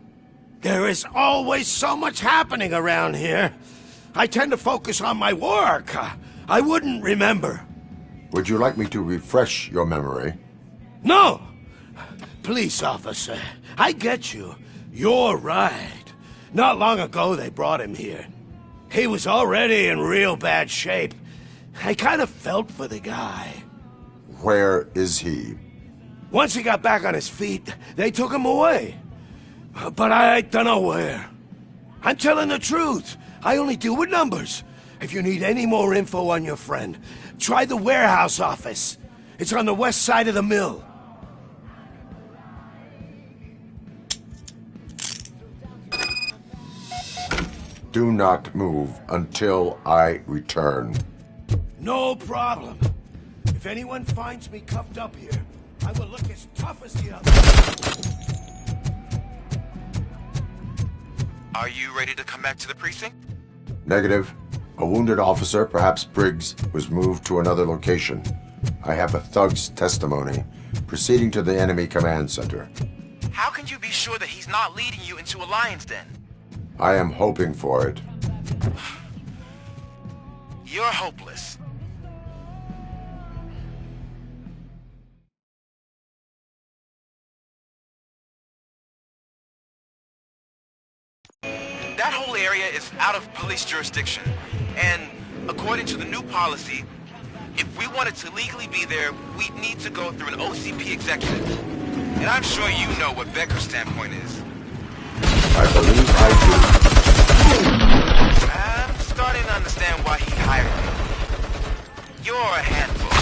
There is always so much happening around here. I tend to focus on my work. I wouldn't remember. Would you like me to refresh your memory? No! Police officer, I get you. You're right. Not long ago they brought him here. He was already in real bad shape. I kind of felt for the guy. Where is he? Once he got back on his feet, they took him away. But I don't know where. I'm telling the truth. I only deal with numbers. If you need any more info on your friend, try the warehouse office. It's on the west side of the mill. Do not move until I return. No problem. If anyone finds me cuffed up here, I will look as tough as the others. Are you ready to come back to the precinct? Negative. A wounded officer, perhaps Briggs, was moved to another location. I have a thug's testimony, proceeding to the enemy command center. How can you be sure that he's not leading you into a lion's den? I am hoping for it. You're hopeless. That whole area is out of police jurisdiction. And according to the new policy, if we wanted to legally be there, we'd need to go through an OCP executive. And I'm sure you know what Becker's standpoint is. I believe I I'm starting to understand why he hired me. You're a handful.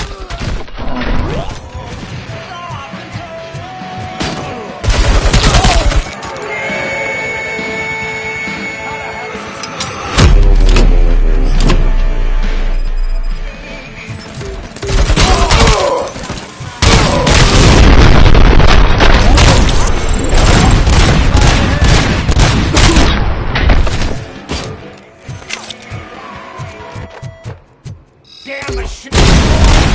Damn machine!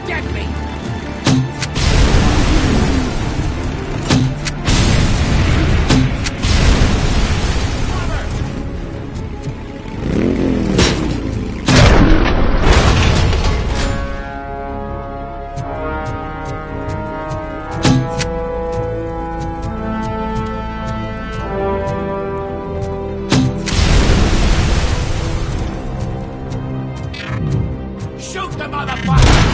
Get me! Shoot the motherfucker!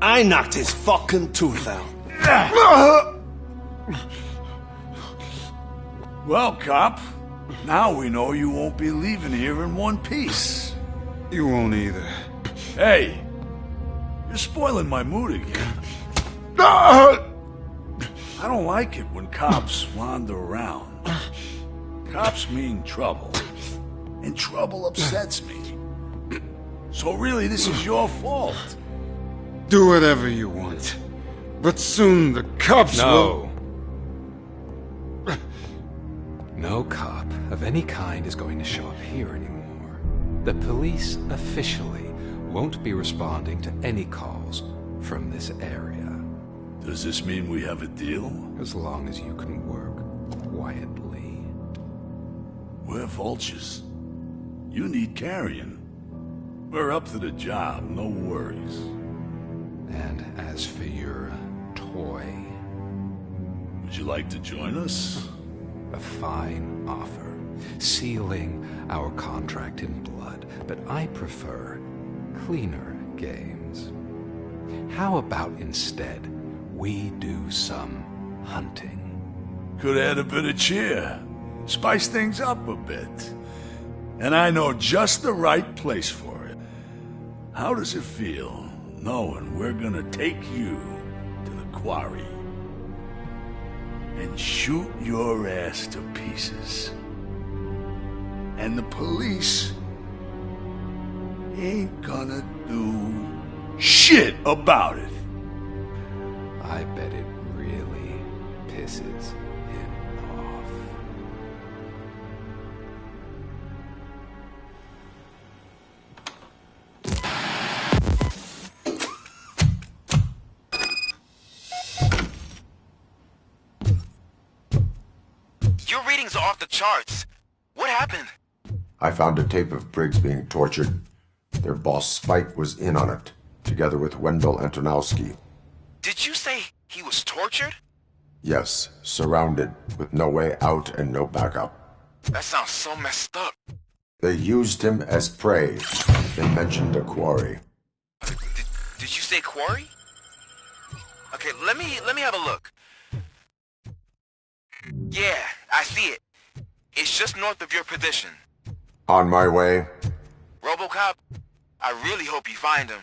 I knocked his fucking tooth out. Well, cop, now we know you won't be leaving here in one piece. You won't either. Hey, you're spoiling my mood again. I don't like it when cops wander around. Cops mean trouble, and trouble upsets me. So really, this is your fault. Do whatever you want. But soon the cops will... No cop of any kind is going to show up here anymore. The police officially won't be responding to any calls from this area. Does this mean we have a deal? As long as you can work quietly. We're vultures. You need carrion. We're up to the job, no worries. And as for your toy... Would you like to join us? A fine offer, sealing our contract in blood, but I prefer cleaner games. How about instead we do some hunting? Could add a bit of cheer, spice things up a bit. And I know just the right place for it. How does it feel knowing we're gonna take you to the quarry and shoot your ass to pieces? And the police ain't gonna do shit about it. I bet it really pisses him off. Your readings are off the charts. What happened? I found a tape of Briggs being tortured. Their boss Spike was in on it, together with Wendell Antonowski. Did you say he was tortured? Yes, surrounded, with no way out and no backup. That sounds so messed up. They used him as prey. They mentioned a quarry. Did you say quarry? Okay, let me have a look. Yeah, I see it. It's just north of your position. On my way. Robocop, I really hope you find him.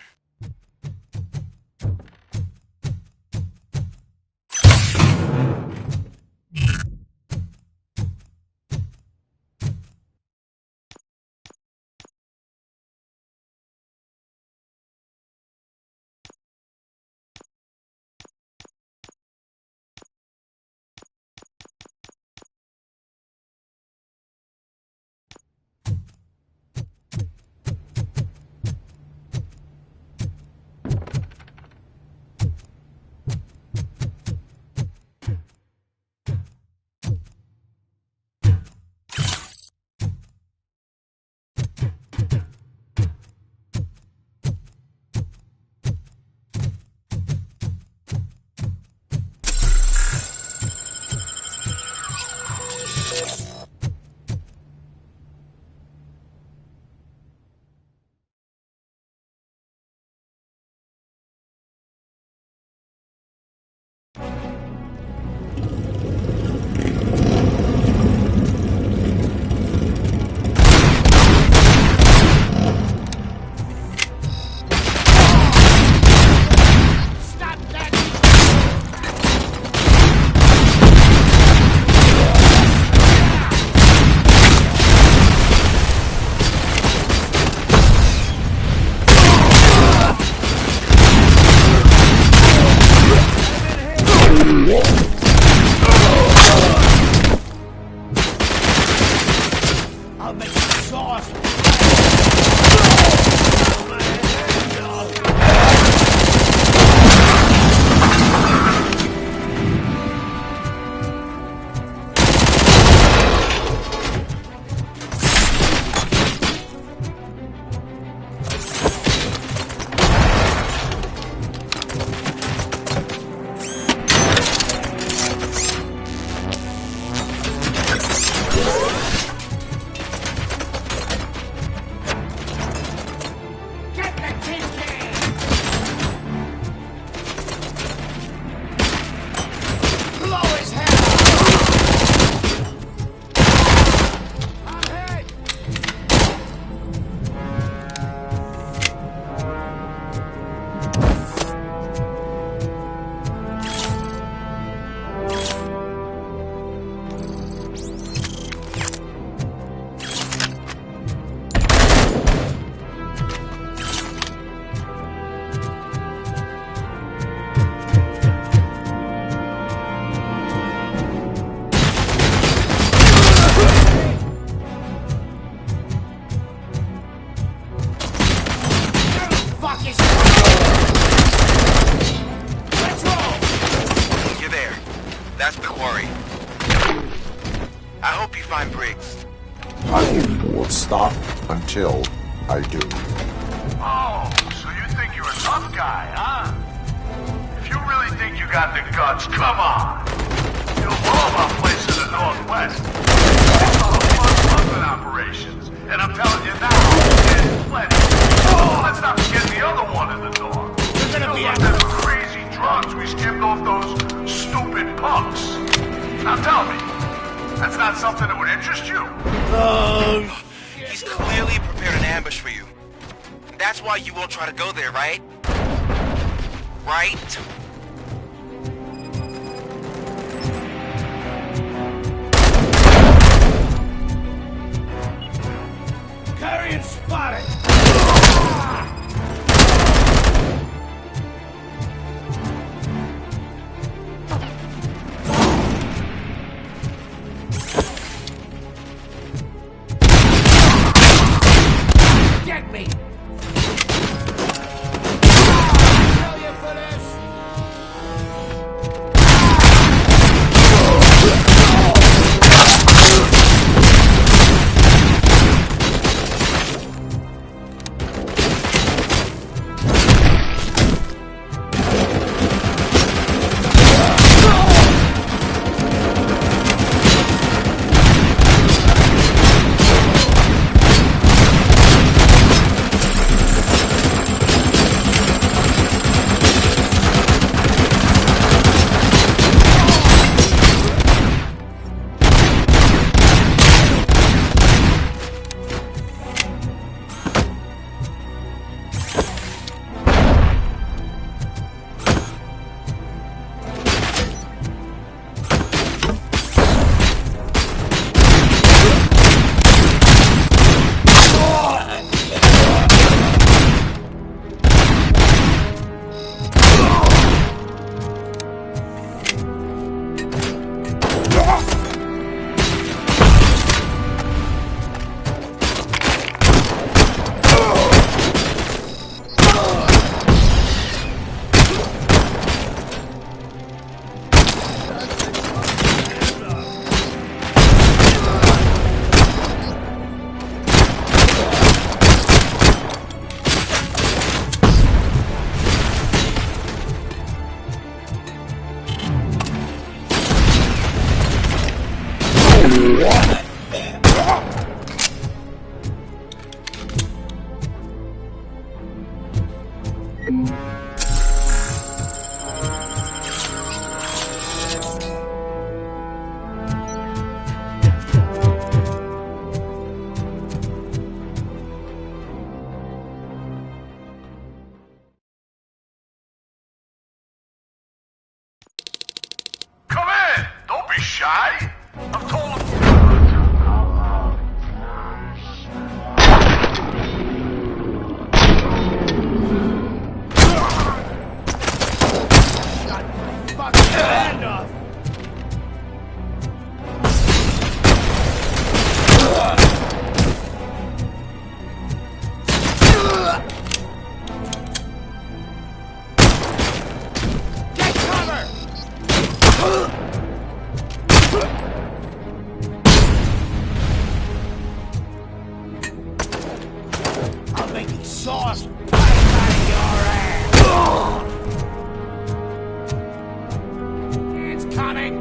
That's the quarry. I hope you find Briggs. I will stop until I do. Oh, so you think you're a tough guy, huh? If you really think you got the guts, come on. You'll blow up our place in the Northwest. It's all fun operations. And I'm telling you now, there's plenty. Oh, let's not forget the other one in the door. You're gonna be after the crazy drugs we skimmed off those stupid punks. Now tell me, that's not something that would interest you? He's clearly prepared an ambush for you. That's why you won't try to go there, right? Right? Carrion spotted! Get me! making sauce right out of your ass! It's coming!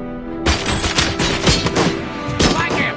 Like him!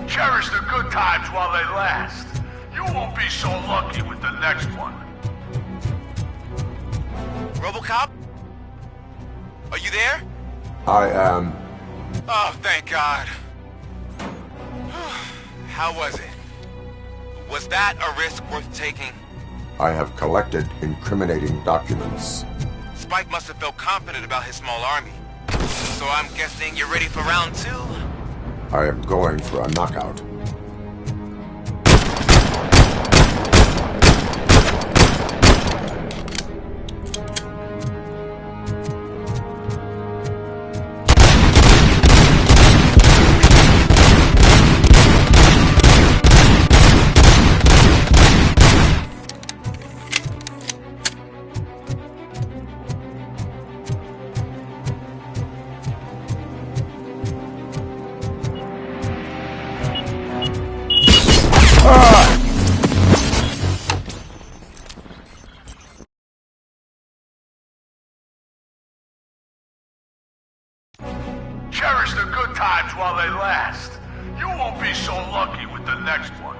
Cherish the good times while they last. You won't be so lucky with the next one. Robocop? Are you there? I am. Oh, thank God. How was it? Was that a risk worth taking? I have collected incriminating documents. Spike must have felt confident about his small army. So I'm guessing you're ready for round 2? I am going for a knockout. Cherish the good times while they last. You won't be so lucky with the next one.